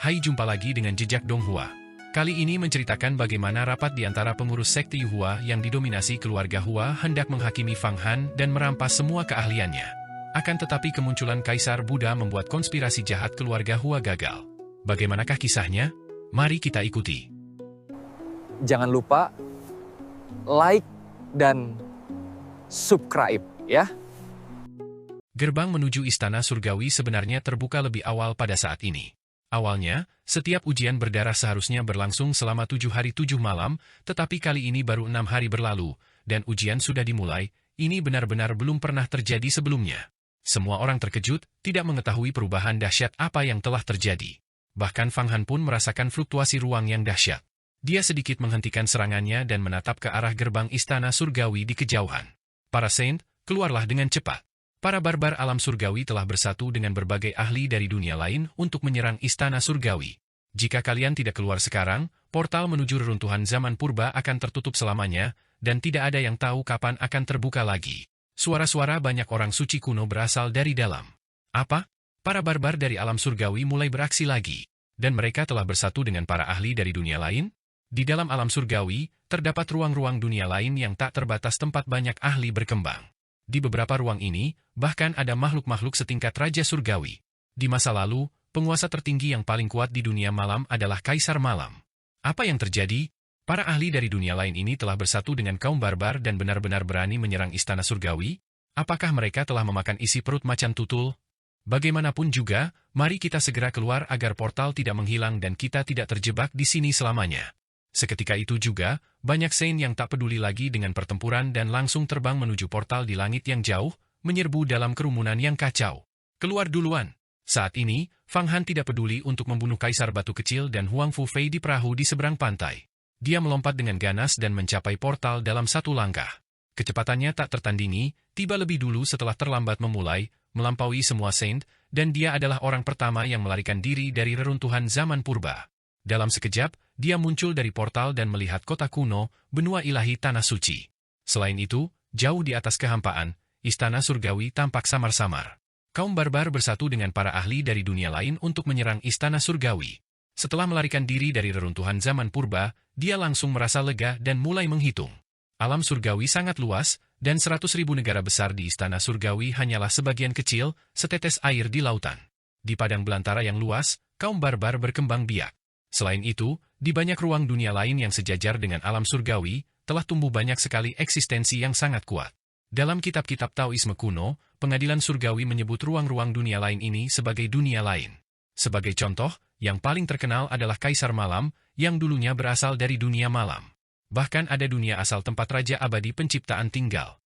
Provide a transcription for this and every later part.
Hai, jumpa lagi dengan Jejak Donghua. Kali ini menceritakan bagaimana rapat di antara pengurus sekte Yuhua yang didominasi keluarga Hua hendak menghakimi Fang Han dan merampas semua keahliannya. Akan tetapi kemunculan Kaisar Buddha membuat konspirasi jahat keluarga Hua gagal. Bagaimanakah kisahnya? Mari kita ikuti. Jangan lupa like dan subscribe ya. Gerbang menuju Istana Surgawi sebenarnya terbuka lebih awal pada saat ini. Awalnya, setiap ujian berdarah seharusnya berlangsung selama 7 hari 7 malam, tetapi kali ini baru 6 hari berlalu, dan ujian sudah dimulai. Ini benar-benar belum pernah terjadi sebelumnya. Semua orang terkejut, tidak mengetahui perubahan dahsyat apa yang telah terjadi. Bahkan Fang Han pun merasakan fluktuasi ruang yang dahsyat. Dia sedikit menghentikan serangannya dan menatap ke arah gerbang Istana Surgawi di kejauhan. Para Saint, keluarlah dengan cepat. Para barbar alam surgawi telah bersatu dengan berbagai ahli dari dunia lain untuk menyerang Istana Surgawi. Jika kalian tidak keluar sekarang, portal menuju reruntuhan zaman purba akan tertutup selamanya, dan tidak ada yang tahu kapan akan terbuka lagi. Suara-suara banyak orang suci kuno berasal dari dalam. Apa? Para barbar dari alam surgawi mulai beraksi lagi, dan mereka telah bersatu dengan para ahli dari dunia lain? Di dalam alam surgawi, terdapat ruang-ruang dunia lain yang tak terbatas tempat banyak ahli berkembang. Di beberapa ruang ini, bahkan ada makhluk-makhluk setingkat Raja Surgawi. Di masa lalu, penguasa tertinggi yang paling kuat di dunia malam adalah Kaisar Malam. Apa yang terjadi? Para ahli dari dunia lain ini telah bersatu dengan kaum barbar dan benar-benar berani menyerang Istana Surgawi? Apakah mereka telah memakan isi perut macan tutul? Bagaimanapun juga, mari kita segera keluar agar portal tidak menghilang dan kita tidak terjebak di sini selamanya. Seketika itu juga, banyak Saint yang tak peduli lagi dengan pertempuran dan langsung terbang menuju portal di langit yang jauh, menyerbu dalam kerumunan yang kacau. Keluar duluan. Saat ini, Fang Han tidak peduli untuk membunuh Kaisar Batu Kecil dan Huang Fu Fei di perahu di seberang pantai. Dia melompat dengan ganas dan mencapai portal dalam satu langkah. Kecepatannya tak tertandingi, tiba lebih dulu setelah terlambat memulai, melampaui semua Saint, dan dia adalah orang pertama yang melarikan diri dari reruntuhan zaman purba. Dalam sekejap, dia muncul dari portal dan melihat kota kuno, benua ilahi tanah suci. Selain itu, jauh di atas kehampaan, Istana Surgawi tampak samar-samar. Kaum barbar bersatu dengan para ahli dari dunia lain untuk menyerang Istana Surgawi. Setelah melarikan diri dari reruntuhan zaman purba, dia langsung merasa lega dan mulai menghitung. Alam Surgawi sangat luas, dan 100.000 negara besar di Istana Surgawi hanyalah sebagian kecil, setetes air di lautan. Di padang belantara yang luas, kaum barbar berkembang biak. Selain itu, di banyak ruang dunia lain yang sejajar dengan alam surgawi, telah tumbuh banyak sekali eksistensi yang sangat kuat. Dalam kitab-kitab Taoisme kuno, pengadilan surgawi menyebut ruang-ruang dunia lain ini sebagai dunia lain. Sebagai contoh, yang paling terkenal adalah Kaisar Malam, yang dulunya berasal dari dunia malam. Bahkan ada dunia asal tempat Raja Abadi Penciptaan tinggal.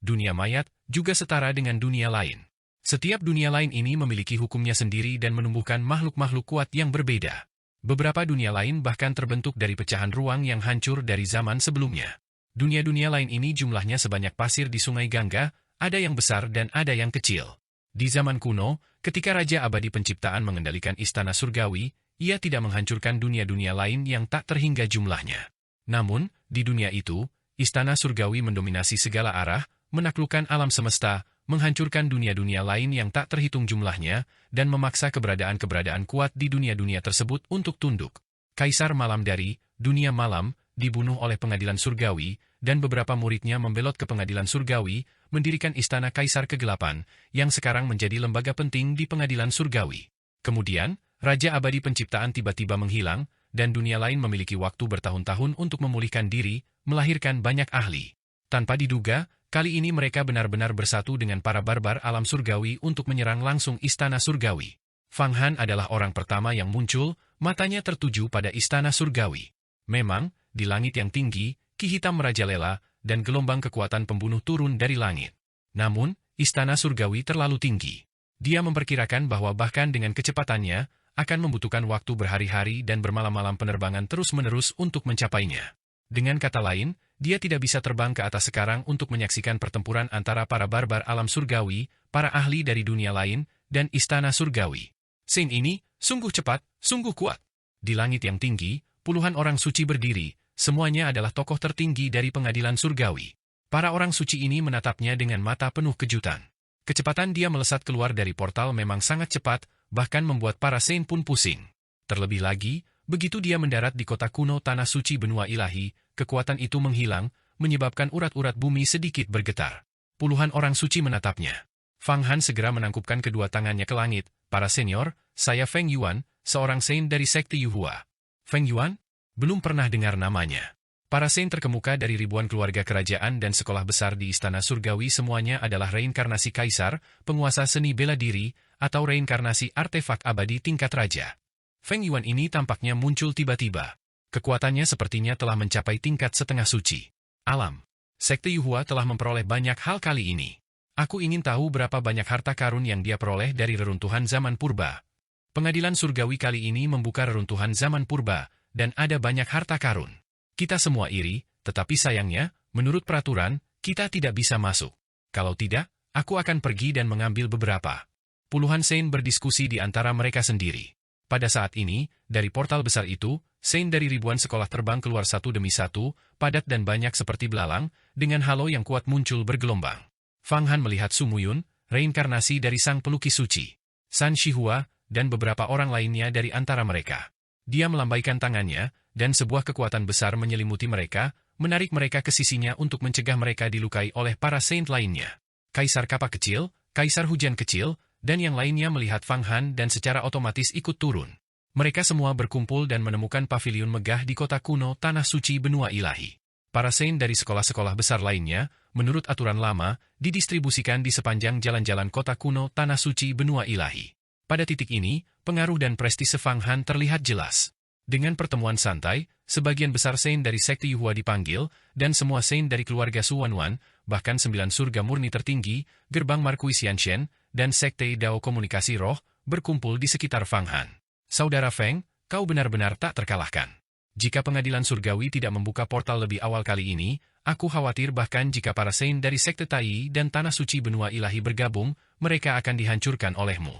Dunia mayat juga setara dengan dunia lain. Setiap dunia lain ini memiliki hukumnya sendiri dan menumbuhkan makhluk-makhluk kuat yang berbeda. Beberapa dunia lain bahkan terbentuk dari pecahan ruang yang hancur dari zaman sebelumnya. Dunia-dunia lain ini jumlahnya sebanyak pasir di Sungai Gangga, ada yang besar dan ada yang kecil. Di zaman kuno, ketika Raja Abadi Penciptaan mengendalikan Istana Surgawi, ia tidak menghancurkan dunia-dunia lain yang tak terhingga jumlahnya. Namun, di dunia itu, Istana Surgawi mendominasi segala arah, menaklukkan alam semesta, menghancurkan dunia-dunia lain yang tak terhitung jumlahnya, dan memaksa keberadaan-keberadaan kuat di dunia-dunia tersebut untuk tunduk. Kaisar Malam dari dunia malam dibunuh oleh pengadilan surgawi, dan beberapa muridnya membelot ke pengadilan surgawi, mendirikan Istana Kaisar Kegelapan, yang sekarang menjadi lembaga penting di pengadilan surgawi. Kemudian, Raja Abadi Penciptaan tiba-tiba menghilang, dan dunia lain memiliki waktu bertahun-tahun untuk memulihkan diri, melahirkan banyak ahli. Tanpa diduga, kali ini mereka benar-benar bersatu dengan para barbar alam surgawi untuk menyerang langsung Istana Surgawi. Fang Han adalah orang pertama yang muncul, matanya tertuju pada Istana Surgawi. Memang, di langit yang tinggi, Ki Hitam merajalela, dan gelombang kekuatan pembunuh turun dari langit. Namun, Istana Surgawi terlalu tinggi. Dia memperkirakan bahwa bahkan dengan kecepatannya, akan membutuhkan waktu berhari-hari dan bermalam-malam penerbangan terus-menerus untuk mencapainya. Dengan kata lain, dia tidak bisa terbang ke atas sekarang untuk menyaksikan pertempuran antara para barbar alam surgawi, para ahli dari dunia lain, dan Istana Surgawi. Scene ini, sungguh cepat, sungguh kuat. Di langit yang tinggi, puluhan orang suci berdiri, semuanya adalah tokoh tertinggi dari pengadilan surgawi. Para orang suci ini menatapnya dengan mata penuh kejutan. Kecepatan dia melesat keluar dari portal memang sangat cepat, bahkan membuat para Saint pun pusing. Terlebih lagi, begitu dia mendarat di kota kuno tanah suci benua ilahi, kekuatan itu menghilang, menyebabkan urat-urat bumi sedikit bergetar. Puluhan orang suci menatapnya. Fang Han segera menangkupkan kedua tangannya ke langit. Para senior, saya Feng Yuan, seorang saint dari sekte Yuhua. Feng Yuan? Belum pernah dengar namanya. Para saint terkemuka dari ribuan keluarga kerajaan dan sekolah besar di Istana Surgawi semuanya adalah reinkarnasi kaisar, penguasa seni bela diri, atau reinkarnasi artefak abadi tingkat raja. Feng Yuan ini tampaknya muncul tiba-tiba. Kekuatannya sepertinya telah mencapai tingkat setengah suci. Alam. Sekte Yuhua telah memperoleh banyak hal kali ini. Aku ingin tahu berapa banyak harta karun yang dia peroleh dari reruntuhan zaman purba. Pengadilan surgawi kali ini membuka reruntuhan zaman purba, dan ada banyak harta karun. Kita semua iri, tetapi sayangnya, menurut peraturan, kita tidak bisa masuk. Kalau tidak, aku akan pergi dan mengambil beberapa. Puluhan saint berdiskusi di antara mereka sendiri. Pada saat ini, dari portal besar itu, saint dari ribuan sekolah terbang keluar satu demi satu, padat dan banyak seperti belalang, dengan halo yang kuat muncul bergelombang. Fang Han melihat Su Muyun, reinkarnasi dari sang pelukis suci, San Shihua, dan beberapa orang lainnya dari antara mereka. Dia melambaikan tangannya, dan sebuah kekuatan besar menyelimuti mereka, menarik mereka ke sisinya untuk mencegah mereka dilukai oleh para saint lainnya. Kaisar Kapak Kecil, Kaisar Hujan Kecil, dan yang lainnya melihat Fang Han dan secara otomatis ikut turun. Mereka semua berkumpul dan menemukan paviliun megah di kota kuno tanah suci benua ilahi. Para saint dari sekolah-sekolah besar lainnya, menurut aturan lama, didistribusikan di sepanjang jalan-jalan kota kuno tanah suci benua ilahi. Pada titik ini, pengaruh dan prestise Fang Han terlihat jelas. Dengan pertemuan santai, sebagian besar saint dari sekte Yuhua dipanggil, dan semua saint dari keluarga Su Wanwan, bahkan 9 surga murni tertinggi, gerbang Markui Xianshen, dan sekte Dao Komunikasi Roh, berkumpul di sekitar Fang Han. Saudara Feng, kau benar-benar tak terkalahkan. Jika pengadilan surgawi tidak membuka portal lebih awal kali ini, aku khawatir bahkan jika para saint dari sekte Tai dan tanah suci benua ilahi bergabung, mereka akan dihancurkan olehmu.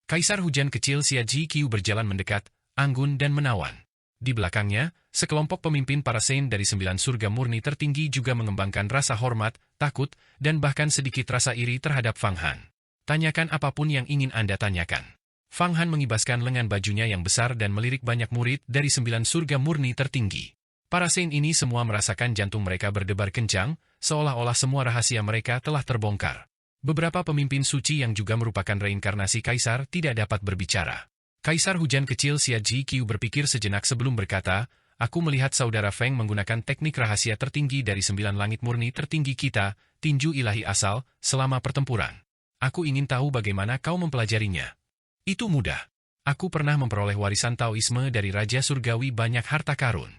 Kaisar Hujan Kecil Xia Ji Qiu berjalan mendekat, anggun dan menawan. Di belakangnya, sekelompok pemimpin para saint dari 9 surga murni tertinggi juga mengembangkan rasa hormat, takut, dan bahkan sedikit rasa iri terhadap Fang Han. Tanyakan apapun yang ingin Anda tanyakan. Fang Han mengibaskan lengan bajunya yang besar dan melirik banyak murid dari 9 surga murni tertinggi. Para saint ini semua merasakan jantung mereka berdebar kencang, seolah-olah semua rahasia mereka telah terbongkar. Beberapa pemimpin suci yang juga merupakan reinkarnasi kaisar tidak dapat berbicara. Kaisar Hujan Kecil Xia Ji Qiu berpikir sejenak sebelum berkata, aku melihat saudara Feng menggunakan teknik rahasia tertinggi dari 9 langit murni tertinggi kita, tinju ilahi asal, selama pertempuran. Aku ingin tahu bagaimana kau mempelajarinya. Itu mudah. Aku pernah memperoleh warisan Taoisme dari Raja Surgawi banyak harta karun.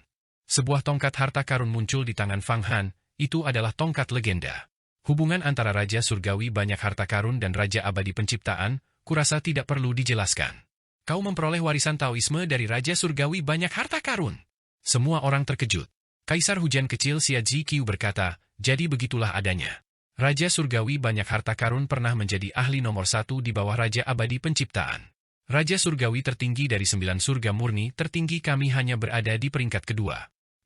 Sebuah tongkat harta karun muncul di tangan Fang Han, itu adalah tongkat legenda. Hubungan antara Raja Surgawi banyak harta karun dan Raja Abadi Penciptaan, kurasa tidak perlu dijelaskan. Kau memperoleh warisan Taoisme dari Raja Surgawi banyak harta karun. Semua orang terkejut. Kaisar Hujan Kecil Xia Ji Qiu berkata, jadi begitulah adanya. Raja Surgawi banyak harta karun pernah menjadi ahli nomor 1 di bawah Raja Abadi Penciptaan. Raja Surgawi tertinggi dari 9 surga murni tertinggi kami hanya berada di peringkat kedua.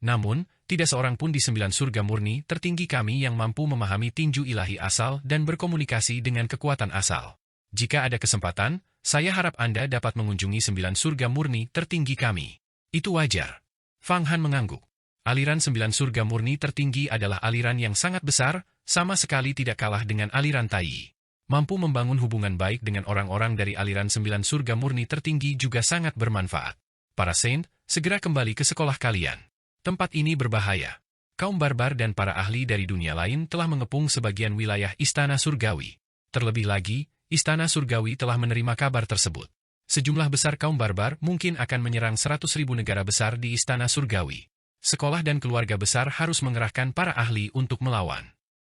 Namun, tidak seorang pun di 9 surga murni tertinggi kami yang mampu memahami tinju ilahi asal dan berkomunikasi dengan kekuatan asal. Jika ada kesempatan, saya harap Anda dapat mengunjungi 9 surga murni tertinggi kami. Itu wajar. Fang Han mengangguk. Aliran 9 surga murni tertinggi adalah aliran yang sangat besar, sama sekali tidak kalah dengan aliran Tai. Mampu membangun hubungan baik dengan orang-orang dari aliran 9 surga murni tertinggi juga sangat bermanfaat. Para saint, segera kembali ke sekolah kalian. Tempat ini berbahaya. Kaum barbar dan para ahli dari dunia lain telah mengepung sebagian wilayah Istana Surgawi. Terlebih lagi, Istana Surgawi telah menerima kabar tersebut. Sejumlah besar kaum barbar mungkin akan menyerang 100.000 negara besar di Istana Surgawi. Sekolah dan keluarga besar harus mengerahkan para ahli untuk melawan.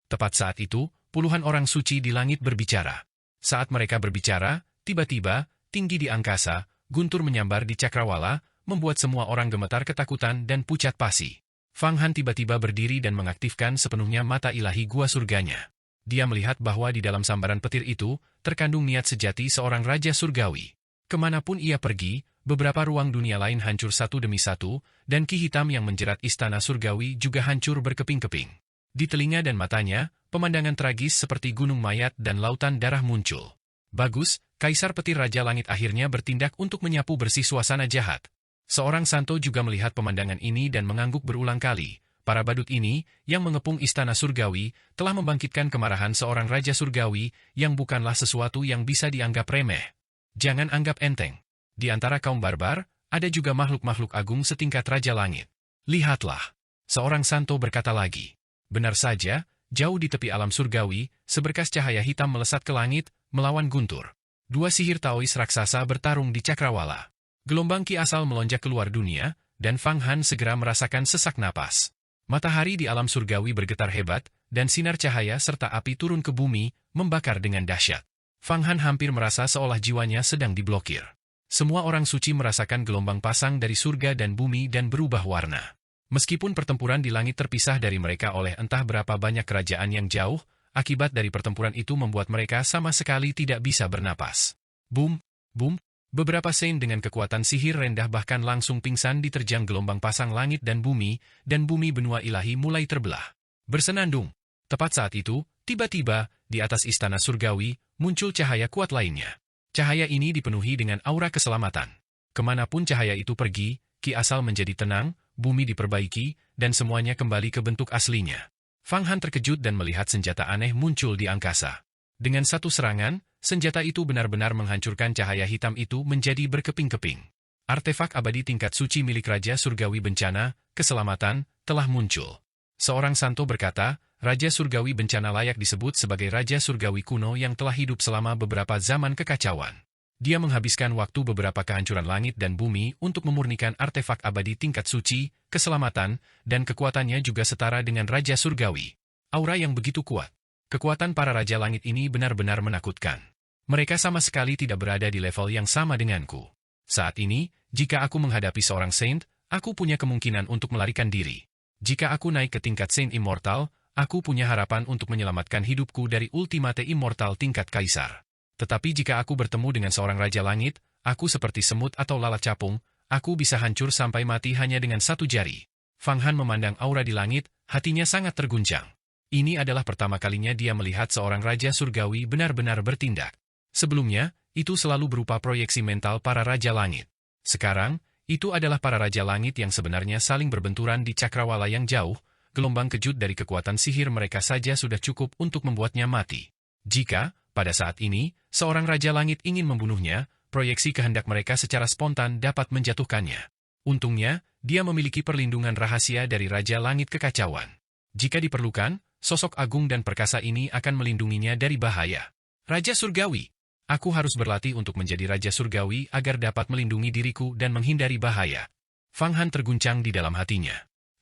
Tepat saat itu, puluhan orang suci di langit berbicara. Saat mereka berbicara, tiba-tiba, tinggi di angkasa, guntur menyambar di cakrawala, membuat semua orang gemetar ketakutan dan pucat pasi. Fang Han tiba-tiba berdiri dan mengaktifkan sepenuhnya mata ilahi gua surganya. Dia melihat bahwa di dalam sambaran petir itu, terkandung niat sejati seorang Raja Surgawi. Kemanapun ia pergi, beberapa ruang dunia lain hancur satu demi satu, dan ki hitam yang menjerat Istana Surgawi juga hancur berkeping-keping. Di telinga dan matanya, pemandangan tragis seperti gunung mayat dan lautan darah muncul. Bagus, Kaisar Petir Raja Langit akhirnya bertindak untuk menyapu bersih suasana jahat. Seorang santo juga melihat pemandangan ini dan mengangguk berulang kali. Para badut ini, yang mengepung istana surgawi, telah membangkitkan kemarahan seorang raja surgawi yang bukanlah sesuatu yang bisa dianggap remeh. Jangan anggap enteng. Di antara kaum barbar, ada juga makhluk-makhluk agung setingkat Raja Langit. Lihatlah. Seorang santo berkata lagi. Benar saja, jauh di tepi alam surgawi, seberkas cahaya hitam melesat ke langit, melawan guntur. Dua sihir Taois raksasa bertarung di cakrawala. Gelombang ki asal melonjak keluar dunia, dan Fang Han segera merasakan sesak napas. Matahari di alam surgawi bergetar hebat, dan sinar cahaya serta api turun ke bumi, membakar dengan dahsyat. Fang Han hampir merasa seolah jiwanya sedang diblokir. Semua orang suci merasakan gelombang pasang dari surga dan bumi dan berubah warna. Meskipun pertempuran di langit terpisah dari mereka oleh entah berapa banyak kerajaan yang jauh, akibat dari pertempuran itu membuat mereka sama sekali tidak bisa bernapas. Boom, boom. Beberapa saint dengan kekuatan sihir rendah bahkan langsung pingsan diterjang gelombang pasang langit dan bumi benua ilahi mulai terbelah. Bersenandung. Tepat saat itu, tiba-tiba, di atas istana surgawi, muncul cahaya kuat lainnya. Cahaya ini dipenuhi dengan aura keselamatan. Kemanapun cahaya itu pergi, ki asal menjadi tenang, bumi diperbaiki, dan semuanya kembali ke bentuk aslinya. Fang Han terkejut dan melihat senjata aneh muncul di angkasa. Dengan satu serangan, senjata itu benar-benar menghancurkan cahaya hitam itu menjadi berkeping-keping. Artefak abadi tingkat suci milik Raja Surgawi Bencana, Keselamatan, telah muncul. Seorang santo berkata, Raja Surgawi Bencana layak disebut sebagai Raja Surgawi kuno yang telah hidup selama beberapa zaman kekacauan. Dia menghabiskan waktu beberapa kehancuran langit dan bumi untuk memurnikan artefak abadi tingkat suci, keselamatan, dan kekuatannya juga setara dengan Raja Surgawi. Aura yang begitu kuat. Kekuatan para Raja Langit ini benar-benar menakutkan. Mereka sama sekali tidak berada di level yang sama denganku. Saat ini, jika aku menghadapi seorang saint, aku punya kemungkinan untuk melarikan diri. Jika aku naik ke tingkat saint immortal, aku punya harapan untuk menyelamatkan hidupku dari ultimate immortal tingkat kaisar. Tetapi jika aku bertemu dengan seorang Raja Langit, aku seperti semut atau lalat capung, aku bisa hancur sampai mati hanya dengan satu jari. Fang Han memandang aura di langit, hatinya sangat terguncang. Ini adalah pertama kalinya dia melihat seorang Raja Surgawi benar-benar bertindak. Sebelumnya, itu selalu berupa proyeksi mental para Raja Langit. Sekarang, itu adalah para Raja Langit yang sebenarnya saling berbenturan di cakrawala yang jauh, gelombang kejut dari kekuatan sihir mereka saja sudah cukup untuk membuatnya mati. Jika, pada saat ini, seorang Raja Langit ingin membunuhnya, proyeksi kehendak mereka secara spontan dapat menjatuhkannya. Untungnya, dia memiliki perlindungan rahasia dari Raja Langit Kekacauan. Jika diperlukan, sosok agung dan perkasa ini akan melindunginya dari bahaya. Raja Surgawi. Aku harus berlatih untuk menjadi Raja Surgawi agar dapat melindungi diriku dan menghindari bahaya. Fang Han terguncang di dalam hatinya.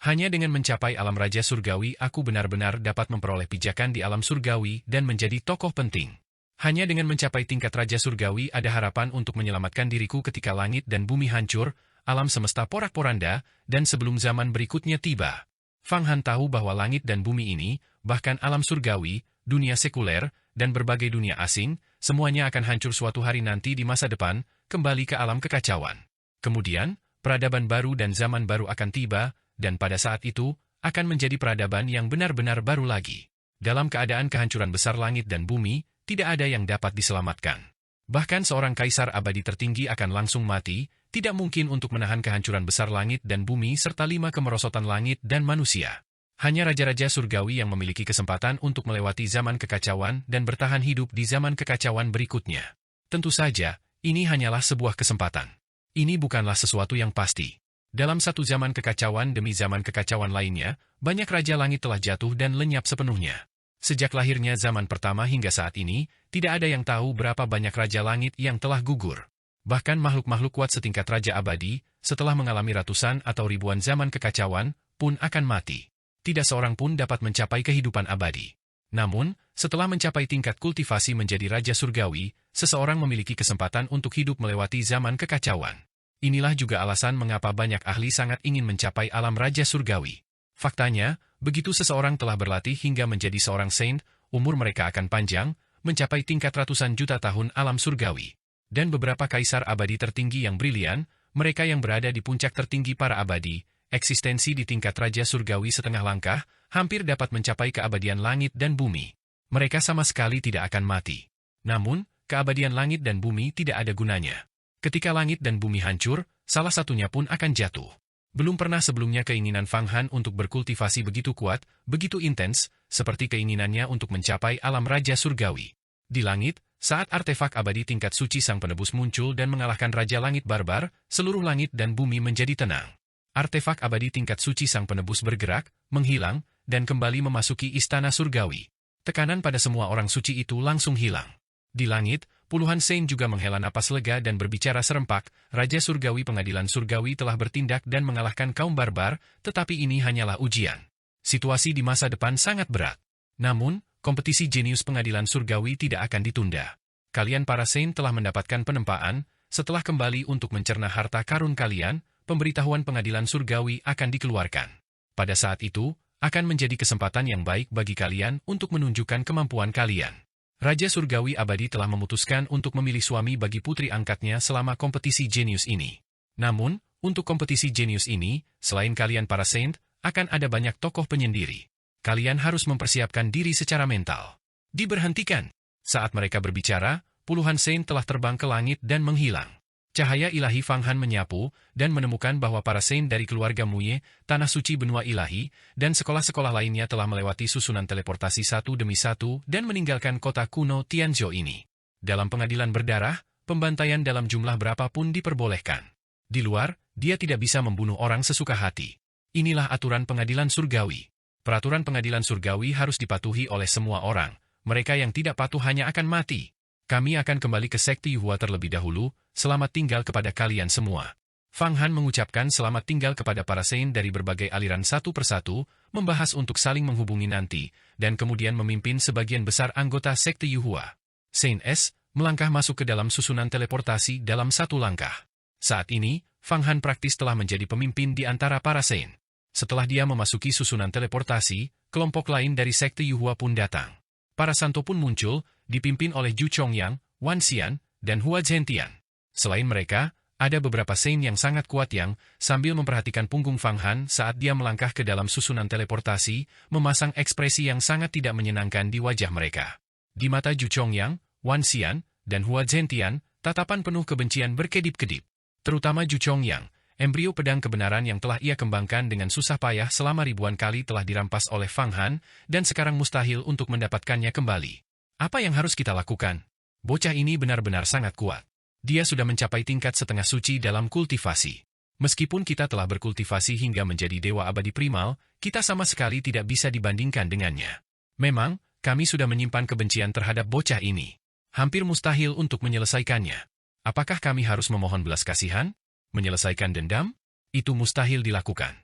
Hanya dengan mencapai alam Raja Surgawi aku benar-benar dapat memperoleh pijakan di alam surgawi dan menjadi tokoh penting. Hanya dengan mencapai tingkat Raja Surgawi ada harapan untuk menyelamatkan diriku ketika langit dan bumi hancur, alam semesta porak-poranda, dan sebelum zaman berikutnya tiba. Fang Han tahu bahwa langit dan bumi ini, bahkan alam surgawi, dunia sekuler, dan berbagai dunia asing, semuanya akan hancur suatu hari nanti di masa depan, kembali ke alam kekacauan. Kemudian, peradaban baru dan zaman baru akan tiba, dan pada saat itu, akan menjadi peradaban yang benar-benar baru lagi. Dalam keadaan kehancuran besar langit dan bumi, tidak ada yang dapat diselamatkan. Bahkan seorang kaisar abadi tertinggi akan langsung mati, tidak mungkin untuk menahan kehancuran besar langit dan bumi serta 5 kemerosotan langit dan manusia. Hanya raja-raja surgawi yang memiliki kesempatan untuk melewati zaman kekacauan dan bertahan hidup di zaman kekacauan berikutnya. Tentu saja, ini hanyalah sebuah kesempatan. Ini bukanlah sesuatu yang pasti. Dalam satu zaman kekacauan demi zaman kekacauan lainnya, banyak raja langit telah jatuh dan lenyap sepenuhnya. Sejak lahirnya zaman pertama hingga saat ini, tidak ada yang tahu berapa banyak raja langit yang telah gugur. Bahkan makhluk-makhluk kuat setingkat raja abadi, setelah mengalami ratusan atau ribuan zaman kekacauan, pun akan mati. Tidak seorang pun dapat mencapai kehidupan abadi. Namun, setelah mencapai tingkat kultivasi menjadi raja surgawi, seseorang memiliki kesempatan untuk hidup melewati zaman kekacauan. Inilah juga alasan mengapa banyak ahli sangat ingin mencapai alam raja surgawi. Faktanya, begitu seseorang telah berlatih hingga menjadi seorang saint, umur mereka akan panjang, mencapai tingkat ratusan juta tahun alam surgawi. Dan beberapa kaisar abadi tertinggi yang brilian, mereka yang berada di puncak tertinggi para abadi, eksistensi di tingkat raja surgawi setengah langkah, hampir dapat mencapai keabadian langit dan bumi. Mereka sama sekali tidak akan mati. Namun, keabadian langit dan bumi tidak ada gunanya. Ketika langit dan bumi hancur, salah satunya pun akan jatuh. Belum pernah sebelumnya keinginan Fang Han untuk berkultivasi begitu kuat, begitu intens, seperti keinginannya untuk mencapai alam Raja Surgawi. Di langit, saat artefak abadi tingkat suci Sang Penebus muncul dan mengalahkan Raja Langit Barbar, seluruh langit dan bumi menjadi tenang. Artefak abadi tingkat suci Sang Penebus bergerak, menghilang, dan kembali memasuki Istana Surgawi. Tekanan pada semua orang suci itu langsung hilang. Di langit, puluhan Saint juga menghela napas lega dan berbicara serempak, Raja Surgawi Pengadilan Surgawi telah bertindak dan mengalahkan kaum barbar, tetapi ini hanyalah ujian. Situasi di masa depan sangat berat. Namun, kompetisi jenius Pengadilan Surgawi tidak akan ditunda. Kalian para Saint telah mendapatkan penempaan, setelah kembali untuk mencerna harta karun kalian, pemberitahuan Pengadilan Surgawi akan dikeluarkan. Pada saat itu, akan menjadi kesempatan yang baik bagi kalian untuk menunjukkan kemampuan kalian. Raja Surgawi Abadi telah memutuskan untuk memilih suami bagi putri angkatnya selama kompetisi jenius ini. Namun, untuk kompetisi jenius ini, selain kalian para Saint, akan ada banyak tokoh penyendiri. Kalian harus mempersiapkan diri secara mental. Diberhentikan. Saat mereka berbicara, puluhan Saint telah terbang ke langit dan menghilang. Cahaya ilahi Fang Han menyapu, dan menemukan bahwa para Saint dari keluarga Muye, Tanah Suci Benua Ilahi, dan sekolah-sekolah lainnya telah melewati susunan teleportasi satu demi satu dan meninggalkan kota kuno Tianzhou ini. Dalam pengadilan berdarah, pembantaian dalam jumlah berapapun diperbolehkan. Di luar, dia tidak bisa membunuh orang sesuka hati. Inilah aturan pengadilan surgawi. Peraturan pengadilan surgawi harus dipatuhi oleh semua orang. Mereka yang tidak patuh hanya akan mati. Kami akan kembali ke sekte Yuhua terlebih dahulu, selamat tinggal kepada kalian semua. Fang Han mengucapkan selamat tinggal kepada para Saint dari berbagai aliran satu persatu, membahas untuk saling menghubungi nanti, dan kemudian memimpin sebagian besar anggota sekte Yuhua. Saint S melangkah masuk ke dalam susunan teleportasi dalam satu langkah. Saat ini, Fang Han praktis telah menjadi pemimpin di antara para Saint. Setelah dia memasuki susunan teleportasi, kelompok lain dari sekte Yuhua pun datang. Para santo pun muncul, dipimpin oleh Zhu Chongyang, Wan Xian, dan Hua Zhentian. Selain mereka, ada beberapa Saint yang sangat kuat yang, sambil memperhatikan punggung Fang Han saat dia melangkah ke dalam susunan teleportasi, memasang ekspresi yang sangat tidak menyenangkan di wajah mereka. Di mata Zhu Chongyang, Wan Xian, dan Hua Zhentian, tatapan penuh kebencian berkedip-kedip. Terutama Zhu Chongyang, embrio pedang kebenaran yang telah ia kembangkan dengan susah payah selama ribuan kali telah dirampas oleh Fang Han, dan sekarang mustahil untuk mendapatkannya kembali. Apa yang harus kita lakukan? Bocah ini benar-benar sangat kuat. Dia sudah mencapai tingkat setengah suci dalam kultivasi. Meskipun kita telah berkultivasi hingga menjadi dewa abadi primal, kita sama sekali tidak bisa dibandingkan dengannya. Memang, kami sudah menyimpan kebencian terhadap bocah ini. Hampir mustahil untuk menyelesaikannya. Apakah kami harus memohon belas kasihan? Menyelesaikan dendam? Itu mustahil dilakukan.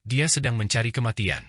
Dia sedang mencari kematian.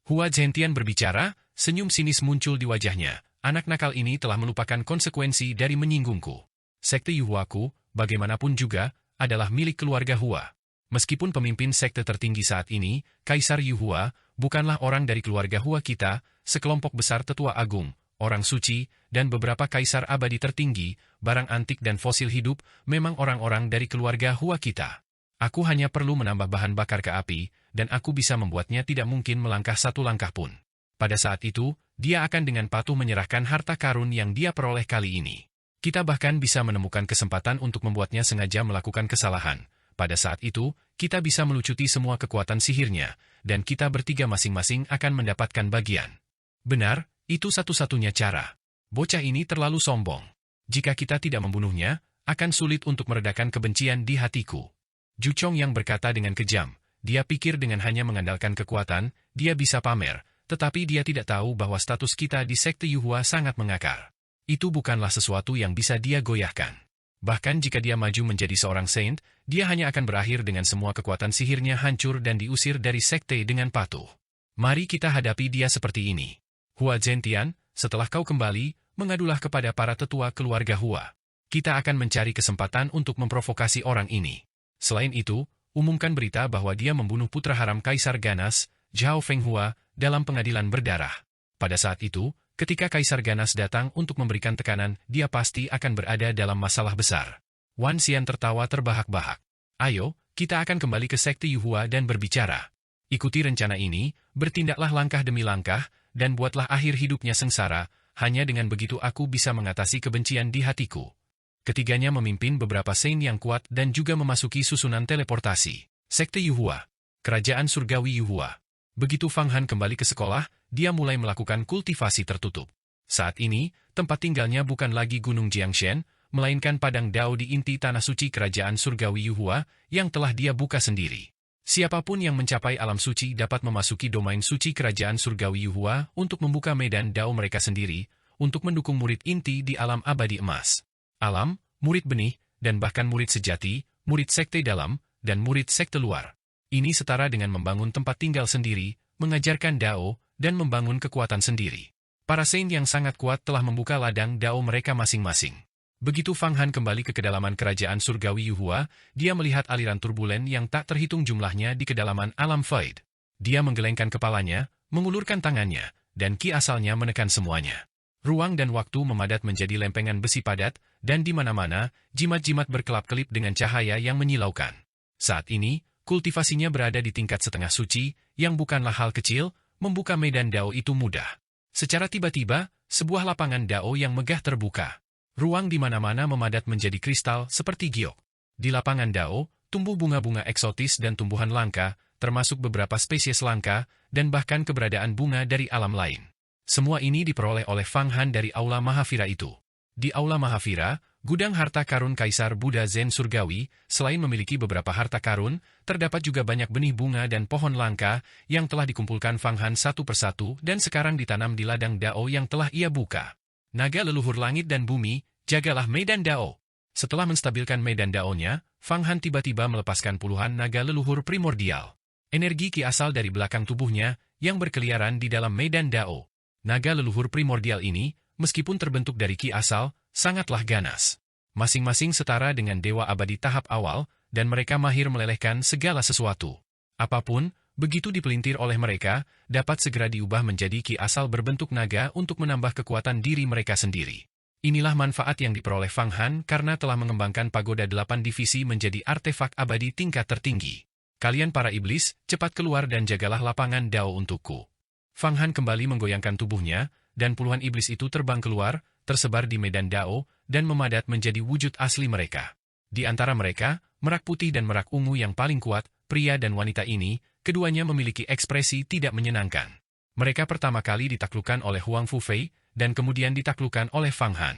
Hua Zhentian berbicara, senyum sinis muncul di wajahnya. Anak nakal ini telah melupakan konsekuensi dari menyinggungku. Sekte Yuhuaku, bagaimanapun juga, adalah milik keluarga Hua. Meskipun pemimpin sekte tertinggi saat ini, Kaisar Yuhua, bukanlah orang dari keluarga Hua kita, sekelompok besar tetua agung, orang suci, dan beberapa kaisar abadi tertinggi, barang antik dan fosil hidup, memang orang-orang dari keluarga Hua kita. Aku hanya perlu menambah bahan bakar ke api, dan aku bisa membuatnya tidak mungkin melangkah satu langkah pun. Pada saat itu, dia akan dengan patuh menyerahkan harta karun yang dia peroleh kali ini. Kita bahkan bisa menemukan kesempatan untuk membuatnya sengaja melakukan kesalahan. Pada saat itu, kita bisa melucuti semua kekuatan sihirnya, dan kita bertiga masing-masing akan mendapatkan bagian. Benar, itu satu-satunya cara. Bocah ini terlalu sombong. Jika kita tidak membunuhnya, akan sulit untuk meredakan kebencian di hatiku. Zhu Chongyang berkata dengan kejam. Dia pikir dengan hanya mengandalkan kekuatan, dia bisa pamer, tetapi dia tidak tahu bahwa status kita di sekte Yuhua sangat mengakar. Itu bukanlah sesuatu yang bisa dia goyahkan. Bahkan jika dia maju menjadi seorang saint, dia hanya akan berakhir dengan semua kekuatan sihirnya hancur dan diusir dari sekte dengan patuh. Mari kita hadapi dia seperti ini. Hua Zhentian, setelah kau kembali, mengadulah kepada para tetua keluarga Hua. Kita akan mencari kesempatan untuk memprovokasi orang ini. Selain itu, umumkan berita bahwa dia membunuh putra haram Kaisar Ganas, Zhao Fenghua, dalam pengadilan berdarah. Pada saat itu, ketika Kaisar Ganas datang untuk memberikan tekanan, dia pasti akan berada dalam masalah besar. Wan Xian tertawa terbahak-bahak. Ayo, kita akan kembali ke sekte Yuhua dan berbicara. Ikuti rencana ini, bertindaklah langkah demi langkah, dan buatlah akhir hidupnya sengsara, Hanya dengan begitu aku bisa mengatasi kebencian di hatiku. Ketiganya memimpin beberapa saint yang kuat dan juga memasuki susunan teleportasi. Sekte Yuhua. Kerajaan Surgawi Yuhua. Begitu Fang Han kembali ke sekolah, dia mulai melakukan kultivasi tertutup. Saat ini, tempat tinggalnya bukan lagi Gunung Jiangshan, melainkan padang dao di inti tanah suci kerajaan Surgawi Yuhua yang telah dia buka sendiri. Siapapun yang mencapai alam suci dapat memasuki domain suci kerajaan Surgawi Yuhua untuk membuka medan dao mereka sendiri, untuk mendukung murid inti di alam abadi emas. Alam, murid benih, dan bahkan murid sejati, murid sekte dalam, dan murid sekte luar. Ini setara dengan membangun tempat tinggal sendiri, mengajarkan dao, dan membangun kekuatan sendiri. Para saint yang sangat kuat telah membuka ladang dao mereka masing-masing. Begitu Fang Han kembali ke kedalaman kerajaan Surgawi Yuhua, dia melihat aliran turbulen yang tak terhitung jumlahnya di kedalaman alam Void. Dia menggelengkan kepalanya, mengulurkan tangannya, dan ki asalnya menekan semuanya. Ruang dan waktu memadat menjadi lempengan besi padat, dan di mana-mana, jimat-jimat berkelap-kelip dengan cahaya yang menyilaukan. Saat ini, kultivasinya berada di tingkat setengah suci, yang bukanlah hal kecil, membuka medan dao itu mudah. Secara tiba-tiba, sebuah lapangan dao yang megah terbuka. Ruang di mana-mana memadat menjadi kristal seperti giok. Di lapangan dao, tumbuh bunga-bunga eksotis dan tumbuhan langka, termasuk beberapa spesies langka, dan bahkan keberadaan bunga dari alam lain. Semua ini diperoleh oleh Fang Han dari Aula Mahavira itu. Di Aula Mahavira, gudang harta karun Kaisar Buddha Zen Surgawi, selain memiliki beberapa harta karun, terdapat juga banyak benih bunga dan pohon langka yang telah dikumpulkan Fang Han satu persatu dan sekarang ditanam di ladang dao yang telah ia buka. Naga leluhur langit dan bumi, jagalah medan dao. Setelah menstabilkan medan dao-nya, Fang Han tiba-tiba melepaskan puluhan naga leluhur primordial. Energi ki asal dari belakang tubuhnya, yang berkeliaran di dalam medan dao. Naga leluhur primordial ini, meskipun terbentuk dari ki asal, sangatlah ganas. Masing-masing setara dengan dewa abadi tahap awal, dan mereka mahir melelehkan segala sesuatu. Apapun, begitu dipelintir oleh mereka, dapat segera diubah menjadi ki asal berbentuk naga untuk menambah kekuatan diri mereka sendiri. Inilah manfaat yang diperoleh Fang Han karena telah mengembangkan pagoda 8 divisi menjadi artefak abadi tingkat tertinggi. Kalian para iblis, cepat keluar dan jagalah lapangan dao untukku. Fang Han kembali menggoyangkan tubuhnya, dan puluhan iblis itu terbang keluar, tersebar di medan dao, dan memadat menjadi wujud asli mereka. Di antara mereka, merak putih dan merak ungu yang paling kuat, pria dan wanita ini, keduanya memiliki ekspresi tidak menyenangkan. Mereka pertama kali ditaklukkan oleh Huang Fufei, dan kemudian ditaklukkan oleh Fang Han.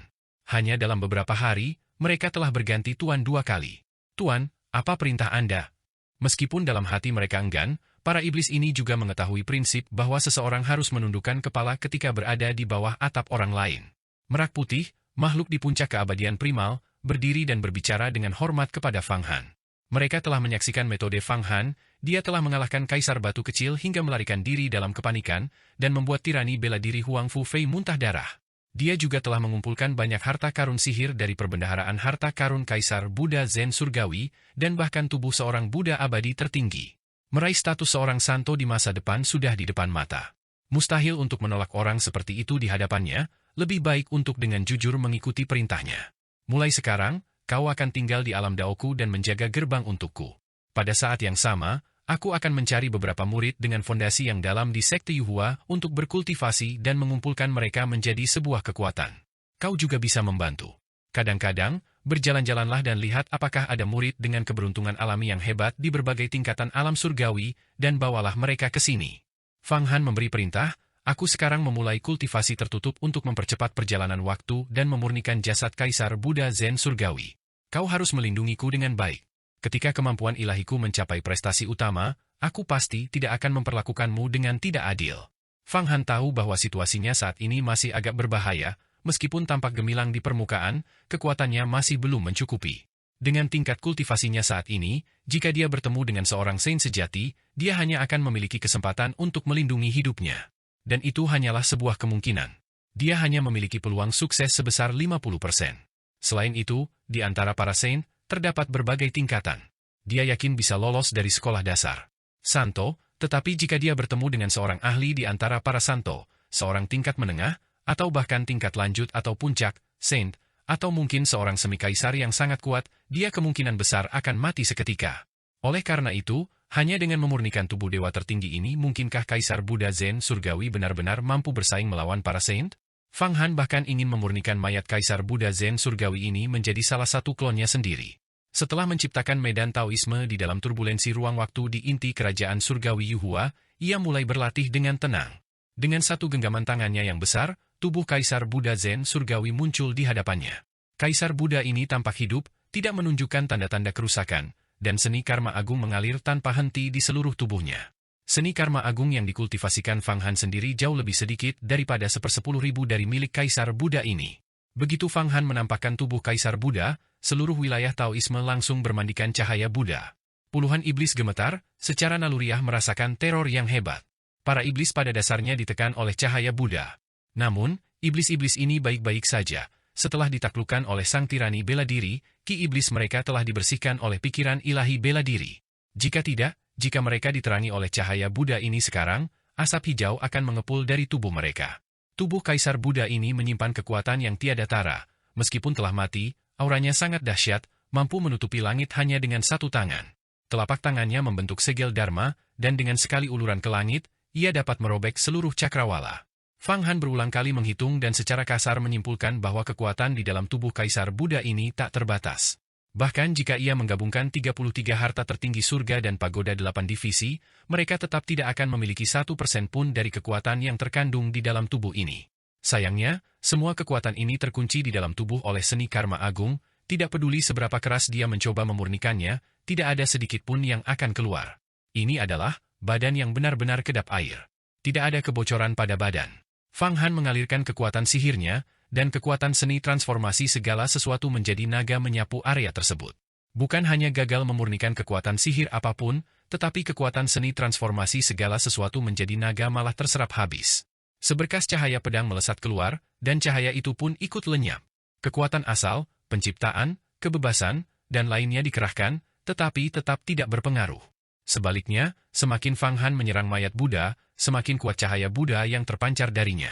Hanya dalam beberapa hari, mereka telah berganti tuan 2 kali. Tuan, apa perintah Anda? Meskipun dalam hati mereka enggan, para iblis ini juga mengetahui prinsip bahwa seseorang harus menundukkan kepala ketika berada di bawah atap orang lain. Merak putih, makhluk di puncak keabadian primal, berdiri dan berbicara dengan hormat kepada Fang Han. Mereka telah menyaksikan metode Fang Han, dia telah mengalahkan Kaisar Batu Kecil hingga melarikan diri dalam kepanikan, dan membuat tirani bela diri Huang Fufei muntah darah. Dia juga telah mengumpulkan banyak harta karun sihir dari perbendaharaan harta karun Kaisar Buddha Zen Surgawi, dan bahkan tubuh seorang Buddha abadi tertinggi. Meraih status seorang santo di masa depan sudah di depan mata. Mustahil untuk menolak orang seperti itu di hadapannya, lebih baik untuk dengan jujur mengikuti perintahnya. Mulai sekarang, kau akan tinggal di alam daoku dan menjaga gerbang untukku. Pada saat yang sama, aku akan mencari beberapa murid dengan fondasi yang dalam di sekte Yuhua untuk berkultivasi dan mengumpulkan mereka menjadi sebuah kekuatan. Kau juga bisa membantu. Kadang-kadang, berjalan-jalanlah dan lihat apakah ada murid dengan keberuntungan alami yang hebat di berbagai tingkatan alam surgawi, dan bawalah mereka ke sini. Fang Han memberi perintah, aku sekarang memulai kultivasi tertutup untuk mempercepat perjalanan waktu dan memurnikan jasad Kaisar Buddha Zen Surgawi. Kau harus melindungiku dengan baik. Ketika kemampuan ilahiku mencapai prestasi utama, aku pasti tidak akan memperlakukanmu dengan tidak adil. Fang Han tahu bahwa situasinya saat ini masih agak berbahaya, meskipun tampak gemilang di permukaan, kekuatannya masih belum mencukupi. Dengan tingkat kultivasinya saat ini, jika dia bertemu dengan seorang saint sejati, dia hanya akan memiliki kesempatan untuk melindungi hidupnya. Dan itu hanyalah sebuah kemungkinan. Dia hanya memiliki peluang sukses sebesar 50%. Selain itu, di antara para saint, terdapat berbagai tingkatan. Dia yakin bisa lolos dari sekolah dasar Santo, tetapi jika dia bertemu dengan seorang ahli di antara para Santo, seorang tingkat menengah, atau bahkan tingkat lanjut atau puncak, saint, atau mungkin seorang semi-kaisar yang sangat kuat, dia kemungkinan besar akan mati seketika. Oleh karena itu, hanya dengan memurnikan tubuh dewa tertinggi ini mungkinkah Kaisar Buddha Zen Surgawi benar-benar mampu bersaing melawan para saint? Fang Han bahkan ingin memurnikan mayat Kaisar Buddha Zen surgawi ini menjadi salah satu klonnya sendiri. Setelah menciptakan medan Taoisme di dalam turbulensi ruang waktu di inti kerajaan surgawi Yuhua, ia mulai berlatih dengan tenang. Dengan satu genggaman tangannya yang besar, tubuh Kaisar Buddha Zen surgawi muncul di hadapannya. Kaisar Buddha ini tampak hidup, tidak menunjukkan tanda-tanda kerusakan, dan seni karma agung mengalir tanpa henti di seluruh tubuhnya. Seni karma agung yang dikultivasikan Fang Han sendiri jauh lebih sedikit daripada 1/10.000 dari milik Kaisar Buddha ini. Begitu Fang Han menampakkan tubuh Kaisar Buddha, seluruh wilayah Taoisme langsung bermandikan cahaya Buddha. Puluhan iblis gemetar, secara naluriah merasakan teror yang hebat. Para iblis pada dasarnya ditekan oleh cahaya Buddha. Namun, iblis-iblis ini baik-baik saja. Setelah ditaklukkan oleh sang tirani bela diri, ki iblis mereka telah dibersihkan oleh pikiran ilahi bela diri. Jika tidak, jika mereka diterangi oleh cahaya Buddha ini sekarang, asap hijau akan mengepul dari tubuh mereka. Tubuh Kaisar Buddha ini menyimpan kekuatan yang tiada tara. Meskipun telah mati, auranya sangat dahsyat, mampu menutupi langit hanya dengan satu tangan. Telapak tangannya membentuk segel Dharma, dan dengan sekali uluran ke langit, ia dapat merobek seluruh cakrawala. Fang Han berulang kali menghitung dan secara kasar menyimpulkan bahwa kekuatan di dalam tubuh Kaisar Buddha ini tak terbatas. Bahkan jika ia menggabungkan 33 harta tertinggi surga dan pagoda 8 divisi, mereka tetap tidak akan memiliki 1% pun dari kekuatan yang terkandung di dalam tubuh ini. Sayangnya, semua kekuatan ini terkunci di dalam tubuh oleh seni karma agung, tidak peduli seberapa keras dia mencoba memurnikannya, tidak ada sedikit pun yang akan keluar. Ini adalah badan yang benar-benar kedap air. Tidak ada kebocoran pada badan. Fang Han mengalirkan kekuatan sihirnya, dan kekuatan seni transformasi segala sesuatu menjadi naga menyapu area tersebut. Bukan hanya gagal memurnikan kekuatan sihir apapun, tetapi kekuatan seni transformasi segala sesuatu menjadi naga malah terserap habis. Seberkas cahaya pedang melesat keluar, dan cahaya itu pun ikut lenyap. Kekuatan asal, penciptaan, kebebasan, dan lainnya dikerahkan, tetapi tetap tidak berpengaruh. Sebaliknya, semakin Fang Han menyerang mayat Buddha, semakin kuat cahaya Buddha yang terpancar darinya.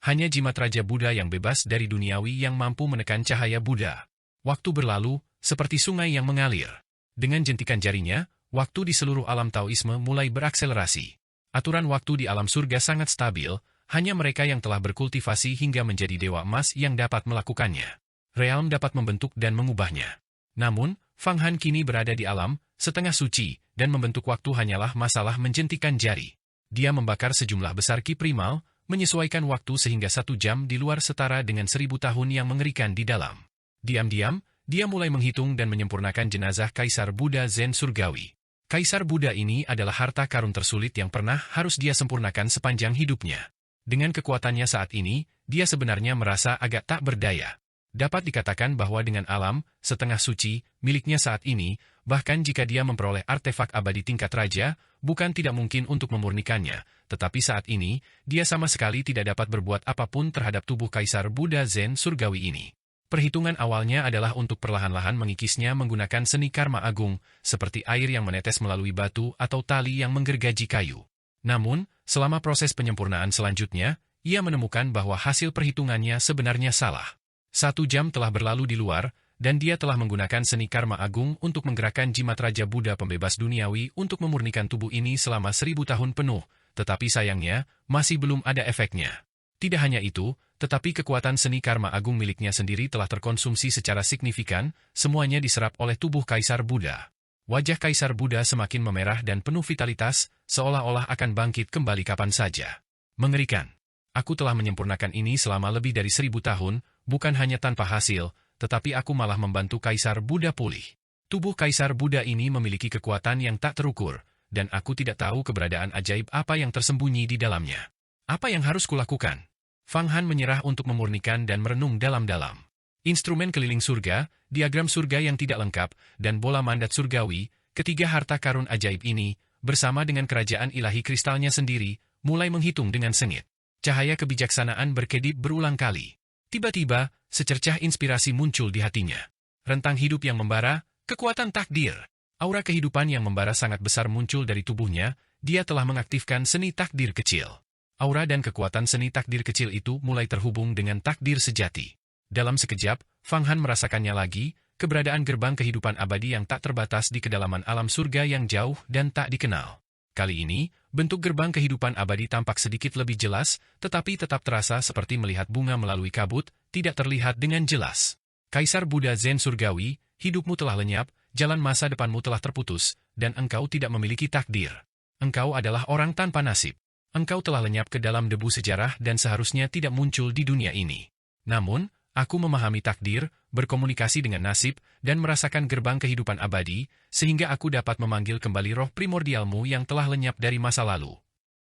Hanya jimat Raja Buddha yang bebas dari duniawi yang mampu menekan cahaya Buddha. Waktu berlalu, seperti sungai yang mengalir. Dengan jentikan jarinya, waktu di seluruh alam Taoisme mulai berakselerasi. Aturan waktu di alam surga sangat stabil, hanya mereka yang telah berkultivasi hingga menjadi dewa emas yang dapat melakukannya. Realm dapat membentuk dan mengubahnya. Namun, Fang Han kini berada di alam, setengah suci, dan membentuk waktu hanyalah masalah menjentikan jari. Dia membakar sejumlah besar ki primal, menyesuaikan waktu sehingga 1 jam di luar setara dengan 1000 tahun yang mengerikan di dalam. Diam-diam, dia mulai menghitung dan menyempurnakan jenazah Kaisar Buddha Zen surgawi. Kaisar Buddha ini adalah harta karun tersulit yang pernah harus dia sempurnakan sepanjang hidupnya. Dengan kekuatannya saat ini, dia sebenarnya merasa agak tak berdaya. Dapat dikatakan bahwa dengan alam, setengah suci, miliknya saat ini, bahkan jika dia memperoleh artefak abadi tingkat raja, bukan tidak mungkin untuk memurnikannya, tetapi saat ini, dia sama sekali tidak dapat berbuat apapun terhadap tubuh Kaisar Buddha Zen surgawi ini. Perhitungan awalnya adalah untuk perlahan-lahan mengikisnya menggunakan seni karma agung, seperti air yang menetes melalui batu atau tali yang menggergaji kayu. Namun, selama proses penyempurnaan selanjutnya, ia menemukan bahwa hasil perhitungannya sebenarnya salah. 1 jam telah berlalu di luar, dan dia telah menggunakan seni karma agung untuk menggerakkan jimat Raja Buddha pembebas duniawi untuk memurnikan tubuh ini selama 1000 tahun penuh, tetapi sayangnya, masih belum ada efeknya. Tidak hanya itu, tetapi kekuatan seni karma agung miliknya sendiri telah terkonsumsi secara signifikan, semuanya diserap oleh tubuh Kaisar Buddha. Wajah Kaisar Buddha semakin memerah dan penuh vitalitas, seolah-olah akan bangkit kembali kapan saja. Mengerikan. Aku telah menyempurnakan ini selama lebih dari 1000 tahun, bukan hanya tanpa hasil, tetapi aku malah membantu Kaisar Buddha pulih. Tubuh Kaisar Buddha ini memiliki kekuatan yang tak terukur, dan aku tidak tahu keberadaan ajaib apa yang tersembunyi di dalamnya. Apa yang harus kulakukan? Fang Han menyerah untuk memurnikan dan merenung dalam-dalam. Instrumen keliling surga, diagram surga yang tidak lengkap, dan bola mandat surgawi, ketiga harta karun ajaib ini, bersama dengan kerajaan ilahi kristalnya sendiri, mulai menghitung dengan sengit. Cahaya kebijaksanaan berkedip berulang kali. Tiba-tiba, secercah inspirasi muncul di hatinya. Rentang hidup yang membara, kekuatan takdir. Aura kehidupan yang membara sangat besar muncul dari tubuhnya, dia telah mengaktifkan seni takdir kecil. Aura dan kekuatan seni takdir kecil itu mulai terhubung dengan takdir sejati. Dalam sekejap, Fang Han merasakannya lagi, keberadaan gerbang kehidupan abadi yang tak terbatas di kedalaman alam surga yang jauh dan tak dikenal. Kali ini, bentuk gerbang kehidupan abadi tampak sedikit lebih jelas, tetapi tetap terasa seperti melihat bunga melalui kabut, tidak terlihat dengan jelas. Kaisar Buddha Zen Surgawi, hidupmu telah lenyap, jalan masa depanmu telah terputus, dan engkau tidak memiliki takdir. Engkau adalah orang tanpa nasib. Engkau telah lenyap ke dalam debu sejarah dan seharusnya tidak muncul di dunia ini. Namun, aku memahami takdir, berkomunikasi dengan nasib, dan merasakan gerbang kehidupan abadi, sehingga aku dapat memanggil kembali roh primordialmu yang telah lenyap dari masa lalu.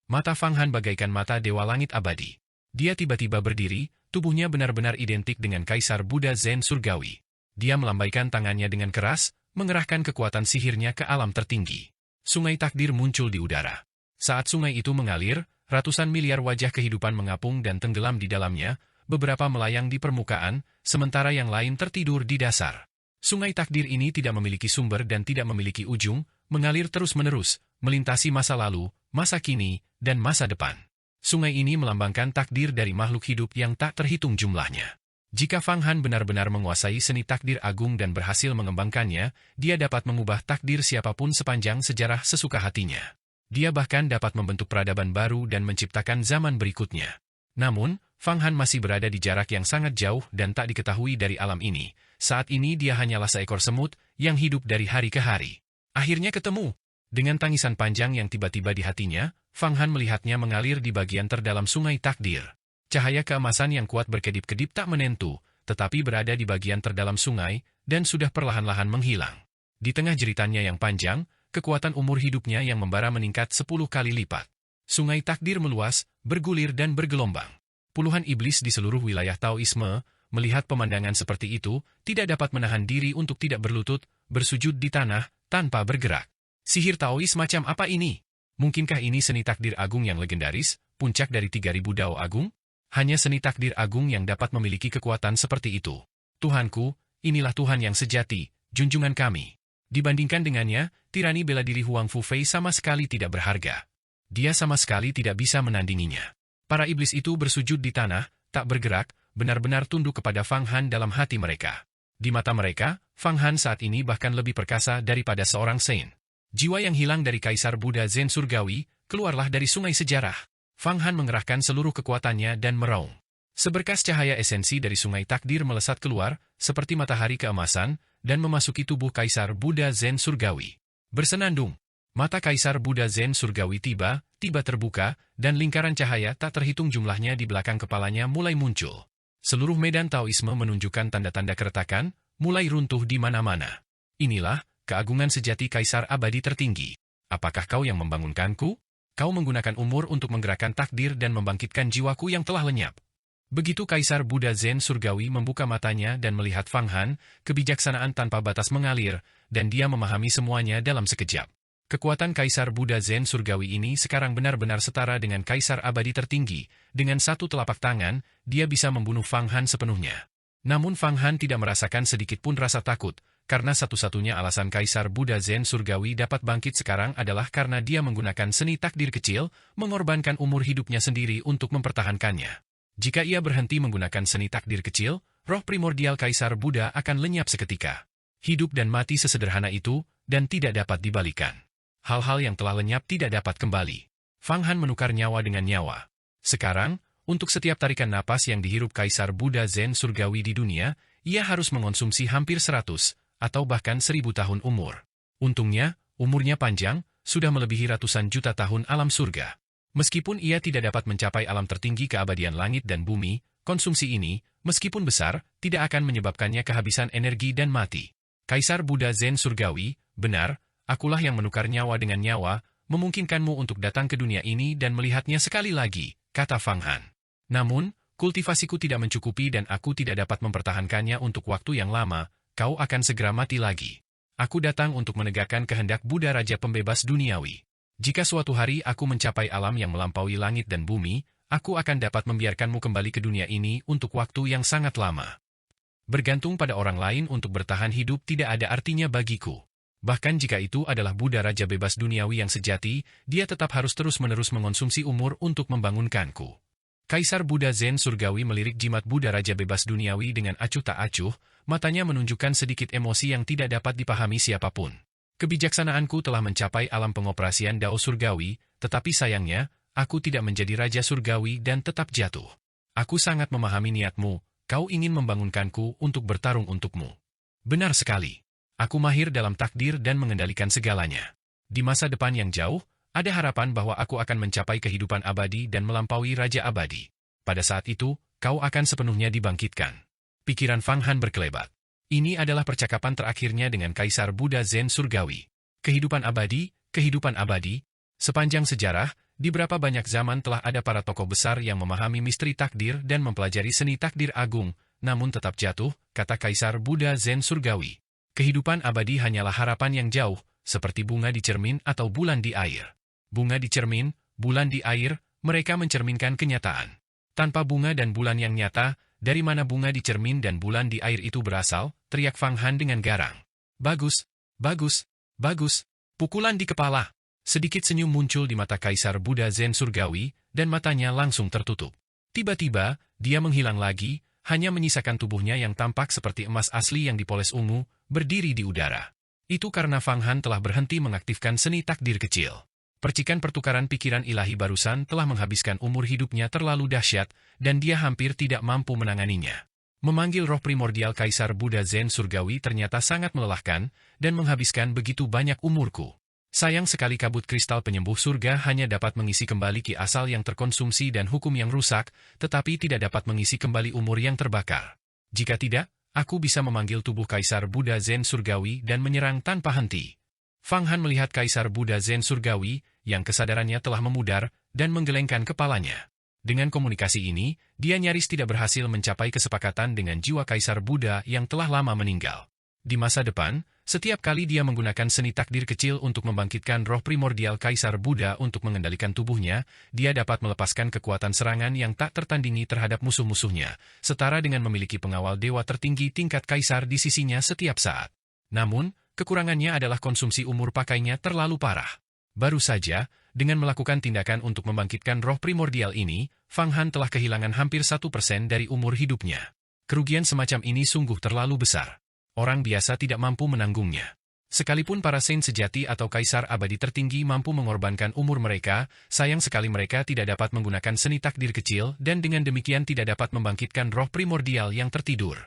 Mata Fang Han bagaikan mata Dewa Langit Abadi. Dia tiba-tiba berdiri, tubuhnya benar-benar identik dengan Kaisar Buddha Zen Surgawi. Dia melambaikan tangannya dengan keras, mengerahkan kekuatan sihirnya ke alam tertinggi. Sungai takdir muncul di udara. Saat sungai itu mengalir, ratusan miliar wajah kehidupan mengapung dan tenggelam di dalamnya, beberapa melayang di permukaan, sementara yang lain tertidur di dasar. Sungai takdir ini tidak memiliki sumber dan tidak memiliki ujung, mengalir terus-menerus, melintasi masa lalu, masa kini, dan masa depan. Sungai ini melambangkan takdir dari makhluk hidup yang tak terhitung jumlahnya. Jika Fang Han benar-benar menguasai seni takdir agung dan berhasil mengembangkannya, dia dapat mengubah takdir siapapun sepanjang sejarah sesuka hatinya. Dia bahkan dapat membentuk peradaban baru dan menciptakan zaman berikutnya. Namun, Fang Han masih berada di jarak yang sangat jauh dan tak diketahui dari alam ini. Saat ini dia hanyalah seekor semut yang hidup dari hari ke hari. Akhirnya ketemu. Dengan tangisan panjang yang tiba-tiba di hatinya, Fang Han melihatnya mengalir di bagian terdalam sungai takdir. Cahaya keemasan yang kuat berkedip-kedip tak menentu, tetapi berada di bagian terdalam sungai, dan sudah perlahan-lahan menghilang. Di tengah jeritannya yang panjang, kekuatan umur hidupnya yang membara meningkat 10 kali lipat. Sungai takdir meluas, bergulir dan bergelombang. Puluhan iblis di seluruh wilayah Taoisme, melihat pemandangan seperti itu, tidak dapat menahan diri untuk tidak berlutut, bersujud di tanah, tanpa bergerak. Sihir Taois macam apa ini? Mungkinkah ini seni takdir agung yang legendaris, puncak dari 3000 Dao Agung? Hanya seni takdir agung yang dapat memiliki kekuatan seperti itu. Tuhanku, inilah Tuhan yang sejati, junjungan kami. Dibandingkan dengannya, tirani bela diri Huang Fufei sama sekali tidak berharga. Dia sama sekali tidak bisa menandinginya. Para iblis itu bersujud di tanah, tak bergerak, benar-benar tunduk kepada Fang Han dalam hati mereka. Di mata mereka, Fang Han saat ini bahkan lebih perkasa daripada seorang saint. Jiwa yang hilang dari Kaisar Buddha Zen Surgawi, keluarlah dari sungai sejarah. Fang Han mengerahkan seluruh kekuatannya dan meraung. Seberkas cahaya esensi dari sungai takdir melesat keluar, seperti matahari keemasan, dan memasuki tubuh Kaisar Buddha Zen Surgawi. Bersenandung, mata Kaisar Buddha Zen Surgawi tiba-tiba terbuka, dan lingkaran cahaya tak terhitung jumlahnya di belakang kepalanya mulai muncul. Seluruh medan Taoisme menunjukkan tanda-tanda keretakan, mulai runtuh di mana-mana. Inilah keagungan sejati Kaisar Abadi tertinggi. Apakah kau yang membangunkanku? Kau menggunakan umur untuk menggerakkan takdir dan membangkitkan jiwaku yang telah lenyap. Begitu Kaisar Buddha Zen Surgawi membuka matanya dan melihat Fang Han, kebijaksanaan tanpa batas mengalir, dan dia memahami semuanya dalam sekejap. Kekuatan Kaisar Buddha Zen Surgawi ini sekarang benar-benar setara dengan Kaisar Abadi tertinggi. Dengan satu telapak tangan, dia bisa membunuh Fang Han sepenuhnya. Namun Fang Han tidak merasakan sedikit pun rasa takut, karena satu-satunya alasan Kaisar Buddha Zen Surgawi dapat bangkit sekarang adalah karena dia menggunakan seni takdir kecil, mengorbankan umur hidupnya sendiri untuk mempertahankannya. Jika ia berhenti menggunakan seni takdir kecil, roh primordial Kaisar Buddha akan lenyap seketika. Hidup dan mati sesederhana itu, dan tidak dapat dibalikan. Hal-hal yang telah lenyap tidak dapat kembali. Fang Han menukar nyawa dengan nyawa. Sekarang, untuk setiap tarikan napas yang dihirup Kaisar Buddha Zen Surgawi di dunia, ia harus mengonsumsi hampir 100, atau bahkan 1000 tahun umur. Untungnya, umurnya panjang, sudah melebihi ratusan juta tahun alam surga. Meskipun ia tidak dapat mencapai alam tertinggi keabadian langit dan bumi, konsumsi ini, meskipun besar, tidak akan menyebabkannya kehabisan energi dan mati. Kaisar Buddha Zen Surgawi, benar, akulah yang menukar nyawa dengan nyawa, memungkinkanmu untuk datang ke dunia ini dan melihatnya sekali lagi, kata Fang Han. Namun, kultivasiku tidak mencukupi dan aku tidak dapat mempertahankannya untuk waktu yang lama. Kau akan segera mati lagi. Aku datang untuk menegakkan kehendak Buddha Raja Pembebas Duniawi. Jika suatu hari aku mencapai alam yang melampaui langit dan bumi, aku akan dapat membiarkanmu kembali ke dunia ini untuk waktu yang sangat lama. Bergantung pada orang lain untuk bertahan hidup tidak ada artinya bagiku. Bahkan jika itu adalah Buddha Raja Bebas Duniawi yang sejati, dia tetap harus terus-menerus mengonsumsi umur untuk membangunkanku. Kaisar Buddha Zen Surgawi melirik jimat Buddha Raja Bebas Duniawi dengan acuh tak acuh, matanya menunjukkan sedikit emosi yang tidak dapat dipahami siapapun. Kebijaksanaanku telah mencapai alam pengoperasian Dao Surgawi, tetapi sayangnya, aku tidak menjadi Raja Surgawi dan tetap jatuh. Aku sangat memahami niatmu, kau ingin membangunkanku untuk bertarung untukmu. Benar sekali. Aku mahir dalam takdir dan mengendalikan segalanya. Di masa depan yang jauh, ada harapan bahwa aku akan mencapai kehidupan abadi dan melampaui Raja Abadi. Pada saat itu, kau akan sepenuhnya dibangkitkan. Pikiran Fang Han berkelebat. Ini adalah percakapan terakhirnya dengan Kaisar Buddha Zen Surgawi. Kehidupan abadi, kehidupan abadi. Sepanjang sejarah, di berapa banyak zaman telah ada para tokoh besar yang memahami misteri takdir dan mempelajari seni takdir agung, namun tetap jatuh, kata Kaisar Buddha Zen Surgawi. Kehidupan abadi hanyalah harapan yang jauh, seperti bunga di cermin atau bulan di air. Bunga di cermin, bulan di air, mereka mencerminkan kenyataan. Tanpa bunga dan bulan yang nyata, dari mana bunga di cermin dan bulan di air itu berasal? Teriak Fang Han dengan garang. Bagus, bagus, bagus. Pukulan di kepala. Sedikit senyum muncul di mata Kaisar Buddha Zen Surgawi, dan matanya langsung tertutup. Tiba-tiba, dia menghilang lagi, hanya menyisakan tubuhnya yang tampak seperti emas asli yang dipoles ungu, berdiri di udara. Itu karena Fang Han telah berhenti mengaktifkan seni takdir kecil. Percikan pertukaran pikiran ilahi barusan telah menghabiskan umur hidupnya terlalu dahsyat, dan dia hampir tidak mampu menanganinya. Memanggil roh primordial Kaisar Buddha Zen Surgawi ternyata sangat melelahkan, dan menghabiskan begitu banyak umurku. Sayang sekali kabut kristal penyembuh surga hanya dapat mengisi kembali ki asal yang terkonsumsi dan hukum yang rusak, tetapi tidak dapat mengisi kembali umur yang terbakar. Jika tidak, aku bisa memanggil tubuh Kaisar Buddha Zen Surgawi dan menyerang tanpa henti. Fang Han melihat Kaisar Buddha Zen Surgawi, yang kesadarannya telah memudar, dan menggelengkan kepalanya. Dengan komunikasi ini, dia nyaris tidak berhasil mencapai kesepakatan dengan jiwa Kaisar Buddha yang telah lama meninggal. Di masa depan, setiap kali dia menggunakan seni takdir kecil untuk membangkitkan roh primordial Kaisar Buddha untuk mengendalikan tubuhnya, dia dapat melepaskan kekuatan serangan yang tak tertandingi terhadap musuh-musuhnya, setara dengan memiliki pengawal dewa tertinggi tingkat Kaisar di sisinya setiap saat. Namun, kekurangannya adalah konsumsi umur pakainya terlalu parah. Baru saja, dengan melakukan tindakan untuk membangkitkan roh primordial ini, Fang Han telah kehilangan hampir 1% dari umur hidupnya. Kerugian semacam ini sungguh terlalu besar. Orang biasa tidak mampu menanggungnya. Sekalipun para saint sejati atau kaisar abadi tertinggi mampu mengorbankan umur mereka, sayang sekali mereka tidak dapat menggunakan seni takdir kecil dan dengan demikian tidak dapat membangkitkan roh primordial yang tertidur.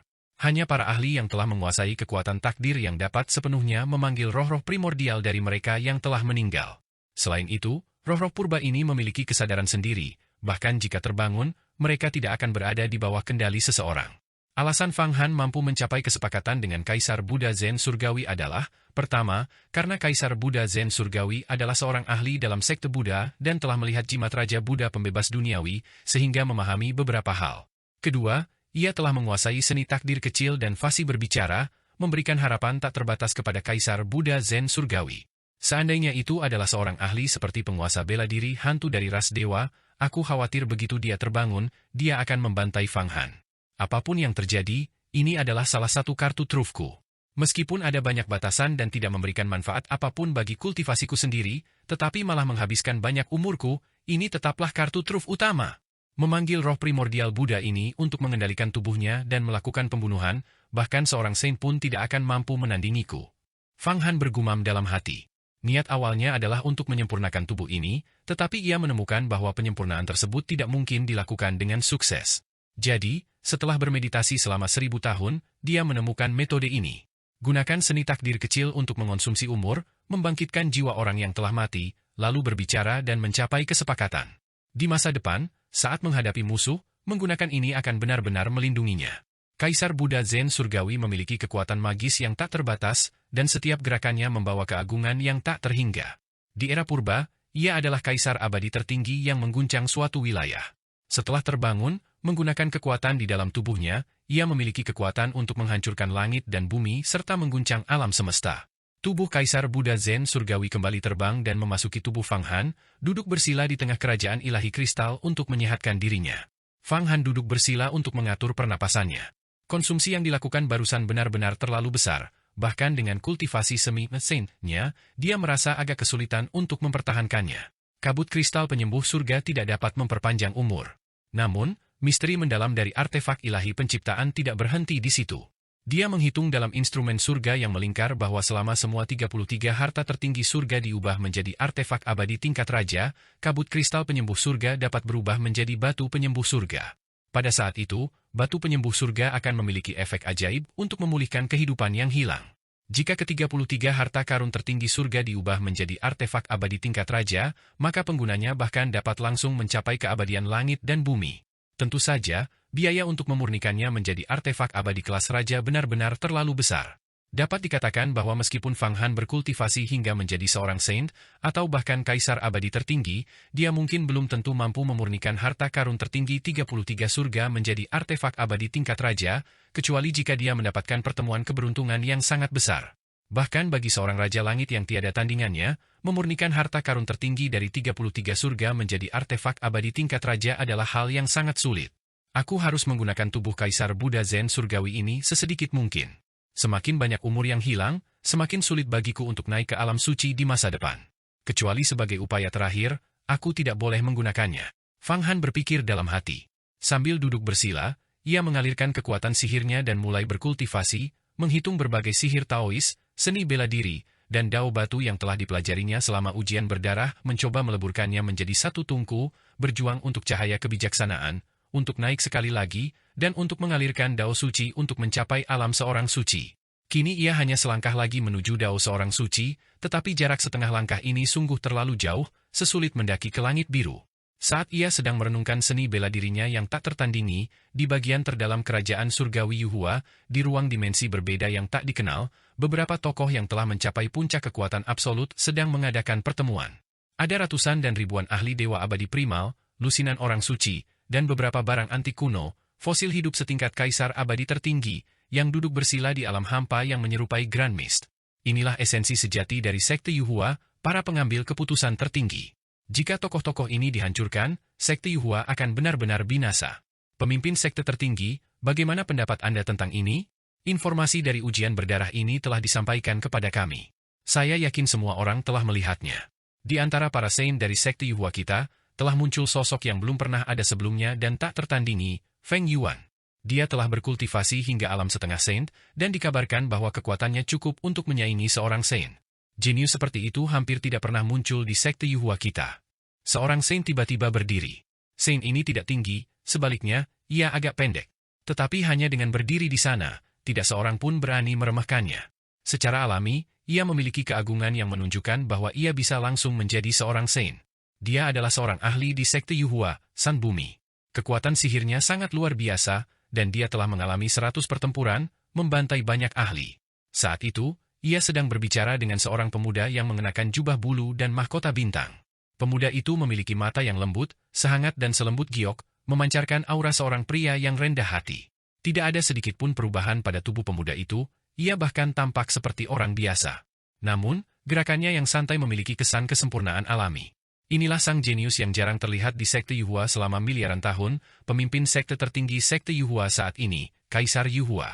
Hanya para ahli yang telah menguasai kekuatan takdir yang dapat sepenuhnya memanggil roh-roh primordial dari mereka yang telah meninggal. Selain itu, roh-roh purba ini memiliki kesadaran sendiri, bahkan jika terbangun, mereka tidak akan berada di bawah kendali seseorang. Alasan Fang Han mampu mencapai kesepakatan dengan Kaisar Buddha Zen Surgawi adalah, pertama, karena Kaisar Buddha Zen Surgawi adalah seorang ahli dalam sekte Buddha dan telah melihat jimat Raja Buddha pembebas duniawi, sehingga memahami beberapa hal. Kedua, ia telah menguasai seni takdir kecil dan fasih berbicara, memberikan harapan tak terbatas kepada Kaisar Buddha Zen Surgawi. Seandainya itu adalah seorang ahli seperti penguasa bela diri hantu dari ras dewa, aku khawatir begitu dia terbangun, dia akan membantai Fang Han. Apapun yang terjadi, ini adalah salah satu kartu trufku. Meskipun ada banyak batasan dan tidak memberikan manfaat apapun bagi kultivasiku sendiri, tetapi malah menghabiskan banyak umurku, ini tetaplah kartu truf utama. Memanggil roh primordial Buddha ini untuk mengendalikan tubuhnya dan melakukan pembunuhan, bahkan seorang saint pun tidak akan mampu menandingiku. Fang Han bergumam dalam hati. Niat awalnya adalah untuk menyempurnakan tubuh ini, tetapi ia menemukan bahwa penyempurnaan tersebut tidak mungkin dilakukan dengan sukses. Jadi, setelah bermeditasi selama 1000 tahun, dia menemukan metode ini. Gunakan seni takdir kecil untuk mengonsumsi umur, membangkitkan jiwa orang yang telah mati, lalu berbicara dan mencapai kesepakatan. Di masa depan, saat menghadapi musuh, menggunakan ini akan benar-benar melindunginya. Kaisar Buddha Zen Surgawi memiliki kekuatan magis yang tak terbatas, dan setiap gerakannya membawa keagungan yang tak terhingga. Di era purba, ia adalah kaisar abadi tertinggi yang mengguncang suatu wilayah. Setelah terbangun, menggunakan kekuatan di dalam tubuhnya, ia memiliki kekuatan untuk menghancurkan langit dan bumi serta mengguncang alam semesta. Tubuh Kaisar Buddha Zen Surgawi kembali terbang dan memasuki tubuh Fang Han, duduk bersila di tengah kerajaan ilahi kristal untuk menyehatkan dirinya. Fang Han duduk bersila untuk mengatur pernapasannya. Konsumsi yang dilakukan barusan benar-benar terlalu besar, bahkan dengan kultivasi semi-saint-nya, dia merasa agak kesulitan untuk mempertahankannya. Kabut kristal penyembuh surga tidak dapat memperpanjang umur. Namun, misteri mendalam dari artefak ilahi penciptaan tidak berhenti di situ. Dia menghitung dalam instrumen surga yang melingkar bahwa selama semua 33 harta tertinggi surga diubah menjadi artefak abadi tingkat raja, kabut kristal penyembuh surga dapat berubah menjadi batu penyembuh surga. Pada saat itu, batu penyembuh surga akan memiliki efek ajaib untuk memulihkan kehidupan yang hilang. Jika ke-33 harta karun tertinggi surga diubah menjadi artefak abadi tingkat raja, maka penggunanya bahkan dapat langsung mencapai keabadian langit dan bumi. Tentu saja, biaya untuk memurnikannya menjadi artefak abadi kelas raja benar-benar terlalu besar. Dapat dikatakan bahwa meskipun Fang Han berkultivasi hingga menjadi seorang saint, atau bahkan kaisar abadi tertinggi, dia mungkin belum tentu mampu memurnikan harta karun tertinggi 33 surga menjadi artefak abadi tingkat raja, kecuali jika dia mendapatkan pertemuan keberuntungan yang sangat besar. Bahkan bagi seorang raja langit yang tiada tandingannya, memurnikan harta karun tertinggi dari 33 surga menjadi artefak abadi tingkat raja adalah hal yang sangat sulit. Aku harus menggunakan tubuh Kaisar Buddha Zen surgawi ini sesedikit mungkin. Semakin banyak umur yang hilang, semakin sulit bagiku untuk naik ke alam suci di masa depan. Kecuali sebagai upaya terakhir, aku tidak boleh menggunakannya. Fang Han berpikir dalam hati. Sambil duduk bersila, ia mengalirkan kekuatan sihirnya dan mulai berkultivasi, menghitung berbagai sihir Taois, seni bela diri, dan dao batu yang telah dipelajarinya selama ujian berdarah, mencoba meleburkannya menjadi satu tungku, berjuang untuk cahaya kebijaksanaan, untuk naik sekali lagi, dan untuk mengalirkan dao suci untuk mencapai alam seorang suci. Kini ia hanya selangkah lagi menuju dao seorang suci, tetapi jarak setengah langkah ini sungguh terlalu jauh, sesulit mendaki ke langit biru. Saat ia sedang merenungkan seni bela dirinya yang tak tertandingi, di bagian terdalam kerajaan surgawi Yuhua, di ruang dimensi berbeda yang tak dikenal, beberapa tokoh yang telah mencapai puncak kekuatan absolut sedang mengadakan pertemuan. Ada ratusan dan ribuan ahli dewa abadi primal, lusinan orang suci, dan beberapa barang antik kuno, fosil hidup setingkat kaisar abadi tertinggi, yang duduk bersila di alam hampa yang menyerupai Grand Mist. Inilah esensi sejati dari sekte Yuhua, para pengambil keputusan tertinggi. Jika tokoh-tokoh ini dihancurkan, sekte Yuhua akan benar-benar binasa. Pemimpin sekte tertinggi, bagaimana pendapat Anda tentang ini? Informasi dari ujian berdarah ini telah disampaikan kepada kami. Saya yakin semua orang telah melihatnya. Di antara para saint dari sekte Yuhua kita, telah muncul sosok yang belum pernah ada sebelumnya dan tak tertandingi, Feng Yuan. Dia telah berkultivasi hingga alam setengah saint, dan dikabarkan bahwa kekuatannya cukup untuk menyaingi seorang saint. Jenius seperti itu hampir tidak pernah muncul di sekte Yuhua kita. Seorang saint tiba-tiba berdiri. Saint ini tidak tinggi, sebaliknya, ia agak pendek. Tetapi hanya dengan berdiri di sana, tidak seorang pun berani meremehkannya. Secara alami, ia memiliki keagungan yang menunjukkan bahwa ia bisa langsung menjadi seorang saint. Dia adalah seorang ahli di sekte Yuhua, San Bumi. Kekuatan sihirnya sangat luar biasa, dan dia telah mengalami 100 pertempuran, membantai banyak ahli. Saat itu, ia sedang berbicara dengan seorang pemuda yang mengenakan jubah bulu dan mahkota bintang. Pemuda itu memiliki mata yang lembut, sehangat dan selembut giok, memancarkan aura seorang pria yang rendah hati. Tidak ada sedikit pun perubahan pada tubuh pemuda itu, ia bahkan tampak seperti orang biasa. Namun, gerakannya yang santai memiliki kesan kesempurnaan alami. Inilah sang jenius yang jarang terlihat di sekte Yuhua selama miliaran tahun, pemimpin sekte tertinggi sekte Yuhua saat ini, Kaisar Yuhua.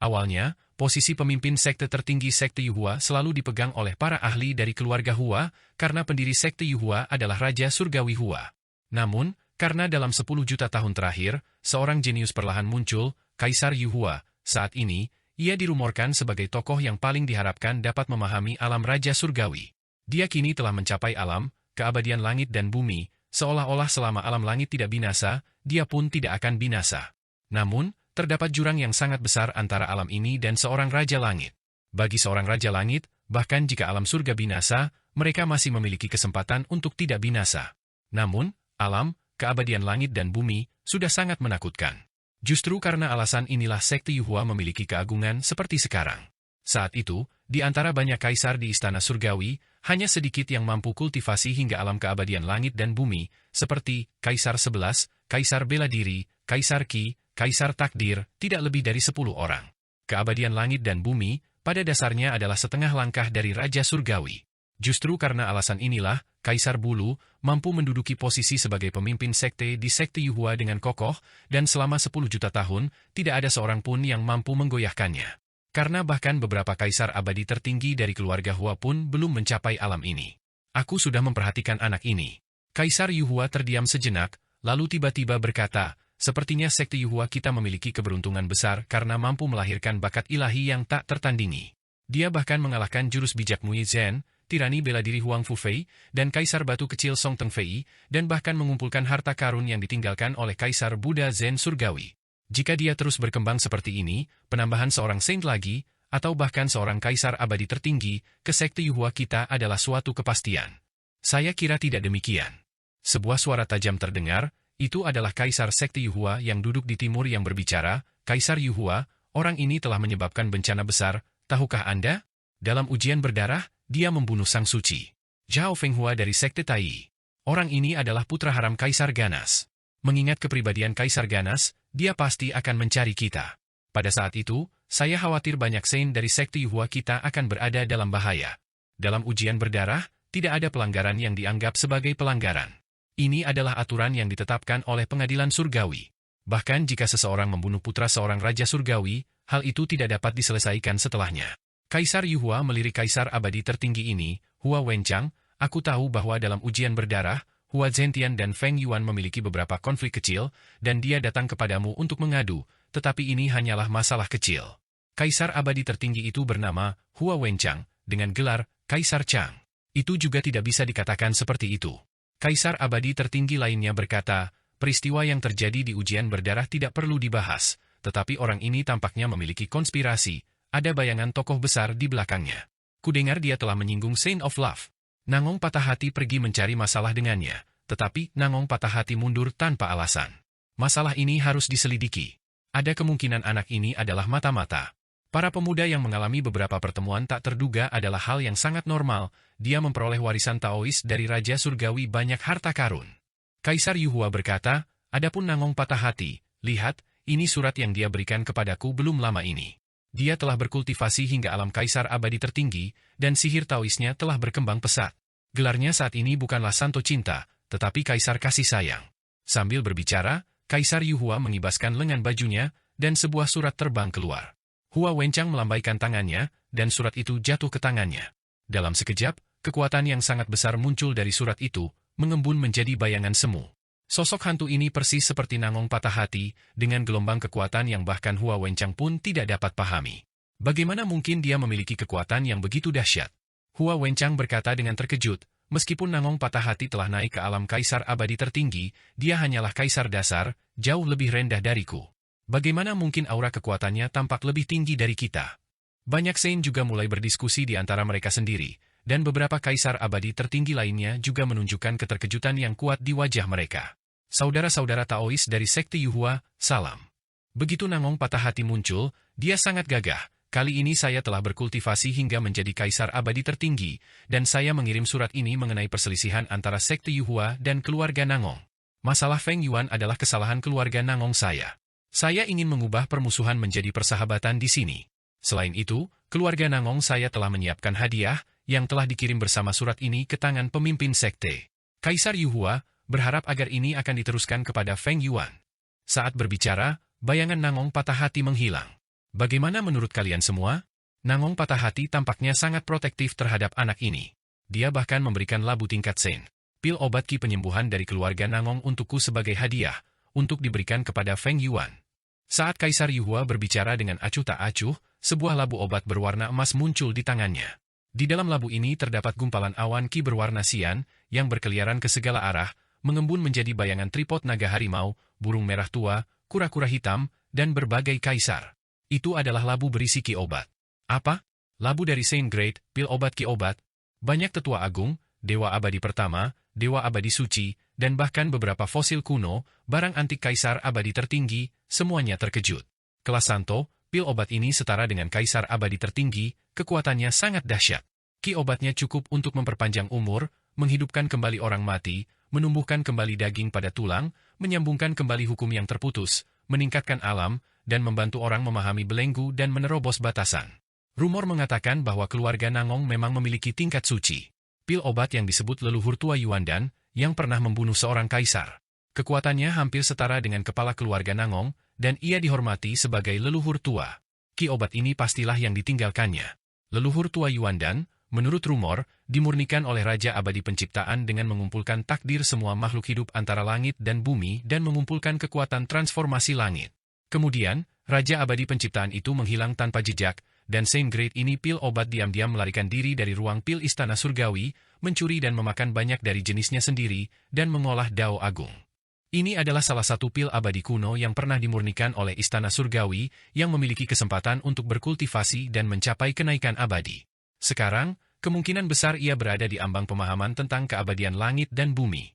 Awalnya, posisi pemimpin sekte tertinggi sekte Yuhua selalu dipegang oleh para ahli dari keluarga Hua, karena pendiri sekte Yuhua adalah Raja Surgawi Hua. Namun, karena dalam 10 juta tahun terakhir, seorang jenius perlahan muncul, Kaisar Yuhua. Saat ini, ia dirumorkan sebagai tokoh yang paling diharapkan dapat memahami alam Raja Surgawi. Dia kini telah mencapai alam, keabadian langit dan bumi, seolah-olah selama alam langit tidak binasa, dia pun tidak akan binasa. Namun, terdapat jurang yang sangat besar antara alam ini dan seorang Raja Langit. Bagi seorang Raja Langit, bahkan jika alam surga binasa, mereka masih memiliki kesempatan untuk tidak binasa. Namun, alam, keabadian langit dan bumi, sudah sangat menakutkan. Justru karena alasan inilah sekte Yuhua memiliki keagungan seperti sekarang. Saat itu, di antara banyak kaisar di istana surgawi, hanya sedikit yang mampu kultivasi hingga alam keabadian langit dan bumi, seperti Kaisar 11, Kaisar Bela Diri, Kaisar Qi, Kaisar Takdir, tidak lebih dari 10 orang. Keabadian langit dan bumi, pada dasarnya adalah setengah langkah dari Raja Surgawi. Justru karena alasan inilah, Kaisar Bulu mampu menduduki posisi sebagai pemimpin sekte di sekte Yuhua dengan kokoh, dan selama 10 juta tahun, tidak ada seorang pun yang mampu menggoyahkannya. Karena bahkan beberapa kaisar abadi tertinggi dari keluarga Hua pun belum mencapai alam ini. Aku sudah memperhatikan anak ini. Kaisar Yuhua terdiam sejenak, lalu tiba-tiba berkata, sepertinya sekte Yuhua kita memiliki keberuntungan besar karena mampu melahirkan bakat ilahi yang tak tertandingi. Dia bahkan mengalahkan jurus bijak Mui Zhen, tirani bela diri Huang Fufei, dan Kaisar Batu Kecil Song Tengfei, dan bahkan mengumpulkan harta karun yang ditinggalkan oleh Kaisar Buddha Zen Surgawi. Jika dia terus berkembang seperti ini, penambahan seorang saint lagi, atau bahkan seorang kaisar abadi tertinggi, ke sekte Yuhua kita adalah suatu kepastian. Saya kira tidak demikian. Sebuah suara tajam terdengar, itu adalah kaisar sekte Yuhua yang duduk di timur yang berbicara. Kaisar Yuhua, orang ini telah menyebabkan bencana besar, tahukah Anda? Dalam ujian berdarah, dia membunuh Sang Suci. Zhao Fenghua dari sekte Tai. Orang ini adalah putra haram Kaisar Ganas. Mengingat kepribadian Kaisar Ganas, dia pasti akan mencari kita. Pada saat itu, saya khawatir banyak saint dari sekte Yuhua kita akan berada dalam bahaya. Dalam ujian berdarah, tidak ada pelanggaran yang dianggap sebagai pelanggaran. Ini adalah aturan yang ditetapkan oleh pengadilan surgawi. Bahkan jika seseorang membunuh putra seorang raja surgawi, hal itu tidak dapat diselesaikan setelahnya. Kaisar Yuhua melirik kaisar abadi tertinggi ini, Hua Wenchang. Aku tahu bahwa dalam ujian berdarah, Hua Zentian dan Feng Yuan memiliki beberapa konflik kecil, dan dia datang kepadamu untuk mengadu, tetapi ini hanyalah masalah kecil. Kaisar abadi tertinggi itu bernama Hua Wenchang, dengan gelar Kaisar Chang. Itu juga tidak bisa dikatakan seperti itu. Kaisar abadi tertinggi lainnya berkata, peristiwa yang terjadi di ujian berdarah tidak perlu dibahas, tetapi orang ini tampaknya memiliki konspirasi, ada bayangan tokoh besar di belakangnya. Kudengar dia telah menyinggung Saint of Love. Nangong patah hati pergi mencari masalah dengannya, tetapi Nangong patah hati mundur tanpa alasan. Masalah ini harus diselidiki. Ada kemungkinan anak ini adalah mata-mata. Para pemuda yang mengalami beberapa pertemuan tak terduga adalah hal yang sangat normal, dia memperoleh warisan Taois dari Raja Surgawi banyak harta karun. Kaisar Yuhua berkata, adapun Nangong patah hati, lihat, ini surat yang dia berikan kepadaku belum lama ini. Dia telah berkultivasi hingga alam kaisar abadi tertinggi, dan sihir Taoisnya telah berkembang pesat. Gelarnya saat ini bukanlah Santo Cinta, tetapi Kaisar Kasih Sayang. Sambil berbicara, Kaisar Yuhua mengibaskan lengan bajunya, dan sebuah surat terbang keluar. Hua Wenchang melambaikan tangannya, dan surat itu jatuh ke tangannya. Dalam sekejap, kekuatan yang sangat besar muncul dari surat itu, mengembun menjadi bayangan semu. Sosok hantu ini persis seperti Nangong patah hati, dengan gelombang kekuatan yang bahkan Hua Wenchang pun tidak dapat pahami. Bagaimana mungkin dia memiliki kekuatan yang begitu dahsyat? Hua Wenchang berkata dengan terkejut, meskipun Nangong patah hati telah naik ke alam kaisar abadi tertinggi, dia hanyalah kaisar dasar, jauh lebih rendah dariku. Bagaimana mungkin aura kekuatannya tampak lebih tinggi dari kita? Banyak saint juga mulai berdiskusi di antara mereka sendiri, dan beberapa kaisar abadi tertinggi lainnya juga menunjukkan keterkejutan yang kuat di wajah mereka. Saudara-saudara Taois dari sekte Yuhua, salam. Begitu Nangong patah hati muncul, dia sangat gagah. Kali ini saya telah berkultivasi hingga menjadi kaisar abadi tertinggi, dan saya mengirim surat ini mengenai perselisihan antara sekte Yuhua dan keluarga Nangong. Masalah Feng Yuan adalah kesalahan keluarga Nangong saya. Saya ingin mengubah permusuhan menjadi persahabatan di sini. Selain itu, keluarga Nangong saya telah menyiapkan hadiah, yang telah dikirim bersama surat ini ke tangan pemimpin sekte. Kaisar Yuhua berharap agar ini akan diteruskan kepada Feng Yuan. Saat berbicara, bayangan Nangong patah hati menghilang. Bagaimana menurut kalian semua? Nangong patah hati tampaknya sangat protektif terhadap anak ini. Dia bahkan memberikan labu tingkat sen, pil obat ki penyembuhan dari keluarga Nangong untukku sebagai hadiah, untuk diberikan kepada Feng Yuan. Saat Kaisar Yuhua berbicara dengan acuh tak acuh, sebuah labu obat berwarna emas muncul di tangannya. Di dalam labu ini terdapat gumpalan awan ki berwarna sian, yang berkeliaran ke segala arah, mengembun menjadi bayangan tripod naga harimau, burung merah tua, kura-kura hitam, dan berbagai kaisar. Itu adalah labu berisi ki obat. Apa? Labu dari Saint Great, pil obat ki obat. Banyak tetua agung, dewa abadi pertama, dewa abadi suci, dan bahkan beberapa fosil kuno, barang antik kaisar abadi tertinggi, semuanya terkejut. Kelas Santo, pil obat ini setara dengan kaisar abadi tertinggi, kekuatannya sangat dahsyat. Ki obatnya cukup untuk memperpanjang umur, menghidupkan kembali orang mati, menumbuhkan kembali daging pada tulang, menyambungkan kembali hukum yang terputus, meningkatkan alam, dan membantu orang memahami belenggu dan menerobos batasan. Rumor mengatakan bahwa keluarga Nangong memang memiliki tingkat suci. Pil obat yang disebut leluhur tua Yuandan, yang pernah membunuh seorang kaisar. Kekuatannya hampir setara dengan kepala keluarga Nangong, dan ia dihormati sebagai leluhur tua. Ki obat ini pastilah yang ditinggalkannya. Leluhur tua Yuandan, menurut rumor, dimurnikan oleh Raja Abadi Penciptaan dengan mengumpulkan takdir semua makhluk hidup antara langit dan bumi dan mengumpulkan kekuatan transformasi langit. Kemudian, Raja Abadi Penciptaan itu menghilang tanpa jejak, dan Saint Great ini pil obat diam-diam melarikan diri dari ruang pil Istana Surgawi, mencuri dan memakan banyak dari jenisnya sendiri, dan mengolah Dao Agung. Ini adalah salah satu pil abadi kuno yang pernah dimurnikan oleh Istana Surgawi yang memiliki kesempatan untuk berkultivasi dan mencapai kenaikan abadi. Sekarang, kemungkinan besar ia berada di ambang pemahaman tentang keabadian langit dan bumi.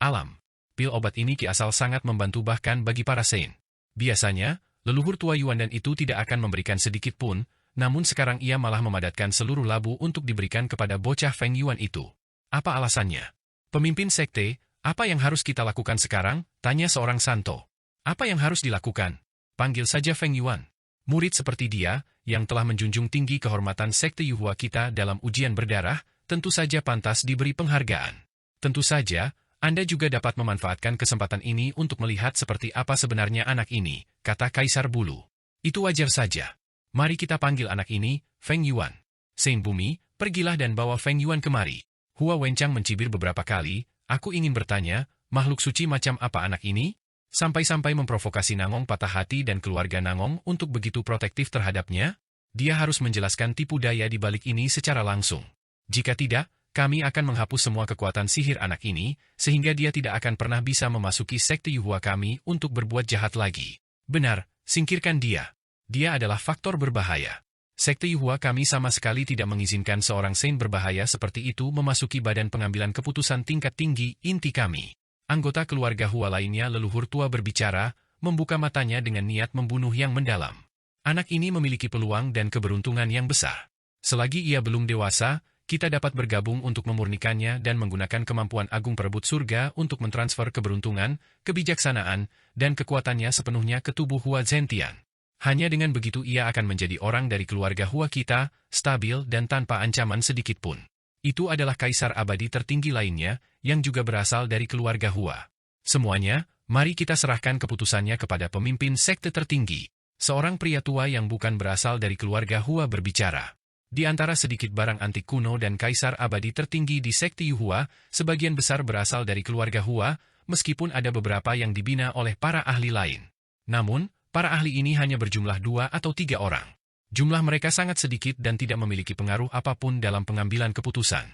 Alam. Pil obat ini kiasal sangat membantu bahkan bagi para saint. Biasanya, leluhur tua Yuan dan itu tidak akan memberikan sedikit pun, namun sekarang ia malah memadatkan seluruh labu untuk diberikan kepada bocah Feng Yuan itu. Apa alasannya? Pemimpin sekte, apa yang harus kita lakukan sekarang? Tanya seorang santo. Apa yang harus dilakukan? Panggil saja Feng Yuan. Murid seperti dia, yang telah menjunjung tinggi kehormatan sekte Yuhua kita dalam ujian berdarah, tentu saja pantas diberi penghargaan. Tentu saja, Anda juga dapat memanfaatkan kesempatan ini untuk melihat seperti apa sebenarnya anak ini, kata Kaisar Bulu. Itu wajar saja. Mari kita panggil anak ini, Feng Yuan. Saint Bumi, pergilah dan bawa Feng Yuan kemari. Hua Wencang mencibir beberapa kali. Aku ingin bertanya, makhluk suci macam apa anak ini? Sampai-sampai memprovokasi Nangong patah hati dan keluarga Nangong untuk begitu protektif terhadapnya? Dia harus menjelaskan tipu daya di balik ini secara langsung. Jika tidak, kami akan menghapus semua kekuatan sihir anak ini, sehingga dia tidak akan pernah bisa memasuki sekte Yuhua kami untuk berbuat jahat lagi. Benar, singkirkan dia. Dia adalah faktor berbahaya. Sekte Yuhua kami sama sekali tidak mengizinkan seorang saint berbahaya seperti itu memasuki badan pengambilan keputusan tingkat tinggi inti kami. Anggota keluarga Hua lainnya leluhur tua berbicara, membuka matanya dengan niat membunuh yang mendalam. Anak ini memiliki peluang dan keberuntungan yang besar. Selagi ia belum dewasa, kita dapat bergabung untuk memurnikannya dan menggunakan kemampuan agung perebut surga untuk mentransfer keberuntungan, kebijaksanaan, dan kekuatannya sepenuhnya ke tubuh Hua Zentian. Hanya dengan begitu ia akan menjadi orang dari keluarga Hua kita, stabil dan tanpa ancaman sedikit pun. Itu adalah kaisar abadi tertinggi lainnya, yang juga berasal dari keluarga Hua. Semuanya, mari kita serahkan keputusannya kepada pemimpin sekte tertinggi. Seorang pria tua yang bukan berasal dari keluarga Hua berbicara. Di antara sedikit barang antik kuno dan kaisar abadi tertinggi di sekte Yuhua, sebagian besar berasal dari keluarga Hua, meskipun ada beberapa yang dibina oleh para ahli lain. Namun, para ahli ini hanya berjumlah 2 atau 3 orang. Jumlah mereka sangat sedikit dan tidak memiliki pengaruh apapun dalam pengambilan keputusan.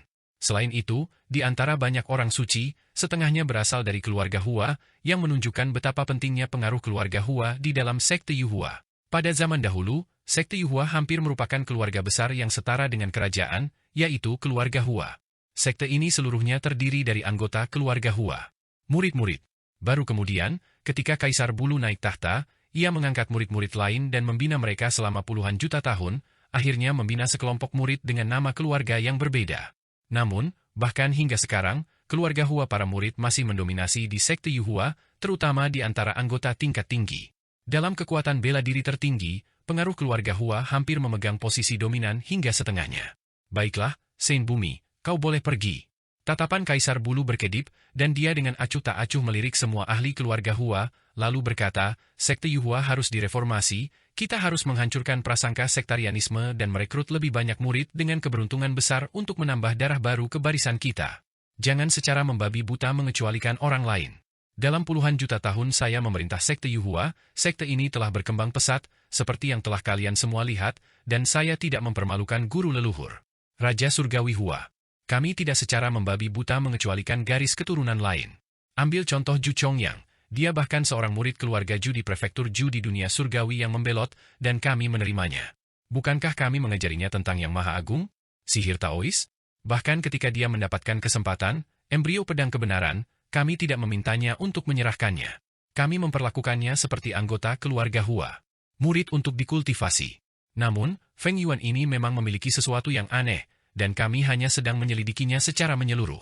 Selain itu, di antara banyak orang suci, setengahnya berasal dari keluarga Hua, yang menunjukkan betapa pentingnya pengaruh keluarga Hua di dalam sekte Yuhua. Pada zaman dahulu, sekte Yuhua hampir merupakan keluarga besar yang setara dengan kerajaan, yaitu keluarga Hua. Sekte ini seluruhnya terdiri dari anggota keluarga Hua. Murid-murid. Baru kemudian, ketika Kaisar Bulu naik tahta, ia mengangkat murid-murid lain dan membina mereka selama puluhan juta tahun, akhirnya membina sekelompok murid dengan nama keluarga yang berbeda. Namun, bahkan hingga sekarang, keluarga Hua para murid masih mendominasi di sekte Yuhua, terutama di antara anggota tingkat tinggi. Dalam kekuatan bela diri tertinggi, pengaruh keluarga Hua hampir memegang posisi dominan hingga setengahnya. Baiklah, Saint Bumi, kau boleh pergi. Tatapan Kaisar Bulu berkedip, dan dia dengan acuh tak acuh melirik semua ahli keluarga Hua, lalu berkata, sekte Yuhua harus direformasi, kita harus menghancurkan prasangka sektarianisme dan merekrut lebih banyak murid dengan keberuntungan besar untuk menambah darah baru ke barisan kita. Jangan secara membabi buta mengecualikan orang lain. Dalam puluhan juta tahun saya memerintah sekte Yuhua, sekte ini telah berkembang pesat, seperti yang telah kalian semua lihat, dan saya tidak mempermalukan guru leluhur. Raja Surgawi Hua. Kami tidak secara membabi buta mengecualikan garis keturunan lain. Ambil contoh Ju Chongyang, dia bahkan seorang murid keluarga Ju di prefektur Ju di dunia surgawi yang membelot, dan kami menerimanya. Bukankah kami mengajarinya tentang Yang Maha Agung? Sihir Taois? Bahkan ketika dia mendapatkan kesempatan, embrio pedang kebenaran, kami tidak memintanya untuk menyerahkannya. Kami memperlakukannya seperti anggota keluarga Hua. Murid untuk dikultivasi. Namun, Feng Yuan ini memang memiliki sesuatu yang aneh, dan kami hanya sedang menyelidikinya secara menyeluruh.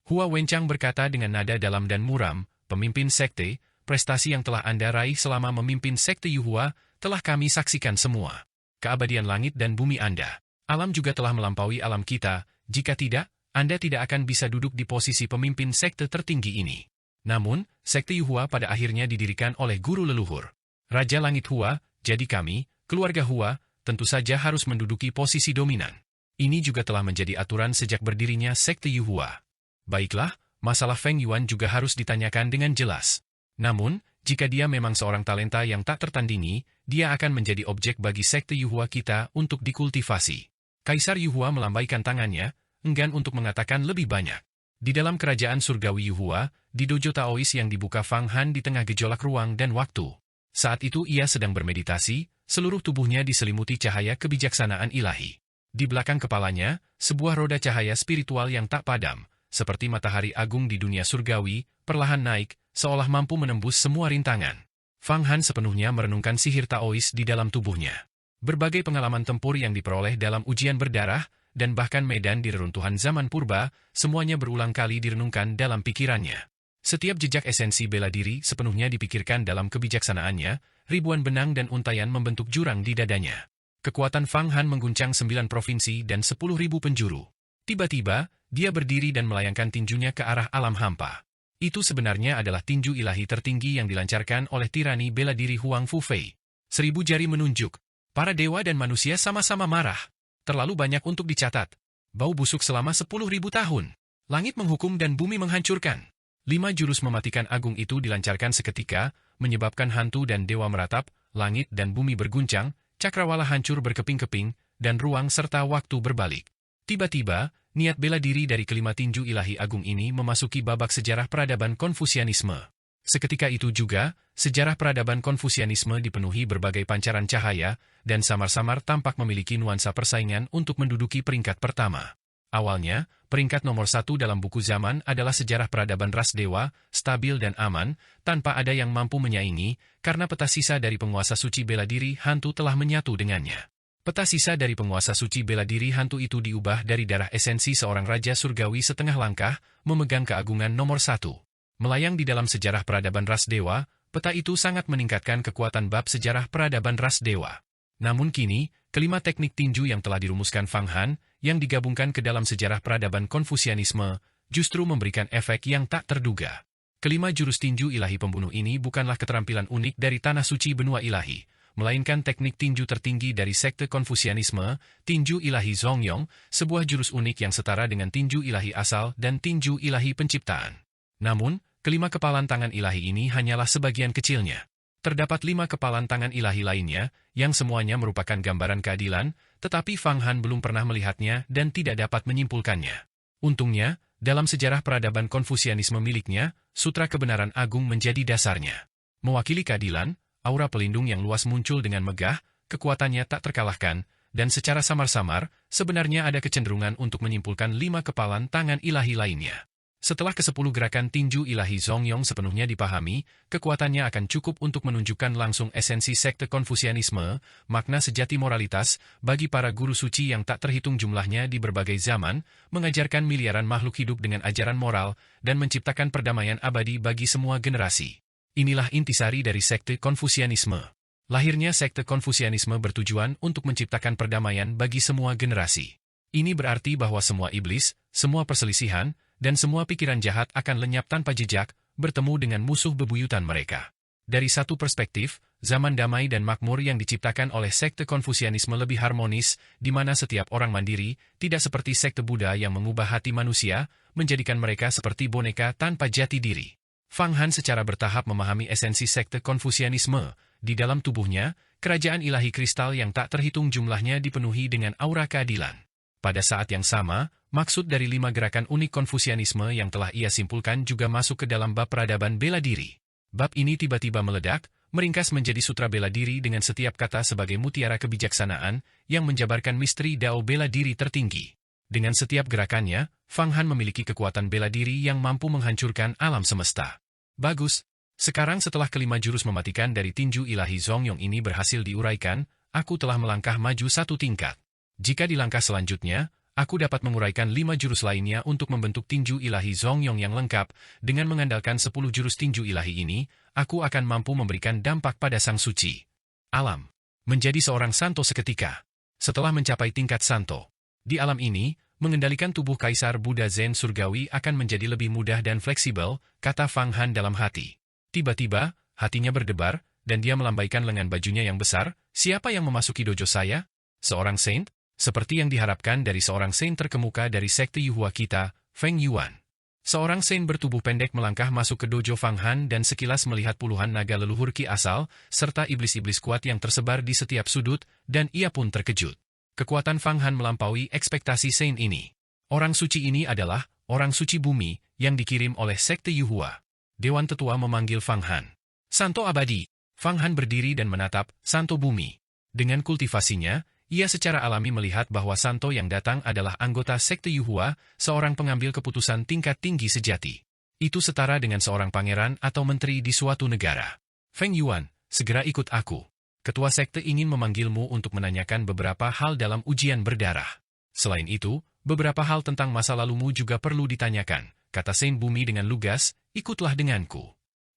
Hua Wencang berkata dengan nada dalam dan muram, pemimpin sekte, prestasi yang telah Anda raih selama memimpin sekte Yuhua, telah kami saksikan semua. Keabadian langit dan bumi Anda. Alam juga telah melampaui alam kita, jika tidak, Anda tidak akan bisa duduk di posisi pemimpin sekte tertinggi ini. Namun, sekte Yuhua pada akhirnya didirikan oleh guru leluhur. Raja Langit Hua, jadi kami, keluarga Hua, tentu saja harus menduduki posisi dominan. Ini juga telah menjadi aturan sejak berdirinya sekte Yuhua. Baiklah, masalah Feng Yuan juga harus ditanyakan dengan jelas. Namun, jika dia memang seorang talenta yang tak tertandingi, dia akan menjadi objek bagi sekte Yuhua kita untuk dikultivasi. Kaisar Yuhua melambaikan tangannya, enggan untuk mengatakan lebih banyak. Di dalam kerajaan surgawi Yuhua, di dojo Taois yang dibuka Fang Han di tengah gejolak ruang dan waktu. Saat itu ia sedang bermeditasi, seluruh tubuhnya diselimuti cahaya kebijaksanaan ilahi. Di belakang kepalanya, sebuah roda cahaya spiritual yang tak padam, seperti matahari agung di dunia surgawi, perlahan naik, seolah mampu menembus semua rintangan. Fang Han sepenuhnya merenungkan sihir Taois di dalam tubuhnya. Berbagai pengalaman tempur yang diperoleh dalam ujian berdarah, dan bahkan medan di reruntuhan zaman purba, semuanya berulang kali direnungkan dalam pikirannya. Setiap jejak esensi bela diri sepenuhnya dipikirkan dalam kebijaksanaannya, ribuan benang dan untaian membentuk jurang di dadanya. Kekuatan Fang Han mengguncang 9 provinsi dan 10.000 penjuru. Tiba-tiba, dia berdiri dan melayangkan tinjunya ke arah alam hampa. Itu sebenarnya adalah tinju ilahi tertinggi yang dilancarkan oleh tirani bela diri Huang Fufei. 1000 jari menunjuk. Para dewa dan manusia sama-sama marah. Terlalu banyak untuk dicatat. Bau busuk selama 10.000 tahun. Langit menghukum dan bumi menghancurkan. 5 jurus mematikan agung itu dilancarkan seketika, menyebabkan hantu dan dewa meratap, langit dan bumi berguncang, cakrawala hancur berkeping-keping, dan ruang serta waktu berbalik. Tiba-tiba, niat bela diri dari kelima tinju ilahi agung ini memasuki babak sejarah peradaban Konfusianisme. Seketika itu juga, sejarah peradaban Konfusianisme dipenuhi berbagai pancaran cahaya, dan samar-samar tampak memiliki nuansa persaingan untuk menduduki peringkat pertama. Awalnya, peringkat nomor 1 dalam buku zaman adalah sejarah peradaban ras dewa, stabil dan aman, tanpa ada yang mampu menyaingi, karena peta sisa dari penguasa suci bela diri hantu telah menyatu dengannya. Peta sisa dari penguasa suci bela diri hantu itu diubah dari darah esensi seorang raja surgawi setengah langkah, memegang keagungan nomor 1. Melayang di dalam sejarah peradaban ras dewa, peta itu sangat meningkatkan kekuatan bab sejarah peradaban ras dewa. Namun kini, kelima teknik tinju yang telah dirumuskan Fang Han, yang digabungkan ke dalam sejarah peradaban Konfusianisme, justru memberikan efek yang tak terduga. Kelima jurus tinju ilahi pembunuh ini bukanlah keterampilan unik dari tanah suci benua ilahi, melainkan teknik tinju tertinggi dari sekte Konfusianisme, tinju ilahi Zongyong, sebuah jurus unik yang setara dengan tinju ilahi asal dan tinju ilahi penciptaan. Namun, kelima kepalan tangan ilahi ini hanyalah sebagian kecilnya. Terdapat 5 kepalan tangan ilahi lainnya, yang semuanya merupakan gambaran keadilan, tetapi Fang Han belum pernah melihatnya dan tidak dapat menyimpulkannya. Untungnya, dalam sejarah peradaban Konfusianisme miliknya, sutra kebenaran agung menjadi dasarnya. Mewakili keadilan, aura pelindung yang luas muncul dengan megah, kekuatannya tak terkalahkan, dan secara samar-samar, sebenarnya ada kecenderungan untuk menyimpulkan 5 kepalan tangan ilahi lainnya. Setelah ke-10 gerakan tinju ilahi Zongyong sepenuhnya dipahami, kekuatannya akan cukup untuk menunjukkan langsung esensi sekte Konfusianisme, makna sejati moralitas, bagi para guru suci yang tak terhitung jumlahnya di berbagai zaman, mengajarkan miliaran makhluk hidup dengan ajaran moral, dan menciptakan perdamaian abadi bagi semua generasi. Inilah intisari dari sekte Konfusianisme. Lahirnya sekte Konfusianisme bertujuan untuk menciptakan perdamaian bagi semua generasi. Ini berarti bahwa semua iblis, semua perselisihan, dan semua pikiran jahat akan lenyap tanpa jejak, bertemu dengan musuh bebuyutan mereka. Dari satu perspektif, zaman damai dan makmur yang diciptakan oleh sekte Konfusianisme lebih harmonis, di mana setiap orang mandiri, tidak seperti sekte Buddha yang mengubah hati manusia, menjadikan mereka seperti boneka tanpa jati diri. Fang Han secara bertahap memahami esensi sekte Konfusianisme. Di dalam tubuhnya, kerajaan ilahi kristal yang tak terhitung jumlahnya dipenuhi dengan aura keadilan. Pada saat yang sama, maksud dari 5 gerakan unik Konfusianisme yang telah ia simpulkan juga masuk ke dalam bab peradaban bela diri. Bab ini tiba-tiba meledak, meringkas menjadi sutra bela diri dengan setiap kata sebagai mutiara kebijaksanaan yang menjabarkan misteri Dao bela diri tertinggi. Dengan setiap gerakannya, Fang Han memiliki kekuatan bela diri yang mampu menghancurkan alam semesta. Bagus. Sekarang setelah kelima jurus mematikan dari tinju ilahi Zongyong ini berhasil diuraikan, aku telah melangkah maju 1 tingkat. Jika di langkah selanjutnya, aku dapat menguraikan 5 jurus lainnya untuk membentuk tinju ilahi Zongyong yang lengkap, dengan mengandalkan 10 jurus tinju ilahi ini, aku akan mampu memberikan dampak pada sang suci alam. Menjadi seorang santo seketika. Setelah mencapai tingkat santo, di alam ini, mengendalikan tubuh Kaisar Buddha Zen surgawi akan menjadi lebih mudah dan fleksibel, kata Fang Han dalam hati. Tiba-tiba, hatinya berdebar, dan dia melambaikan lengan bajunya yang besar. Siapa yang memasuki dojo saya? Seorang saint? Seperti yang diharapkan dari seorang saint terkemuka dari sekte Yuhua kita, Feng Yuan. Seorang saint bertubuh pendek melangkah masuk ke dojo Fang Han dan sekilas melihat puluhan naga leluhur Ki asal, serta iblis-iblis kuat yang tersebar di setiap sudut, dan ia pun terkejut. Kekuatan Fang Han melampaui ekspektasi saint ini. Orang suci ini adalah orang suci bumi yang dikirim oleh sekte Yuhua. Dewan Tetua memanggil Fang Han. Santo abadi. Fang Han berdiri dan menatap Santo bumi. Dengan kultivasinya, ia secara alami melihat bahwa Santo yang datang adalah anggota sekte Yuhua, seorang pengambil keputusan tingkat tinggi sejati. Itu setara dengan seorang pangeran atau menteri di suatu negara. Feng Yuan, segera ikut aku. Ketua sekte ingin memanggilmu untuk menanyakan beberapa hal dalam ujian berdarah. Selain itu, beberapa hal tentang masa lalumu juga perlu ditanyakan, kata Saint Bumi dengan lugas, ikutlah denganku.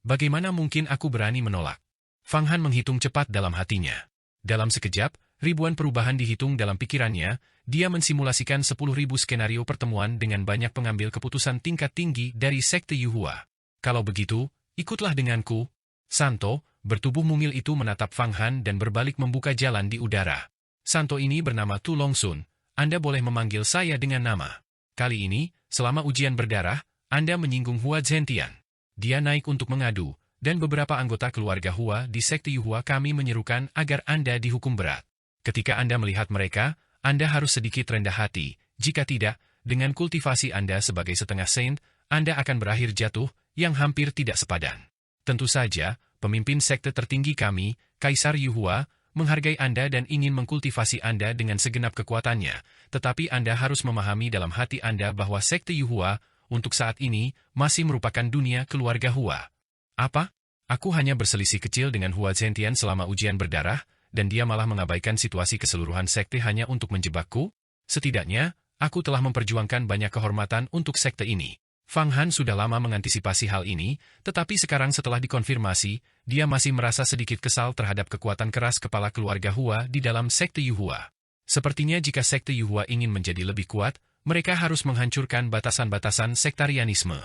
Bagaimana mungkin aku berani menolak? Fang Han menghitung cepat dalam hatinya. Dalam sekejap, ribuan perubahan dihitung dalam pikirannya, dia mensimulasikan 10.000 skenario pertemuan dengan banyak pengambil keputusan tingkat tinggi dari sekte Yuhua. Kalau begitu, ikutlah denganku. Santo, bertubuh mungil itu menatap Fang Han dan berbalik membuka jalan di udara. Santo ini bernama Tu Longsun, Anda boleh memanggil saya dengan nama. Kali ini, selama ujian berdarah, Anda menyinggung Hua Zhentian. Dia naik untuk mengadu, dan beberapa anggota keluarga Hua di sekte Yuhua kami menyerukan agar Anda dihukum berat. Ketika Anda melihat mereka, Anda harus sedikit rendah hati, jika tidak, dengan kultivasi Anda sebagai setengah saint, Anda akan berakhir jatuh yang hampir tidak sepadan. Tentu saja, pemimpin sekte tertinggi kami, Kaisar Yuhua, menghargai Anda dan ingin mengkultivasi Anda dengan segenap kekuatannya, tetapi Anda harus memahami dalam hati Anda bahwa sekte Yuhua, untuk saat ini, masih merupakan dunia keluarga Hua. Apa? Aku hanya berselisih kecil dengan Hua Zhentian selama ujian berdarah, dan dia malah mengabaikan situasi keseluruhan sekte hanya untuk menjebakku? Setidaknya, aku telah memperjuangkan banyak kehormatan untuk sekte ini. Fang Han sudah lama mengantisipasi hal ini, tetapi sekarang setelah dikonfirmasi, dia masih merasa sedikit kesal terhadap kekuatan keras kepala keluarga Hua di dalam sekte Yuhua. Sepertinya jika sekte Yuhua ingin menjadi lebih kuat, mereka harus menghancurkan batasan-batasan sektarianisme.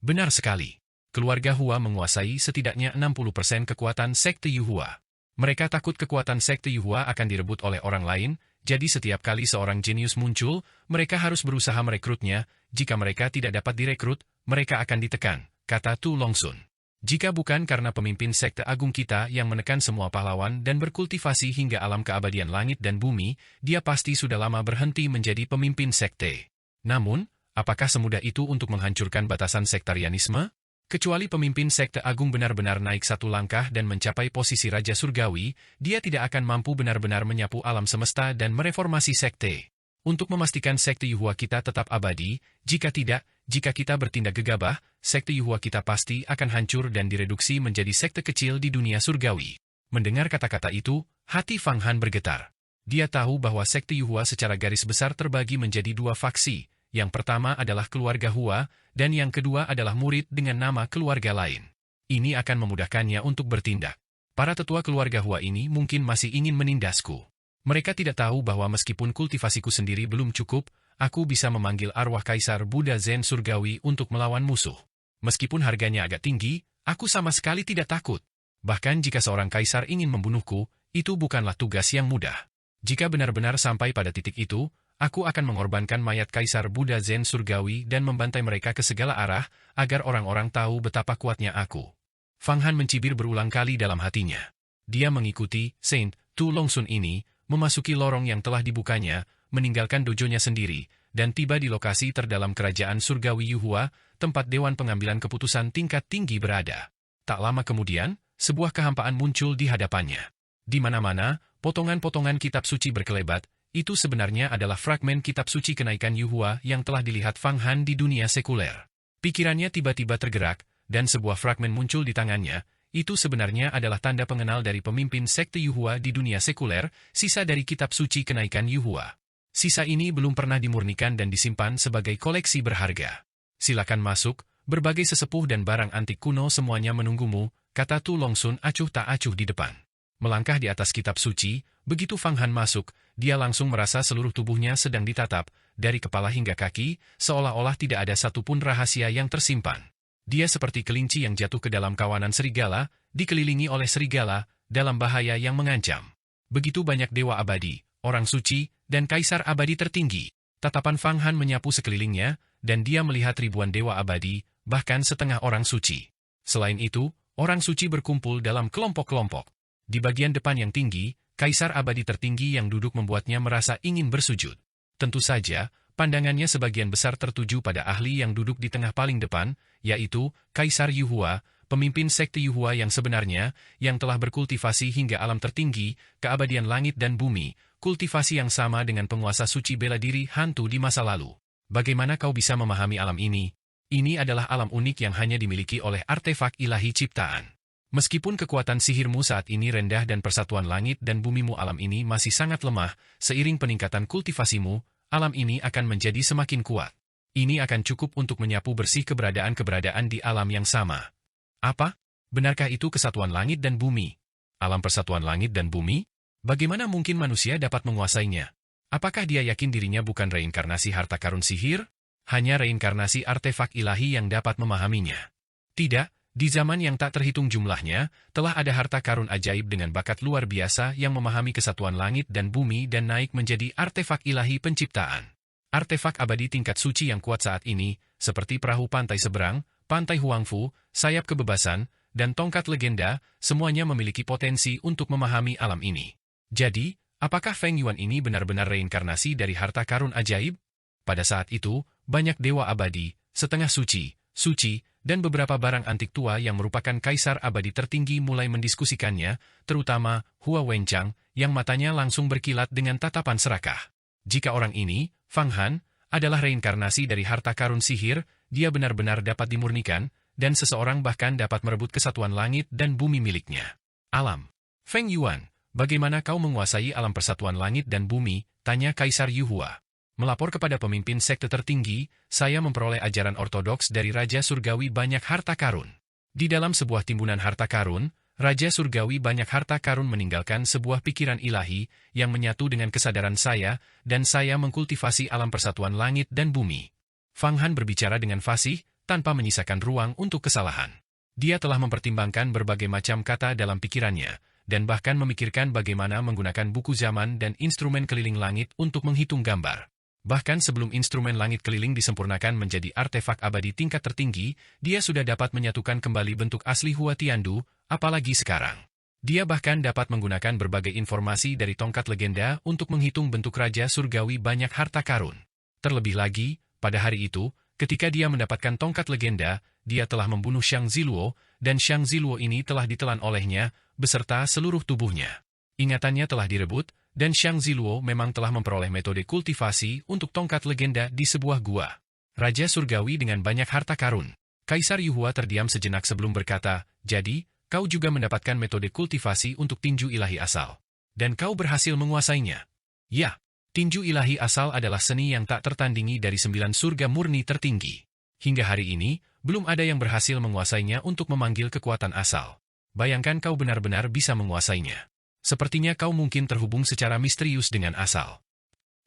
Benar sekali. Keluarga Hua menguasai setidaknya 60% kekuatan sekte Yuhua. Mereka takut kekuatan sekte Yuhua akan direbut oleh orang lain, jadi setiap kali seorang jenius muncul, mereka harus berusaha merekrutnya. Jika mereka tidak dapat direkrut, mereka akan ditekan, kata Tu Longsun. Jika bukan karena pemimpin sekte agung kita yang menekan semua pahlawan dan berkultivasi hingga alam keabadian langit dan bumi, dia pasti sudah lama berhenti menjadi pemimpin sekte. Namun, apakah semudah itu untuk menghancurkan batasan sektarianisme? Kecuali pemimpin sekte agung benar-benar naik satu langkah dan mencapai posisi Raja Surgawi, dia tidak akan mampu benar-benar menyapu alam semesta dan mereformasi sekte. Untuk memastikan sekte Yuhua kita tetap abadi, jika kita bertindak gegabah, sekte Yuhua kita pasti akan hancur dan direduksi menjadi sekte kecil di dunia surgawi. Mendengar kata-kata itu, hati Fang Han bergetar. Dia tahu bahwa sekte Yuhua secara garis besar terbagi menjadi dua faksi. Yang pertama adalah keluarga Hua, dan yang kedua adalah murid dengan nama keluarga lain. Ini akan memudahkannya untuk bertindak. Para tetua keluarga Hua ini mungkin masih ingin menindasku. Mereka tidak tahu bahwa meskipun kultivasiku sendiri belum cukup, aku bisa memanggil arwah Kaisar Buddha Zen Surgawi untuk melawan musuh. Meskipun harganya agak tinggi, aku sama sekali tidak takut. Bahkan jika seorang kaisar ingin membunuhku, itu bukanlah tugas yang mudah. Jika benar-benar sampai pada titik itu, aku akan mengorbankan mayat Kaisar Buddha Zen Surgawi dan membantai mereka ke segala arah, agar orang-orang tahu betapa kuatnya aku. Fang Han mencibir berulang kali dalam hatinya. Dia mengikuti Saint Tu Longsun ini, memasuki lorong yang telah dibukanya, meninggalkan dojonya sendiri, dan tiba di lokasi terdalam kerajaan surgawi Yuhua, tempat Dewan Pengambilan Keputusan tingkat tinggi berada. Tak lama kemudian, sebuah kehampaan muncul di hadapannya. Di mana-mana, potongan-potongan kitab suci berkelebat, itu sebenarnya adalah fragmen kitab suci kenaikan Yuhua yang telah dilihat Fang Han di dunia sekuler. Pikirannya tiba-tiba tergerak, dan sebuah fragmen muncul di tangannya. Itu sebenarnya adalah tanda pengenal dari pemimpin sekte Yuhua di dunia sekuler, sisa dari kitab suci kenaikan Yuhua. Sisa ini belum pernah dimurnikan dan disimpan sebagai koleksi berharga. Silakan masuk, berbagai sesepuh dan barang antik kuno semuanya menunggumu, kata Tu Longsun acuh tak acuh di depan. Melangkah di atas kitab suci, begitu Fang Han masuk, dia langsung merasa seluruh tubuhnya sedang ditatap, dari kepala hingga kaki, seolah-olah tidak ada satupun rahasia yang tersimpan. Dia seperti kelinci yang jatuh ke dalam kawanan serigala, dikelilingi oleh serigala, dalam bahaya yang mengancam. Begitu banyak dewa abadi, orang suci, dan kaisar abadi tertinggi. Tatapan Fang Han menyapu sekelilingnya, dan dia melihat ribuan dewa abadi, bahkan setengah orang suci. Selain itu, orang suci berkumpul dalam kelompok-kelompok. Di bagian depan yang tinggi, kaisar abadi tertinggi yang duduk membuatnya merasa ingin bersujud. Tentu saja, pandangannya sebagian besar tertuju pada ahli yang duduk di tengah paling depan, yaitu Kaisar Yuhua, pemimpin sekte Yuhua yang sebenarnya, yang telah berkultivasi hingga alam tertinggi, keabadian langit dan bumi, kultivasi yang sama dengan penguasa suci bela diri hantu di masa lalu. Bagaimana kau bisa memahami alam ini? Ini adalah alam unik yang hanya dimiliki oleh artefak ilahi ciptaan. Meskipun kekuatan sihirmu saat ini rendah dan persatuan langit dan bumimu alam ini masih sangat lemah, seiring peningkatan kultivasimu, alam ini akan menjadi semakin kuat. Ini akan cukup untuk menyapu bersih keberadaan-keberadaan di alam yang sama. Apa? Benarkah itu kesatuan langit dan bumi? Alam persatuan langit dan bumi? Bagaimana mungkin manusia dapat menguasainya? Apakah dia yakin dirinya bukan reinkarnasi harta karun sihir? Hanya reinkarnasi artefak ilahi yang dapat memahaminya. Tidak, di zaman yang tak terhitung jumlahnya, telah ada harta karun ajaib dengan bakat luar biasa yang memahami kesatuan langit dan bumi dan naik menjadi artefak ilahi penciptaan. Artefak abadi tingkat suci yang kuat saat ini, seperti perahu pantai seberang, pantai Huangfu, sayap kebebasan, dan tongkat legenda, semuanya memiliki potensi untuk memahami alam ini. Jadi, apakah Feng Yuan ini benar-benar reinkarnasi dari harta karun ajaib? Pada saat itu, banyak dewa abadi, setengah suci, dan beberapa barang antik tua yang merupakan kaisar abadi tertinggi mulai mendiskusikannya, terutama Hua Wenchang, yang matanya langsung berkilat dengan tatapan serakah. Jika orang ini, Fang Han, adalah reinkarnasi dari harta karun sihir, dia benar-benar dapat dimurnikan, dan seseorang bahkan dapat merebut kesatuan langit dan bumi miliknya. Alam. Feng Yuan, bagaimana kau menguasai alam persatuan langit dan bumi? Tanya Kaisar Yuhua. Melapor kepada pemimpin sekte tertinggi, saya memperoleh ajaran ortodoks dari Raja Surgawi banyak harta karun. Di dalam sebuah timbunan harta karun, Raja Surgawi banyak harta karun meninggalkan sebuah pikiran ilahi yang menyatu dengan kesadaran saya, dan saya mengkultivasi alam persatuan langit dan bumi. Fang Han berbicara dengan fasih, tanpa menyisakan ruang untuk kesalahan. Dia telah mempertimbangkan berbagai macam kata dalam pikirannya, dan bahkan memikirkan bagaimana menggunakan buku zaman dan instrumen keliling langit untuk menghitung gambar. Bahkan sebelum instrumen langit keliling disempurnakan menjadi artefak abadi tingkat tertinggi, dia sudah dapat menyatukan kembali bentuk asli Hua Tiandu, apalagi sekarang. Dia bahkan dapat menggunakan berbagai informasi dari tongkat legenda untuk menghitung bentuk Raja Surgawi banyak harta karun. Terlebih lagi, pada hari itu, ketika dia mendapatkan tongkat legenda, dia telah membunuh Xiang Ziluo, dan Xiang Ziluo ini telah ditelan olehnya, beserta seluruh tubuhnya. Ingatannya telah direbut, dan Xiang Ziluo memang telah memperoleh metode kultivasi untuk tongkat legenda di sebuah gua. Raja Surgawi dengan banyak harta karun. Kaisar Yuhua terdiam sejenak sebelum berkata, jadi, kau juga mendapatkan metode kultivasi untuk tinju ilahi asal. Dan kau berhasil menguasainya. Ya, tinju ilahi asal adalah seni yang tak tertandingi dari 9 surga murni tertinggi. Hingga hari ini, belum ada yang berhasil menguasainya untuk memanggil kekuatan asal. Bayangkan kau benar-benar bisa menguasainya. Sepertinya kau mungkin terhubung secara misterius dengan asal.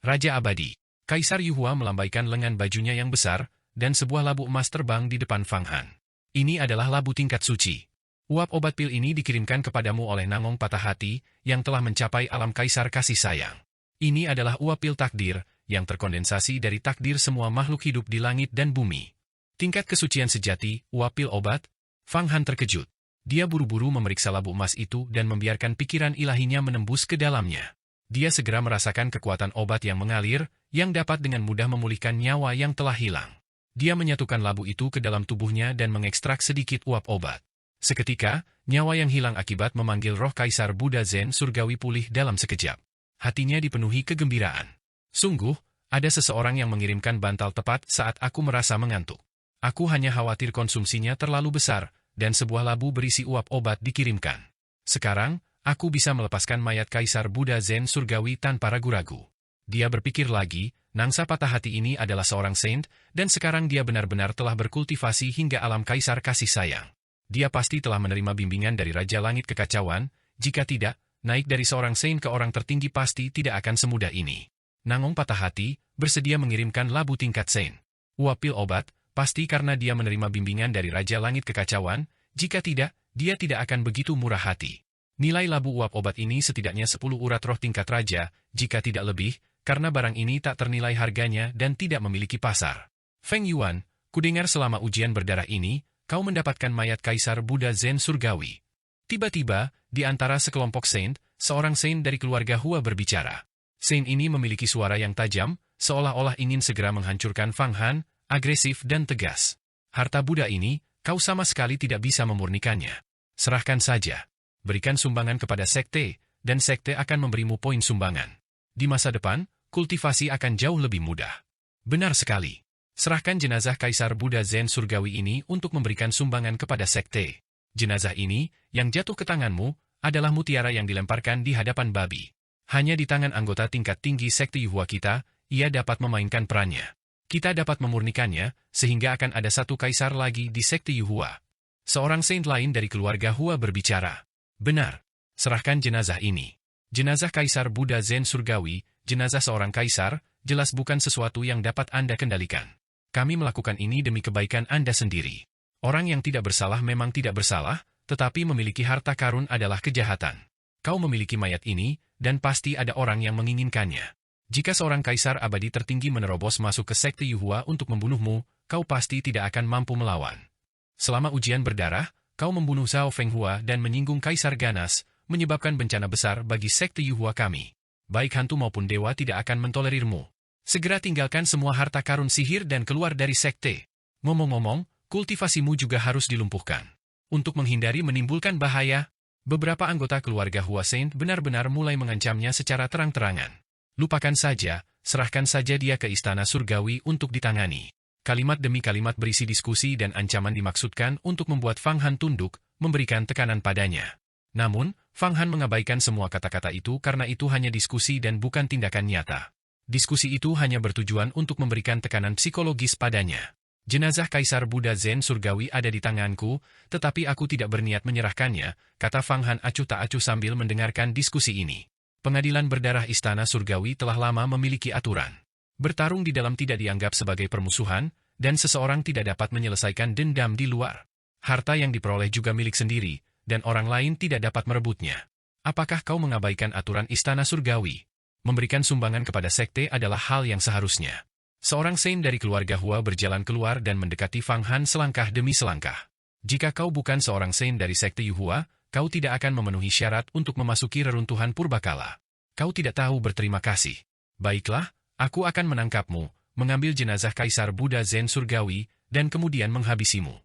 Raja Abadi. Kaisar Yuhua melambaikan lengan bajunya yang besar, dan sebuah labu emas terbang di depan Fang Han. Ini adalah labu tingkat suci. Uap obat pil ini dikirimkan kepadamu oleh Nangong Patah Hati, yang telah mencapai alam kaisar kasih sayang. Ini adalah uap pil takdir, yang terkondensasi dari takdir semua makhluk hidup di langit dan bumi. Tingkat kesucian sejati, uap pil obat? Fang Han terkejut. Dia buru-buru memeriksa labu emas itu dan membiarkan pikiran ilahinya menembus ke dalamnya. Dia segera merasakan kekuatan obat yang mengalir, yang dapat dengan mudah memulihkan nyawa yang telah hilang. Dia menyatukan labu itu ke dalam tubuhnya dan mengekstrak sedikit uap obat. Seketika, nyawa yang hilang akibat memanggil roh Kaisar Buddha Zen Surgawi pulih dalam sekejap. Hatinya dipenuhi kegembiraan. Sungguh, ada seseorang yang mengirimkan bantal tepat saat aku merasa mengantuk. Aku hanya khawatir konsumsinya terlalu besar, dan sebuah labu berisi uap obat dikirimkan. Sekarang, aku bisa melepaskan mayat Kaisar Buddha Zen Surgawi tanpa ragu-ragu. Dia berpikir lagi, Nangsa Patah Hati ini adalah seorang saint, dan sekarang dia benar-benar telah berkultivasi hingga alam Kaisar kasih sayang. Dia pasti telah menerima bimbingan dari Raja Langit Kekacauan, jika tidak, naik dari seorang saint ke orang tertinggi pasti tidak akan semudah ini. Nangong Patah Hati bersedia mengirimkan labu tingkat saint. Uap pil obat, pasti karena dia menerima bimbingan dari Raja Langit Kekacauan, jika tidak, dia tidak akan begitu murah hati. Nilai labu uap obat ini setidaknya 10 urat roh tingkat raja, jika tidak lebih, karena barang ini tak ternilai harganya dan tidak memiliki pasar. Feng Yuan, kudengar selama ujian berdarah ini, kau mendapatkan mayat Kaisar Buddha Zen Surgawi. Tiba-tiba, di antara sekelompok saint, seorang saint dari keluarga Hua berbicara. Saint ini memiliki suara yang tajam, seolah-olah ingin segera menghancurkan Fang Han, agresif dan tegas. Harta Buddha ini, kau sama sekali tidak bisa memurnikannya. Serahkan saja. Berikan sumbangan kepada sekte, dan sekte akan memberimu poin sumbangan. Di masa depan, kultivasi akan jauh lebih mudah. Benar sekali. Serahkan jenazah Kaisar Buddha Zen Surgawi ini untuk memberikan sumbangan kepada sekte. Jenazah ini, yang jatuh ke tanganmu, adalah mutiara yang dilemparkan di hadapan babi. Hanya di tangan anggota tingkat tinggi sekte Yuhua kita, ia dapat memainkan perannya. Kita dapat memurnikannya, sehingga akan ada satu kaisar lagi di sekte Yuhua. Seorang saint lain dari keluarga Hua berbicara. Benar. Serahkan jenazah ini. Jenazah Kaisar Buddha Zen Surgawi, jenazah seorang kaisar, jelas bukan sesuatu yang dapat Anda kendalikan. Kami melakukan ini demi kebaikan Anda sendiri. Orang yang tidak bersalah memang tidak bersalah, tetapi memiliki harta karun adalah kejahatan. Kau memiliki mayat ini, dan pasti ada orang yang menginginkannya. Jika seorang kaisar abadi tertinggi menerobos masuk ke sekte Yuhua untuk membunuhmu, kau pasti tidak akan mampu melawan. Selama ujian berdarah, kau membunuh Zhao Fenghua dan menyinggung Kaisar Ganas, menyebabkan bencana besar bagi sekte Yuhua kami. Baik hantu maupun dewa tidak akan mentolerirmu. Segera tinggalkan semua harta karun sihir dan keluar dari sekte. Ngomong-ngomong, kultivasimu juga harus dilumpuhkan. Untuk menghindari menimbulkan bahaya, beberapa anggota keluarga Hua Saint benar-benar mulai mengancamnya secara terang-terangan. Lupakan saja, serahkan saja dia ke istana surgawi untuk ditangani. Kalimat demi kalimat berisi diskusi dan ancaman dimaksudkan untuk membuat Fang Han tunduk, memberikan tekanan padanya. Namun, Fang Han mengabaikan semua kata-kata itu karena itu hanya diskusi dan bukan tindakan nyata. Diskusi itu hanya bertujuan untuk memberikan tekanan psikologis padanya. Jenazah Kaisar Buddha Zen Surgawi ada di tanganku, tetapi aku tidak berniat menyerahkannya, kata Fang Han acuh tak acuh sambil mendengarkan diskusi ini. Pengadilan berdarah Istana Surgawi telah lama memiliki aturan. Bertarung di dalam tidak dianggap sebagai permusuhan, dan seseorang tidak dapat menyelesaikan dendam di luar. Harta yang diperoleh juga milik sendiri, dan orang lain tidak dapat merebutnya. Apakah kau mengabaikan aturan Istana Surgawi? Memberikan sumbangan kepada sekte adalah hal yang seharusnya. Seorang saint dari keluarga Hua berjalan keluar dan mendekati Fang Han selangkah demi selangkah. Jika kau bukan seorang saint dari sekte Yuhua, kau tidak akan memenuhi syarat untuk memasuki reruntuhan purbakala. Kau tidak tahu berterima kasih. Baiklah, aku akan menangkapmu, mengambil jenazah Kaisar Buddha Zen Surgawi, dan kemudian menghabisimu.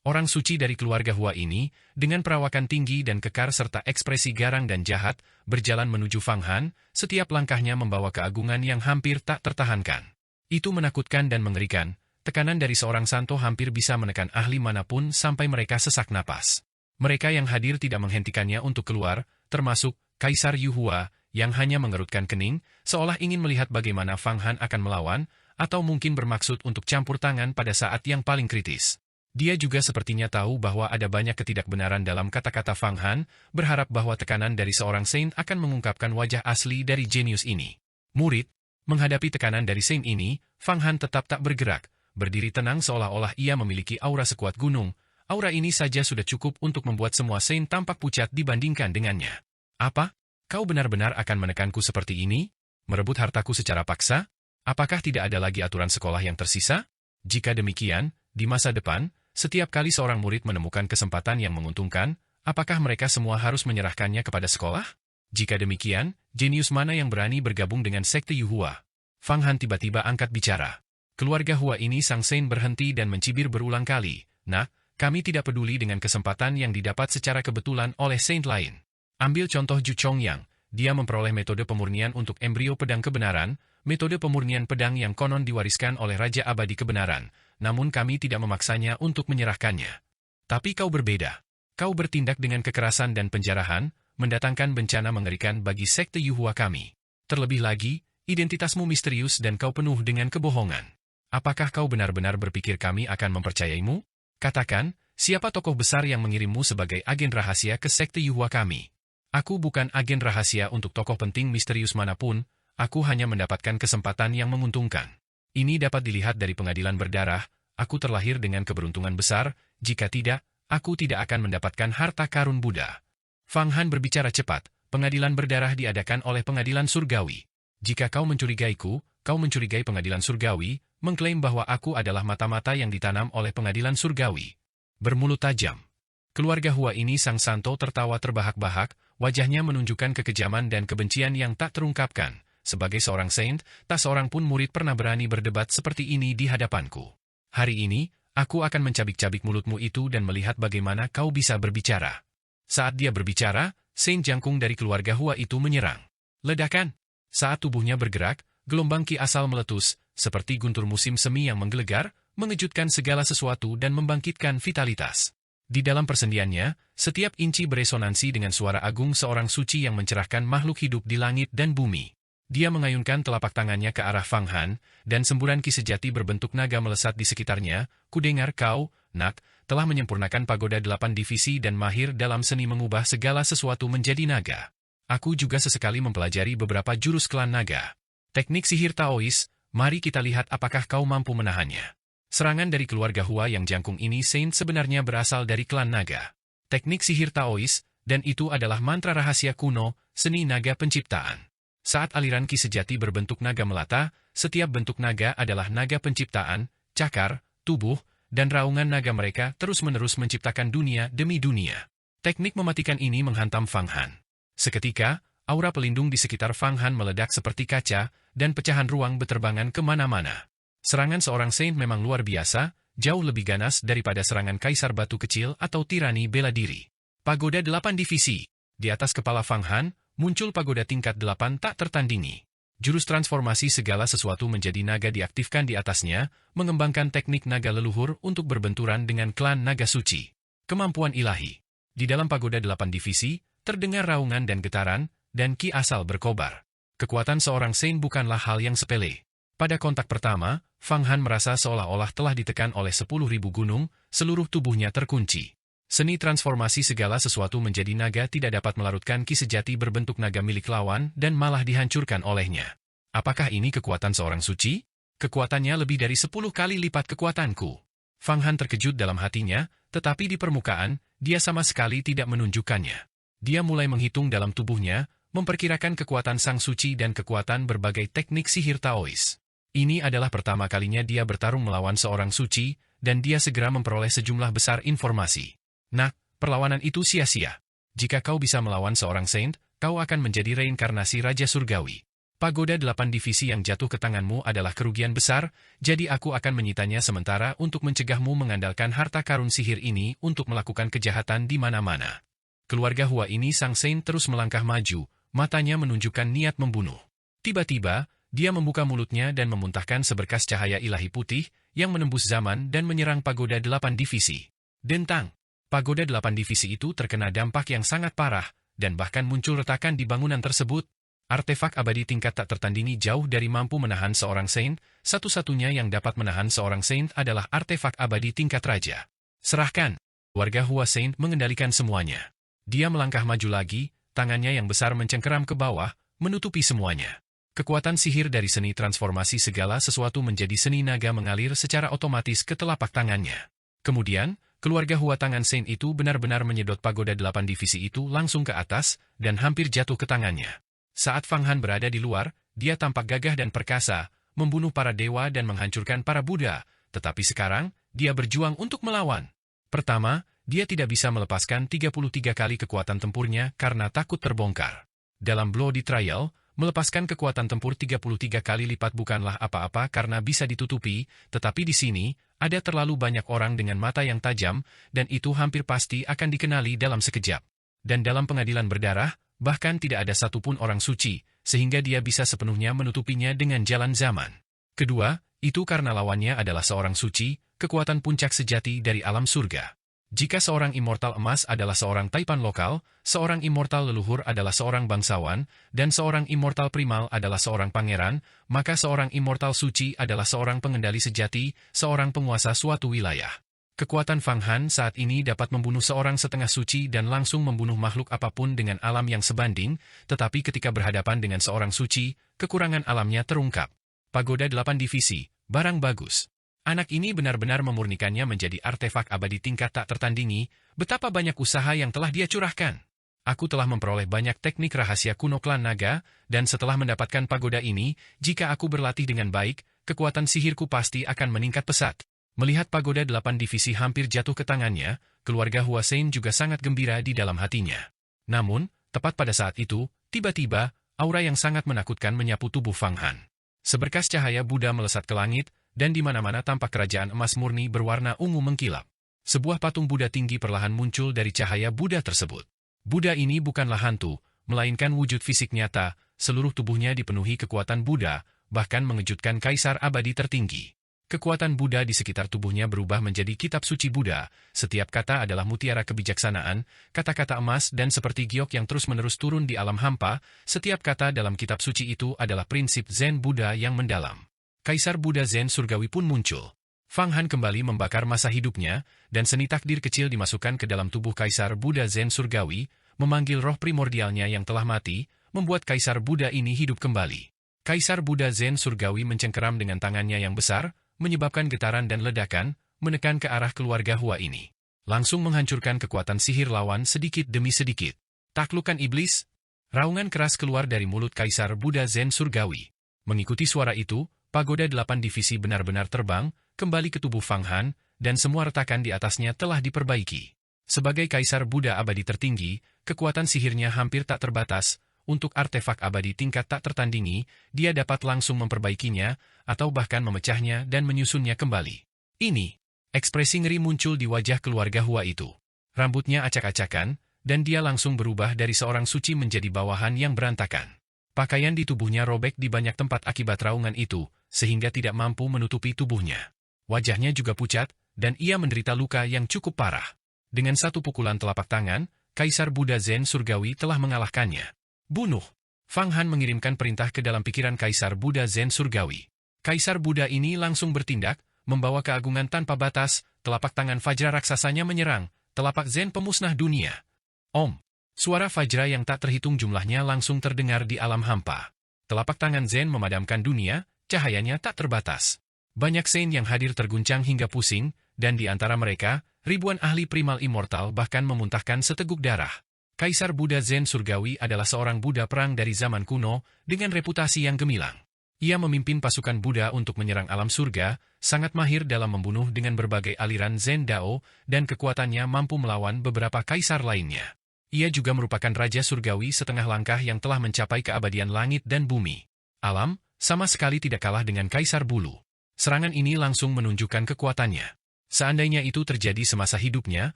Orang suci dari keluarga Hua ini, dengan perawakan tinggi dan kekar serta ekspresi garang dan jahat, berjalan menuju Fang Han, setiap langkahnya membawa keagungan yang hampir tak tertahankan. Itu menakutkan dan mengerikan, tekanan dari seorang santo hampir bisa menekan ahli manapun sampai mereka sesak napas. Mereka yang hadir tidak menghentikannya untuk keluar, termasuk Kaisar Yuhua, yang hanya mengerutkan kening, seolah ingin melihat bagaimana Fang Han akan melawan, atau mungkin bermaksud untuk campur tangan pada saat yang paling kritis. Dia juga sepertinya tahu bahwa ada banyak ketidakbenaran dalam kata-kata Fang Han, berharap bahwa tekanan dari seorang saint akan mengungkapkan wajah asli dari jenius ini. Murid, menghadapi tekanan dari saint ini, Fang Han tetap tak bergerak, berdiri tenang seolah-olah ia memiliki aura sekuat gunung. Aura ini saja sudah cukup untuk membuat semua saint tampak pucat dibandingkan dengannya. Apa? Kau benar-benar akan menekanku seperti ini? Merebut hartaku secara paksa? Apakah tidak ada lagi aturan sekolah yang tersisa? Jika demikian, di masa depan, setiap kali seorang murid menemukan kesempatan yang menguntungkan, apakah mereka semua harus menyerahkannya kepada sekolah? Jika demikian, jenius mana yang berani bergabung dengan sekte Yuhua? Fang Han tiba-tiba angkat bicara. Keluarga Hua ini sang saint berhenti dan mencibir berulang kali. Nah, kami tidak peduli dengan kesempatan yang didapat secara kebetulan oleh saint lain. Ambil contoh Zhu Chongyang, dia memperoleh metode pemurnian untuk embrio pedang kebenaran, metode pemurnian pedang yang konon diwariskan oleh Raja Abadi Kebenaran, namun kami tidak memaksanya untuk menyerahkannya. Tapi kau berbeda. Kau bertindak dengan kekerasan dan penjarahan, mendatangkan bencana mengerikan bagi sekte Yuhua kami. Terlebih lagi, identitasmu misterius dan kau penuh dengan kebohongan. Apakah kau benar-benar berpikir kami akan mempercayaimu? Katakan, siapa tokoh besar yang mengirimmu sebagai agen rahasia ke sekte Yuhua kami? Aku bukan agen rahasia untuk tokoh penting misterius manapun, aku hanya mendapatkan kesempatan yang menguntungkan. Ini dapat dilihat dari pengadilan berdarah, aku terlahir dengan keberuntungan besar, jika tidak, aku tidak akan mendapatkan harta karun Buddha. Fang Han berbicara cepat, pengadilan berdarah diadakan oleh pengadilan surgawi. Jika kau mencurigaiku, kau mencurigai pengadilan surgawi, mengklaim bahwa aku adalah mata-mata yang ditanam oleh pengadilan surgawi. Bermulut tajam. Keluarga Hua ini Sang Santo tertawa terbahak-bahak, wajahnya menunjukkan kekejaman dan kebencian yang tak terungkapkan. Sebagai seorang saint, tak seorang pun murid pernah berani berdebat seperti ini di hadapanku. Hari ini, aku akan mencabik-cabik mulutmu itu dan melihat bagaimana kau bisa berbicara. Saat dia berbicara, Saint Jangkung dari keluarga Hua itu menyerang. Ledakan. Saat tubuhnya bergerak, gelombang ki asal meletus, seperti guntur musim semi yang menggelegar, mengejutkan segala sesuatu dan membangkitkan vitalitas. Di dalam persendiannya, setiap inci beresonansi dengan suara agung seorang suci yang mencerahkan makhluk hidup di langit dan bumi. Dia mengayunkan telapak tangannya ke arah Fang Han, dan semburan ki sejati berbentuk naga melesat di sekitarnya. Kudengar kau, Nak, telah menyempurnakan pagoda 8 divisi dan mahir dalam seni mengubah segala sesuatu menjadi naga. Aku juga sesekali mempelajari beberapa jurus klan naga. Teknik sihir Taois, mari kita lihat apakah kau mampu menahannya. Serangan dari keluarga Hua yang jangkung ini Saint sebenarnya berasal dari klan naga. Teknik sihir Taois, dan itu adalah mantra rahasia kuno, seni naga penciptaan. Saat aliran ki sejati berbentuk naga melata, setiap bentuk naga adalah naga penciptaan, cakar, tubuh, dan raungan naga mereka terus-menerus menciptakan dunia demi dunia. Teknik mematikan ini menghantam Fang Han. Seketika, aura pelindung di sekitar Fang Han meledak seperti kaca, dan pecahan ruang beterbangan kemana-mana. Serangan seorang saint memang luar biasa, jauh lebih ganas daripada serangan kaisar batu kecil atau tirani bela diri. Pagoda 8 divisi. Di atas kepala Fang Han, muncul pagoda tingkat 8 tak tertandingi. Jurus transformasi segala sesuatu menjadi naga diaktifkan di atasnya, mengembangkan teknik naga leluhur untuk berbenturan dengan klan naga suci. Kemampuan ilahi. Di dalam pagoda 8 divisi, terdengar raungan dan getaran, dan ki asal berkobar. Kekuatan seorang saint bukanlah hal yang sepele. Pada kontak pertama, Fang Han merasa seolah-olah telah ditekan oleh 10.000 gunung, seluruh tubuhnya terkunci. Seni transformasi segala sesuatu menjadi naga tidak dapat melarutkan ki sejati berbentuk naga milik lawan dan malah dihancurkan olehnya. Apakah ini kekuatan seorang suci? Kekuatannya lebih dari 10 kali lipat kekuatanku. Fang Han terkejut dalam hatinya, tetapi di permukaan, dia sama sekali tidak menunjukkannya. Dia mulai menghitung dalam tubuhnya, memperkirakan kekuatan sang suci dan kekuatan berbagai teknik sihir Taois. Ini adalah pertama kalinya dia bertarung melawan seorang suci, dan dia segera memperoleh sejumlah besar informasi. Nak, perlawanan itu sia-sia. Jika kau bisa melawan seorang saint, kau akan menjadi reinkarnasi Raja Surgawi. Pagoda 8 divisi yang jatuh ke tanganmu adalah kerugian besar, jadi aku akan menyitanya sementara untuk mencegahmu mengandalkan harta karun sihir ini untuk melakukan kejahatan di mana-mana. Keluarga Hua ini sang saint terus melangkah maju, matanya menunjukkan niat membunuh. Tiba-tiba, dia membuka mulutnya dan memuntahkan seberkas cahaya ilahi putih yang menembus zaman dan menyerang pagoda 8 divisi. Dentang! Pagoda 8 divisi itu terkena dampak yang sangat parah, dan bahkan muncul retakan di bangunan tersebut. Artefak abadi tingkat tak tertandingi jauh dari mampu menahan seorang saint, satu-satunya yang dapat menahan seorang saint adalah artefak abadi tingkat raja. Serahkan! Warga Hua Saint mengendalikan semuanya. Dia melangkah maju lagi, tangannya yang besar mencengkeram ke bawah, menutupi semuanya. Kekuatan sihir dari seni transformasi segala sesuatu menjadi seni naga mengalir secara otomatis ke telapak tangannya. Kemudian, keluarga Hua tangan Saint itu benar-benar menyedot pagoda 8 divisi itu langsung ke atas, dan hampir jatuh ke tangannya. Saat Fang Han berada di luar, dia tampak gagah dan perkasa, membunuh para dewa dan menghancurkan para Buddha, tetapi sekarang, dia berjuang untuk melawan. Pertama, dia tidak bisa melepaskan 33 kali kekuatan tempurnya karena takut terbongkar. Dalam Bloody Trial, melepaskan kekuatan tempur 33 kali lipat bukanlah apa-apa karena bisa ditutupi, tetapi di sini, ada terlalu banyak orang dengan mata yang tajam, dan itu hampir pasti akan dikenali dalam sekejap. Dan dalam pengadilan berdarah, bahkan tidak ada satupun orang suci, sehingga dia bisa sepenuhnya menutupinya dengan jalan zaman. Kedua, itu karena lawannya adalah seorang suci, kekuatan puncak sejati dari alam surga. Jika seorang immortal emas adalah seorang taipan lokal, seorang immortal leluhur adalah seorang bangsawan, dan seorang immortal primal adalah seorang pangeran, maka seorang immortal suci adalah seorang pengendali sejati, seorang penguasa suatu wilayah. Kekuatan Fang Han saat ini dapat membunuh seorang setengah suci dan langsung membunuh makhluk apapun dengan alam yang sebanding, tetapi ketika berhadapan dengan seorang suci, kekurangan alamnya terungkap. Pagoda 8 divisi, barang bagus. Anak ini benar-benar memurnikannya menjadi artefak abadi tingkat tak tertandingi, betapa banyak usaha yang telah dia curahkan. Aku telah memperoleh banyak teknik rahasia kuno klan naga, dan setelah mendapatkan pagoda ini, jika aku berlatih dengan baik, kekuatan sihirku pasti akan meningkat pesat. Melihat pagoda 8 divisi hampir jatuh ke tangannya, keluarga Huasein juga sangat gembira di dalam hatinya. Namun, tepat pada saat itu, tiba-tiba, aura yang sangat menakutkan menyapu tubuh Fang Han. Seberkas cahaya Buddha melesat ke langit, dan di mana-mana tampak kerajaan emas murni berwarna ungu mengkilap. Sebuah patung Buddha tinggi perlahan muncul dari cahaya Buddha tersebut. Buddha ini bukanlah hantu, melainkan wujud fisik nyata, seluruh tubuhnya dipenuhi kekuatan Buddha, bahkan mengejutkan Kaisar Abadi tertinggi. Kekuatan Buddha di sekitar tubuhnya berubah menjadi kitab suci Buddha, setiap kata adalah mutiara kebijaksanaan, kata-kata emas dan seperti giok yang terus-menerus turun di alam hampa, setiap kata dalam kitab suci itu adalah prinsip Zen Buddha yang mendalam. Kaisar Buddha Zen Surgawi pun muncul. Fang Han kembali membakar masa hidupnya, dan seni takdir kecil dimasukkan ke dalam tubuh Kaisar Buddha Zen Surgawi, memanggil roh primordialnya yang telah mati, membuat Kaisar Buddha ini hidup kembali. Kaisar Buddha Zen Surgawi mencengkeram dengan tangannya yang besar, menyebabkan getaran dan ledakan, menekan ke arah keluarga Hua ini. Langsung menghancurkan kekuatan sihir lawan sedikit demi sedikit. Taklukan iblis! Raungan keras keluar dari mulut Kaisar Buddha Zen Surgawi. Mengikuti suara itu, pagoda 8 divisi benar-benar terbang, kembali ke tubuh Fang Han, dan semua retakan di atasnya telah diperbaiki. Sebagai Kaisar Buddha Abadi tertinggi, kekuatan sihirnya hampir tak terbatas. Untuk artefak abadi tingkat tak tertandingi, dia dapat langsung memperbaikinya, atau bahkan memecahnya dan menyusunnya kembali. Ini, ekspresi ngeri muncul di wajah keluarga Hua itu. Rambutnya acak-acakan, dan dia langsung berubah dari seorang suci menjadi bawahan yang berantakan. Pakaian di tubuhnya robek di banyak tempat akibat raungan itu, sehingga tidak mampu menutupi tubuhnya. Wajahnya juga pucat, dan ia menderita luka yang cukup parah. Dengan satu pukulan telapak tangan, Kaisar Buddha Zen Surgawi telah mengalahkannya. Bunuh! Fang Han mengirimkan perintah ke dalam pikiran Kaisar Buddha Zen Surgawi. Kaisar Buddha ini langsung bertindak, membawa keagungan tanpa batas, telapak tangan Fajra raksasanya menyerang, telapak Zen pemusnah dunia. Om! Suara Fajra yang tak terhitung jumlahnya langsung terdengar di alam hampa. Telapak tangan Zen memadamkan dunia, cahayanya tak terbatas. Banyak Saint yang hadir terguncang hingga pusing, dan di antara mereka, ribuan ahli primal immortal bahkan memuntahkan seteguk darah. Kaisar Buddha Zen Surgawi adalah seorang Buddha perang dari zaman kuno, dengan reputasi yang gemilang. Ia memimpin pasukan Buddha untuk menyerang alam surga, sangat mahir dalam membunuh dengan berbagai aliran Zen Dao, dan kekuatannya mampu melawan beberapa kaisar lainnya. Ia juga merupakan Raja Surgawi setengah langkah yang telah mencapai keabadian langit dan bumi. Alam, sama sekali tidak kalah dengan Kaisar Bulu. Serangan ini langsung menunjukkan kekuatannya. Seandainya itu terjadi semasa hidupnya,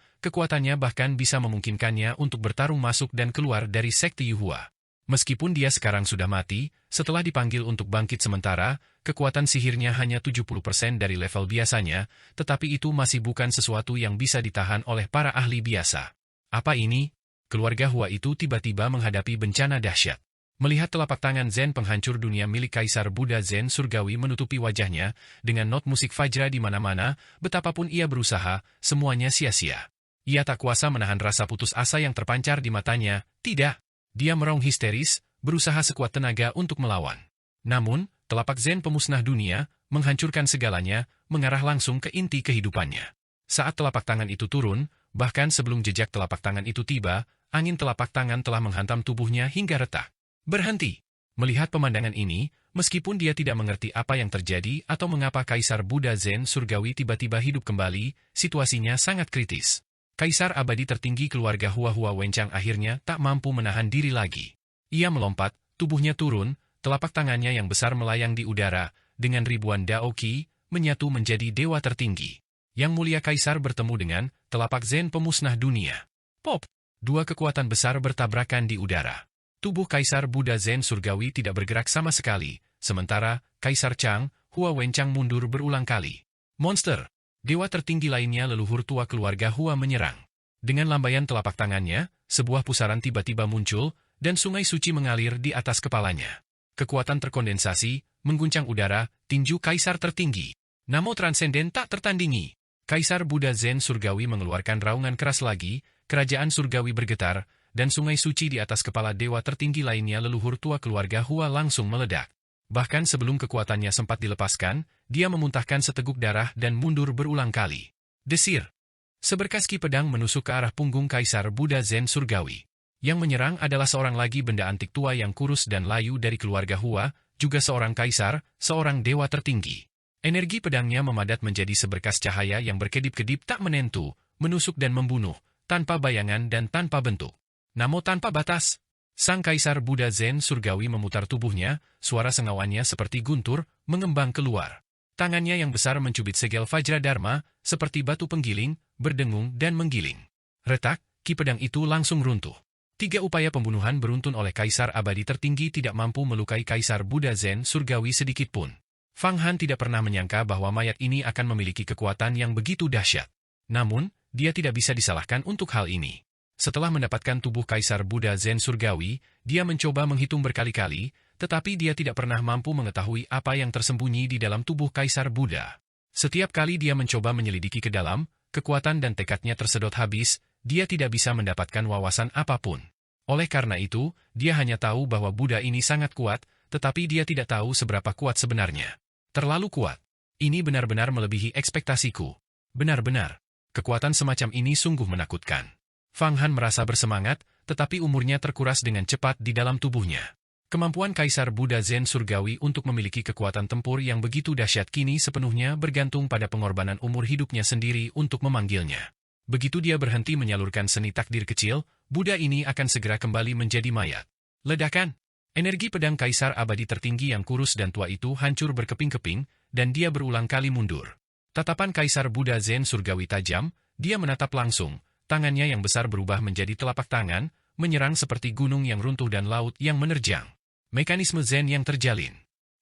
kekuatannya bahkan bisa memungkinkannya untuk bertarung masuk dan keluar dari sekte Yuhua. Meskipun dia sekarang sudah mati, setelah dipanggil untuk bangkit sementara, kekuatan sihirnya hanya 70% dari level biasanya, tetapi itu masih bukan sesuatu yang bisa ditahan oleh para ahli biasa. Apa ini? Keluarga Hua itu tiba-tiba menghadapi bencana dahsyat. Melihat telapak tangan Zen penghancur dunia milik Kaisar Buddha Zen Surgawi menutupi wajahnya, dengan not musik Fajra di mana-mana, betapapun ia berusaha, semuanya sia-sia. Ia tak kuasa menahan rasa putus asa yang terpancar di matanya. Tidak! Dia meraung histeris, berusaha sekuat tenaga untuk melawan. Namun, telapak Zen pemusnah dunia, menghancurkan segalanya, mengarah langsung ke inti kehidupannya. Saat telapak tangan itu turun, bahkan sebelum jejak telapak tangan itu tiba, angin telapak tangan telah menghantam tubuhnya hingga retak. Berhenti. Melihat pemandangan ini, meskipun dia tidak mengerti apa yang terjadi atau mengapa Kaisar Buddha Zen Surgawi tiba-tiba hidup kembali, situasinya sangat kritis. Kaisar abadi tertinggi keluarga Hua Wencang akhirnya tak mampu menahan diri lagi. Ia melompat, tubuhnya turun, telapak tangannya yang besar melayang di udara, dengan ribuan Daoki, menyatu menjadi dewa tertinggi. Yang mulia Kaisar bertemu dengan telapak Zen pemusnah dunia. Pop! Dua kekuatan besar bertabrakan di udara. Tubuh Kaisar Buddha Zen Surgawi tidak bergerak sama sekali, sementara Kaisar Chang, Hua Wencang mundur berulang kali. Monster! Dewa tertinggi lainnya leluhur tua keluarga Hua menyerang. Dengan lambaian telapak tangannya, sebuah pusaran tiba-tiba muncul, dan sungai suci mengalir di atas kepalanya. Kekuatan terkondensasi, mengguncang udara, tinju Kaisar tertinggi. Namo transenden tak tertandingi. Kaisar Buddha Zen Surgawi mengeluarkan raungan keras lagi, kerajaan surgawi bergetar, dan sungai suci di atas kepala dewa tertinggi lainnya leluhur tua keluarga Hua langsung meledak. Bahkan sebelum kekuatannya sempat dilepaskan, dia memuntahkan seteguk darah dan mundur berulang kali. Desir! Seberkas ki pedang menusuk ke arah punggung Kaisar Buddha Zen Surgawi. Yang menyerang adalah seorang lagi benda antik tua yang kurus dan layu dari keluarga Hua, juga seorang kaisar, seorang dewa tertinggi. Energi pedangnya memadat menjadi seberkas cahaya yang berkedip-kedip tak menentu, menusuk dan membunuh, tanpa bayangan dan tanpa bentuk. Namun tanpa batas. Sang kaisar Buddha Zen surgawi memutar tubuhnya, suara sengawannya seperti guntur, mengembang keluar. Tangannya yang besar mencubit segel Vajra Dharma, seperti batu penggiling, berdengung dan menggiling. Retak, ki pedang itu langsung runtuh. 3 upaya pembunuhan beruntun oleh kaisar abadi tertinggi tidak mampu melukai kaisar Buddha Zen surgawi sedikitpun. Fang Han tidak pernah menyangka bahwa mayat ini akan memiliki kekuatan yang begitu dahsyat. Namun, dia tidak bisa disalahkan untuk hal ini. Setelah mendapatkan tubuh kaisar Buddha Zen surgawi, dia mencoba menghitung berkali-kali, tetapi dia tidak pernah mampu mengetahui apa yang tersembunyi di dalam tubuh kaisar Buddha. Setiap kali dia mencoba menyelidiki ke dalam, kekuatan dan tekadnya tersedot habis, dia tidak bisa mendapatkan wawasan apapun. Oleh karena itu, dia hanya tahu bahwa Buddha ini sangat kuat, tetapi dia tidak tahu seberapa kuat sebenarnya. Terlalu kuat. Ini benar-benar melebihi ekspektasiku. Benar-benar. Kekuatan semacam ini sungguh menakutkan. Fang Han merasa bersemangat, tetapi umurnya terkuras dengan cepat di dalam tubuhnya. Kemampuan Kaisar Buddha Zen surgawi untuk memiliki kekuatan tempur yang begitu dahsyat kini sepenuhnya bergantung pada pengorbanan umur hidupnya sendiri untuk memanggilnya. Begitu dia berhenti menyalurkan seni takdir kecil, Buddha ini akan segera kembali menjadi mayat. Ledakan! Energi pedang kaisar abadi tertinggi yang kurus dan tua itu hancur berkeping-keping, dan dia berulang kali mundur. Tatapan Kaisar Buddha Zen surgawi tajam, dia menatap langsung, tangannya yang besar berubah menjadi telapak tangan, menyerang seperti gunung yang runtuh dan laut yang menerjang. Mekanisme Zen yang terjalin.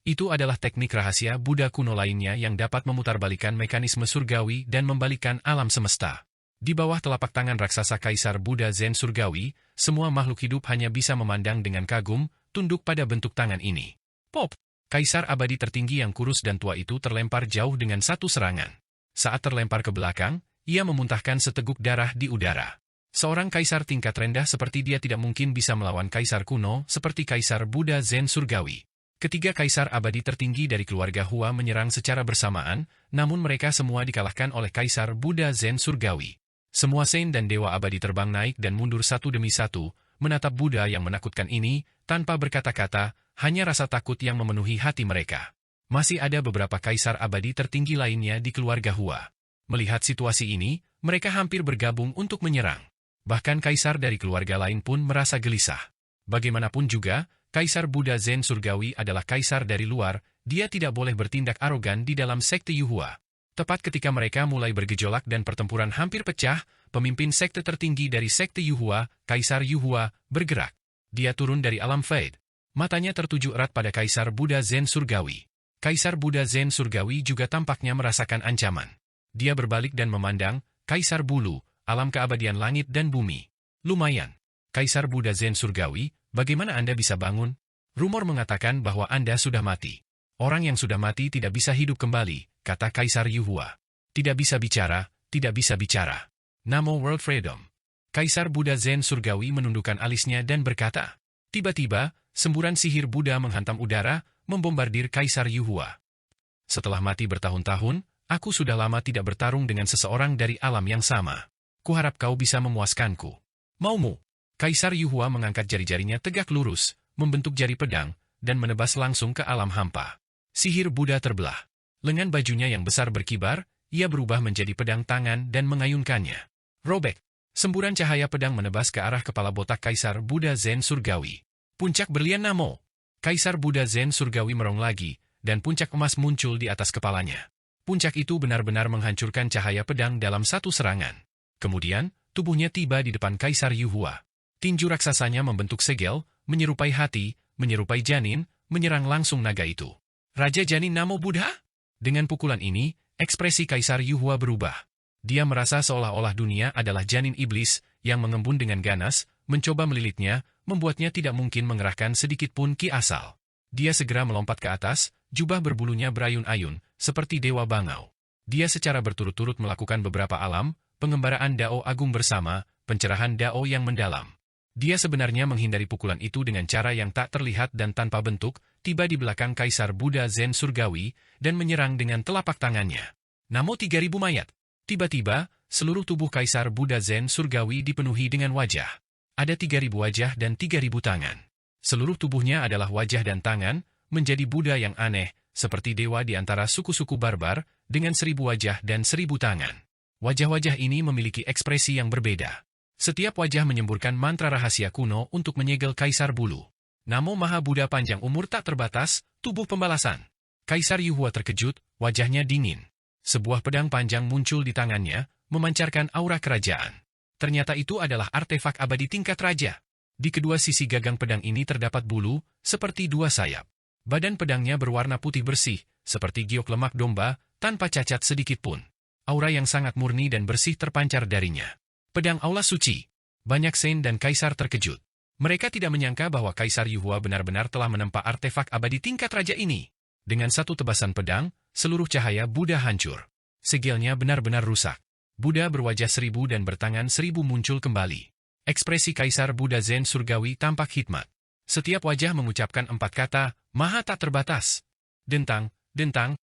Itu adalah teknik rahasia Buddha kuno lainnya yang dapat memutarbalikkan mekanisme surgawi dan membalikan alam semesta. Di bawah telapak tangan raksasa Kaisar Buddha Zen surgawi, semua makhluk hidup hanya bisa memandang dengan kagum, tunduk pada bentuk tangan ini. Pop! Kaisar abadi tertinggi yang kurus dan tua itu terlempar jauh dengan satu serangan. Saat terlempar ke belakang, ia memuntahkan seteguk darah di udara. Seorang kaisar tingkat rendah seperti dia tidak mungkin bisa melawan kaisar kuno seperti Kaisar Buddha Zen surgawi. Ketiga kaisar abadi tertinggi dari keluarga Hua menyerang secara bersamaan, namun mereka semua dikalahkan oleh Kaisar Buddha Zen surgawi. Semua saint dan dewa abadi terbang naik dan mundur satu demi satu, menatap Buddha yang menakutkan ini, tanpa berkata-kata, hanya rasa takut yang memenuhi hati mereka. Masih ada beberapa kaisar abadi tertinggi lainnya di keluarga Hua. Melihat situasi ini, mereka hampir bergabung untuk menyerang. Bahkan kaisar dari keluarga lain pun merasa gelisah. Bagaimanapun juga, Kaisar Buddha Zen surgawi adalah kaisar dari luar, dia tidak boleh bertindak arogan di dalam sekte Yuhua. Tepat ketika mereka mulai bergejolak dan pertempuran hampir pecah, pemimpin sekte tertinggi dari sekte Yuhua, Kaisar Yuhua, bergerak. Dia turun dari alam Fade. Matanya tertuju erat pada Kaisar Buddha Zen surgawi. Kaisar Buddha Zen surgawi juga tampaknya merasakan ancaman. Dia berbalik dan memandang, Kaisar Bulu, alam keabadian langit dan bumi. Lumayan. Kaisar Buddha Zen surgawi, bagaimana Anda bisa bangun? Rumor mengatakan bahwa Anda sudah mati. Orang yang sudah mati tidak bisa hidup kembali, kata Kaisar Yuhua. Tidak bisa bicara, tidak bisa bicara. Namo World Freedom. Kaisar Buddha Zen surgawi menundukkan alisnya dan berkata. Tiba-tiba, semburan sihir Buddha menghantam udara, membombardir Kaisar Yuhua. Setelah mati bertahun-tahun, aku sudah lama tidak bertarung dengan seseorang dari alam yang sama. Kuharap kau bisa memuaskanku. Maumu? Kaisar Yuhua mengangkat jari-jarinya tegak lurus, membentuk jari pedang, dan menebas langsung ke alam hampa. Sihir Buddha terbelah. Lengan bajunya yang besar berkibar, ia berubah menjadi pedang tangan dan mengayunkannya. Robek. Semburan cahaya pedang menebas ke arah kepala botak Kaisar Buddha Zen surgawi. Puncak berlian Namo. Kaisar Buddha Zen surgawi merong lagi, dan puncak emas muncul di atas kepalanya. Puncak itu benar-benar menghancurkan cahaya pedang dalam satu serangan. Kemudian, tubuhnya tiba di depan Kaisar Yuhua. Tinju raksasanya membentuk segel, menyerupai hati, menyerupai janin, menyerang langsung naga itu. Raja Janin Namo Buddha? Dengan pukulan ini, ekspresi Kaisar Yuhua berubah. Dia merasa seolah-olah dunia adalah janin iblis yang mengembun dengan ganas, mencoba melilitnya, membuatnya tidak mungkin mengerahkan sedikit pun ki asal. Dia segera melompat ke atas, jubah berbulunya berayun-ayun, seperti dewa bangau. Dia secara berturut-turut melakukan beberapa alam, pengembaraan Dao Agung bersama, pencerahan Dao yang mendalam. Dia sebenarnya menghindari pukulan itu dengan cara yang tak terlihat dan tanpa bentuk, tiba di belakang Kaisar Buddha Zen surgawi, dan menyerang dengan telapak tangannya. Namo 3000 mayat. Tiba-tiba, seluruh tubuh Kaisar Buddha Zen surgawi dipenuhi dengan wajah. Ada 3.000 wajah dan 3.000 tangan. Seluruh tubuhnya adalah wajah dan tangan, menjadi Buddha yang aneh, seperti dewa di antara suku-suku barbar, dengan 1.000 wajah dan 1.000 tangan. Wajah-wajah ini memiliki ekspresi yang berbeda. Setiap wajah menyemburkan mantra rahasia kuno untuk menyegel Kaisar Bulu. Namo Maha Buddha panjang umur tak terbatas, tubuh pembalasan. Kaisar Yuhua terkejut, wajahnya dingin. Sebuah pedang panjang muncul di tangannya, memancarkan aura kerajaan. Ternyata itu adalah artefak abadi tingkat raja. Di kedua sisi gagang pedang ini terdapat bulu, seperti 2 sayap. Badan pedangnya berwarna putih bersih, seperti giok lemak domba, tanpa cacat sedikit pun. Aura yang sangat murni dan bersih terpancar darinya. Pedang Aula Suci. Banyak Saint dan Kaisar terkejut. Mereka tidak menyangka bahwa Kaisar Yuhua benar-benar telah menempa artefak abadi tingkat raja ini. Dengan satu tebasan pedang, seluruh cahaya Buddha hancur. Segilnya benar-benar rusak. Buddha berwajah 1.000 dan bertangan 1.000 muncul kembali. Ekspresi Kaisar Buddha Zen surgawi tampak hikmat. Setiap wajah mengucapkan 4 kata, Maha tak terbatas. Dentang, dentang.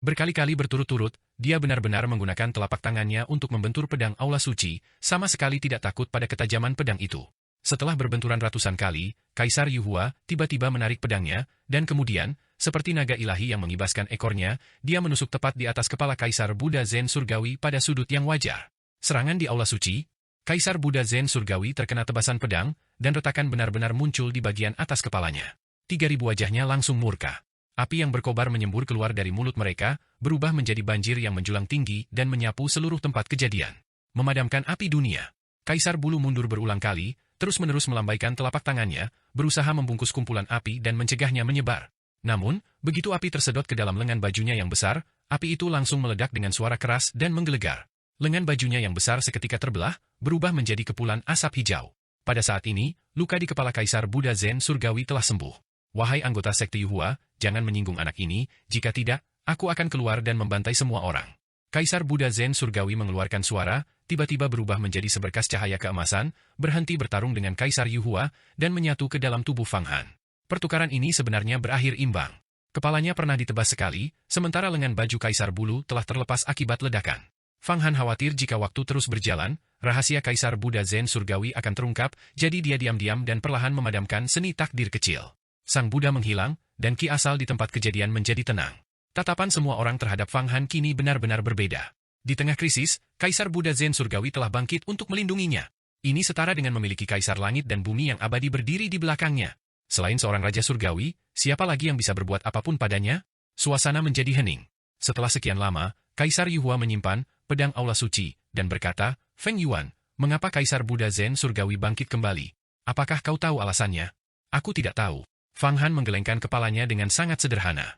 Berkali-kali berturut-turut, dia benar-benar menggunakan telapak tangannya untuk membentur pedang Aula Suci, sama sekali tidak takut pada ketajaman pedang itu. Setelah berbenturan ratusan kali, Kaisar Yuhua tiba-tiba menarik pedangnya, dan kemudian, seperti naga ilahi yang mengibaskan ekornya, dia menusuk tepat di atas kepala Kaisar Buddha Zen surgawi pada sudut yang wajar. Serangan di Aula Suci, Kaisar Buddha Zen surgawi terkena tebasan pedang, dan retakan benar-benar muncul di bagian atas kepalanya. 3.000 wajahnya langsung murka. Api yang berkobar menyembur keluar dari mulut mereka, berubah menjadi banjir yang menjulang tinggi dan menyapu seluruh tempat kejadian. Memadamkan api dunia. Kaisar Bulu mundur berulang kali, terus-menerus melambaikan telapak tangannya, berusaha membungkus kumpulan api dan mencegahnya menyebar. Namun, begitu api tersedot ke dalam lengan bajunya yang besar, api itu langsung meledak dengan suara keras dan menggelegar. Lengan bajunya yang besar seketika terbelah, berubah menjadi kepulan asap hijau. Pada saat ini, luka di kepala Kaisar Buddha Zen surgawi telah sembuh. Wahai anggota sekte Yuhua, jangan menyinggung anak ini, jika tidak, aku akan keluar dan membantai semua orang. Kaisar Buddha Zen surgawi mengeluarkan suara, tiba-tiba berubah menjadi seberkas cahaya keemasan, berhenti bertarung dengan Kaisar Yuhua, dan menyatu ke dalam tubuh Fang Han. Pertukaran ini sebenarnya berakhir imbang. Kepalanya pernah ditebas sekali, sementara lengan baju Kaisar Bulu telah terlepas akibat ledakan. Fang Han khawatir jika waktu terus berjalan, rahasia Kaisar Buddha Zen surgawi akan terungkap, jadi dia diam-diam dan perlahan memadamkan seni takdir kecil. Sang Buddha menghilang, dan ki asal di tempat kejadian menjadi tenang. Tatapan semua orang terhadap Fang Han kini benar-benar berbeda. Di tengah krisis, Kaisar Buddha Zen surgawi telah bangkit untuk melindunginya. Ini setara dengan memiliki Kaisar Langit dan Bumi yang abadi berdiri di belakangnya. Selain seorang Raja Surgawi, siapa lagi yang bisa berbuat apapun padanya? Suasana menjadi hening. Setelah sekian lama, Kaisar Yuhua menyimpan pedang Aula Suci, dan berkata, Feng Yuan, mengapa Kaisar Buddha Zen surgawi bangkit kembali? Apakah kau tahu alasannya? Aku tidak tahu. Fang Han menggelengkan kepalanya dengan sangat sederhana.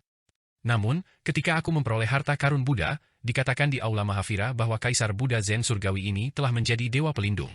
Namun, ketika aku memperoleh harta karun Buddha, dikatakan di Aula Mahavira bahwa Kaisar Buddha Zen surgawi ini telah menjadi dewa pelindung.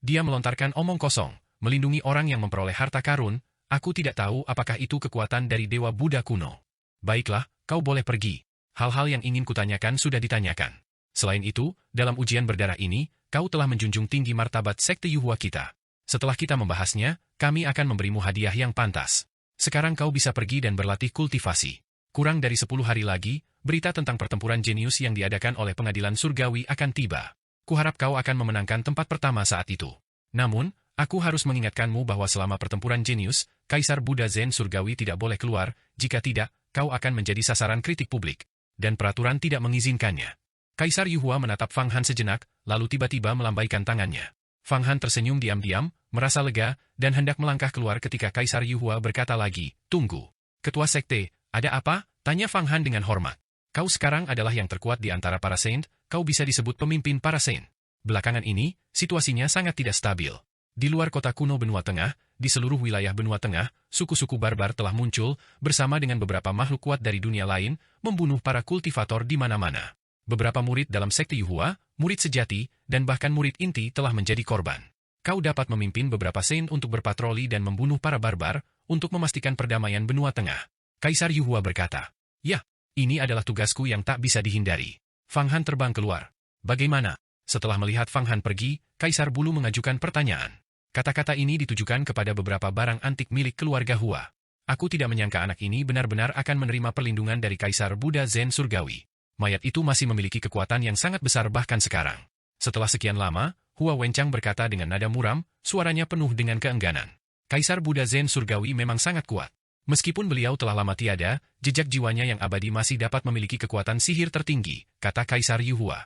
Dia melontarkan omong kosong, melindungi orang yang memperoleh harta karun, aku tidak tahu apakah itu kekuatan dari dewa Buddha kuno. Baiklah, kau boleh pergi. Hal-hal yang ingin kutanyakan sudah ditanyakan. Selain itu, dalam ujian berdarah ini, kau telah menjunjung tinggi martabat sekte Yuhua kita. Setelah kita membahasnya, kami akan memberimu hadiah yang pantas. Sekarang kau bisa pergi dan berlatih kultivasi. Kurang dari 10 hari lagi, berita tentang pertempuran jenius yang diadakan oleh pengadilan surgawi akan tiba. Kuharap kau akan memenangkan tempat pertama saat itu. Namun, aku harus mengingatkanmu bahwa selama pertempuran jenius, Kaisar Buddha Zen surgawi tidak boleh keluar, jika tidak, kau akan menjadi sasaran kritik publik. Dan peraturan tidak mengizinkannya. Kaisar Yuhua menatap Fang Han sejenak, lalu tiba-tiba melambaikan tangannya. Fang Han tersenyum diam-diam, merasa lega, dan hendak melangkah keluar ketika Kaisar Yuhua berkata lagi, tunggu. Ketua Sekte, ada apa? Tanya Fang Han dengan hormat. Kau sekarang adalah yang terkuat di antara para Saint, kau bisa disebut pemimpin para Saint. Belakangan ini, situasinya sangat tidak stabil. Di luar kota kuno benua tengah, di seluruh wilayah benua tengah, suku-suku barbar telah muncul, bersama dengan beberapa makhluk kuat dari dunia lain, membunuh para kultivator di mana-mana. Beberapa murid dalam sekte Yuhua, murid sejati, dan bahkan murid inti telah menjadi korban. Kau dapat memimpin beberapa Saint untuk berpatroli dan membunuh para barbar, untuk memastikan perdamaian benua tengah. Kaisar Yuhua berkata, ya, ini adalah tugasku yang tak bisa dihindari. Fang Han terbang keluar. Bagaimana? Setelah melihat Fang Han pergi, Kaisar Bulu mengajukan pertanyaan. Kata-kata ini ditujukan kepada beberapa barang antik milik keluarga Hua. Aku tidak menyangka anak ini benar-benar akan menerima perlindungan dari Kaisar Buddha Zen surgawi. Mayat itu masih memiliki kekuatan yang sangat besar bahkan sekarang. Setelah sekian lama, Hua Wenchang berkata dengan nada muram, suaranya penuh dengan keengganan. Kaisar Buddha Zen Surgawi memang sangat kuat. Meskipun beliau telah lama tiada, jejak jiwanya yang abadi masih dapat memiliki kekuatan sihir tertinggi, kata Kaisar Yu Hua.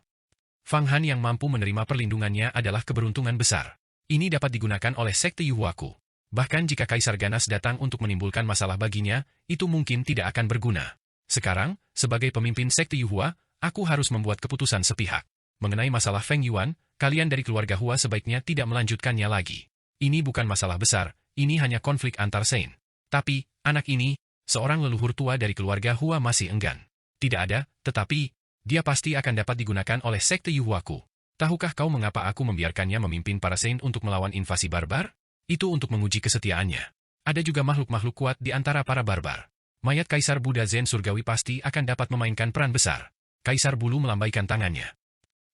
Fang Han yang mampu menerima perlindungannya adalah keberuntungan besar. Ini dapat digunakan oleh sekte Yu Huaku. Bahkan jika Kaisar ganas datang untuk menimbulkan masalah baginya, itu mungkin tidak akan berguna. Sekarang, sebagai pemimpin sekte Yu Hua, aku harus membuat keputusan sepihak. Mengenai masalah Feng Yuan, kalian dari keluarga Hua sebaiknya tidak melanjutkannya lagi. Ini bukan masalah besar, ini hanya konflik antar Sein. Tapi, anak ini, seorang leluhur tua dari keluarga Hua masih enggan. Tidak ada, tetapi, dia pasti akan dapat digunakan oleh sekte Yu Huaku. Tahukah kau mengapa aku membiarkannya memimpin para Sein untuk melawan invasi barbar? Itu untuk menguji kesetiaannya. Ada juga makhluk-makhluk kuat di antara para barbar. Mayat Kaisar Buddha Zen Surgawi pasti akan dapat memainkan peran besar. Kaisar Bulu melambaikan tangannya.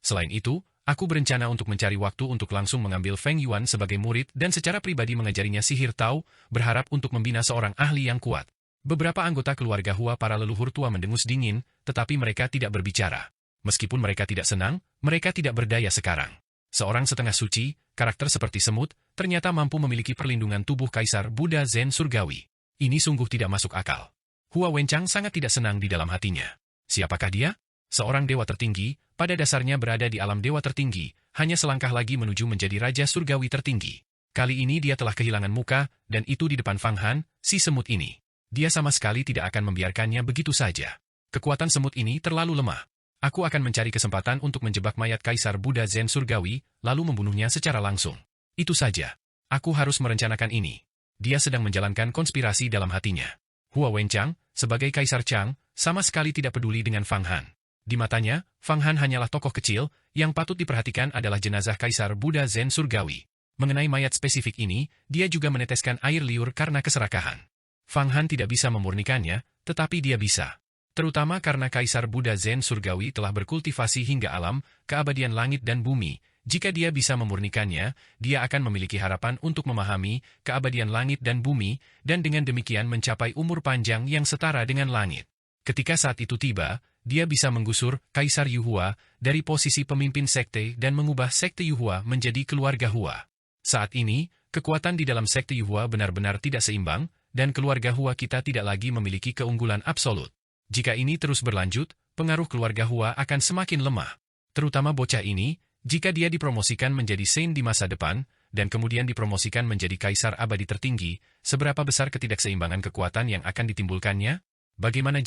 Selain itu, aku berencana untuk mencari waktu untuk langsung mengambil Feng Yuan sebagai murid dan secara pribadi mengajarinya sihir Tao, berharap untuk membina seorang ahli yang kuat. Beberapa anggota keluarga Hua para leluhur tua mendengus dingin, tetapi mereka tidak berbicara. Meskipun mereka tidak senang, mereka tidak berdaya sekarang. Seorang setengah suci, karakter seperti semut, ternyata mampu memiliki perlindungan tubuh Kaisar Buddha Zen Surgawi. Ini sungguh tidak masuk akal. Hua Wenchang sangat tidak senang di dalam hatinya. Siapakah dia? Seorang dewa tertinggi, pada dasarnya berada di alam dewa tertinggi, hanya selangkah lagi menuju menjadi Raja Surgawi tertinggi. Kali ini dia telah kehilangan muka, dan itu di depan Fang Han, si semut ini. Dia sama sekali tidak akan membiarkannya begitu saja. Kekuatan semut ini terlalu lemah. Aku akan mencari kesempatan untuk menjebak mayat Kaisar Buddha Zen Surgawi, lalu membunuhnya secara langsung. Itu saja. Aku harus merencanakan ini. Dia sedang menjalankan konspirasi dalam hatinya. Hua Wenchang, sebagai Kaisar Chang, sama sekali tidak peduli dengan Fang Han. Di matanya, Fang Han hanyalah tokoh kecil, yang patut diperhatikan adalah jenazah Kaisar Buddha Zen Surgawi. Mengenai mayat spesifik ini, dia juga meneteskan air liur karena keserakahan. Fang Han tidak bisa memurnikannya, tetapi dia bisa. Terutama karena Kaisar Buddha Zen Surgawi telah berkultivasi hingga alam, keabadian langit dan bumi. Jika dia bisa memurnikannya, dia akan memiliki harapan untuk memahami keabadian langit dan bumi, dan dengan demikian mencapai umur panjang yang setara dengan langit. Ketika saat itu tiba, dia bisa menggusur Kaisar Yu Hua dari posisi pemimpin sekte dan mengubah sekte Yu Hua menjadi keluarga Hua. Saat ini, kekuatan di dalam sekte Yu Hua benar-benar tidak seimbang, dan keluarga Hua kita tidak lagi memiliki keunggulan absolut. Jika ini terus berlanjut, pengaruh keluarga Hua akan semakin lemah. Terutama bocah ini, jika dia dipromosikan menjadi Sein di masa depan, dan kemudian dipromosikan menjadi Kaisar Abadi tertinggi, seberapa besar ketidakseimbangan kekuatan yang akan ditimbulkannya? Bagaimana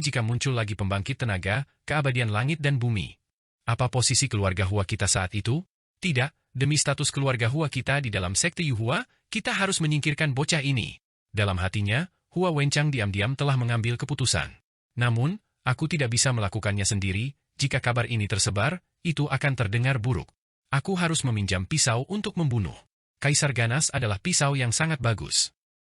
jika muncul lagi pembangkit tenaga, keabadian langit dan bumi? Apa posisi keluarga Hua kita saat itu? Tidak, demi status keluarga Hua kita di dalam sekte Yu Hua, kita harus menyingkirkan bocah ini. Dalam hatinya, Hua Wenchang diam-diam telah mengambil keputusan. Namun, aku tidak bisa melakukannya sendiri, jika kabar ini tersebar, itu akan terdengar buruk. Aku harus meminjam pisau untuk membunuh. Kaisar ganas adalah pisau yang sangat bagus.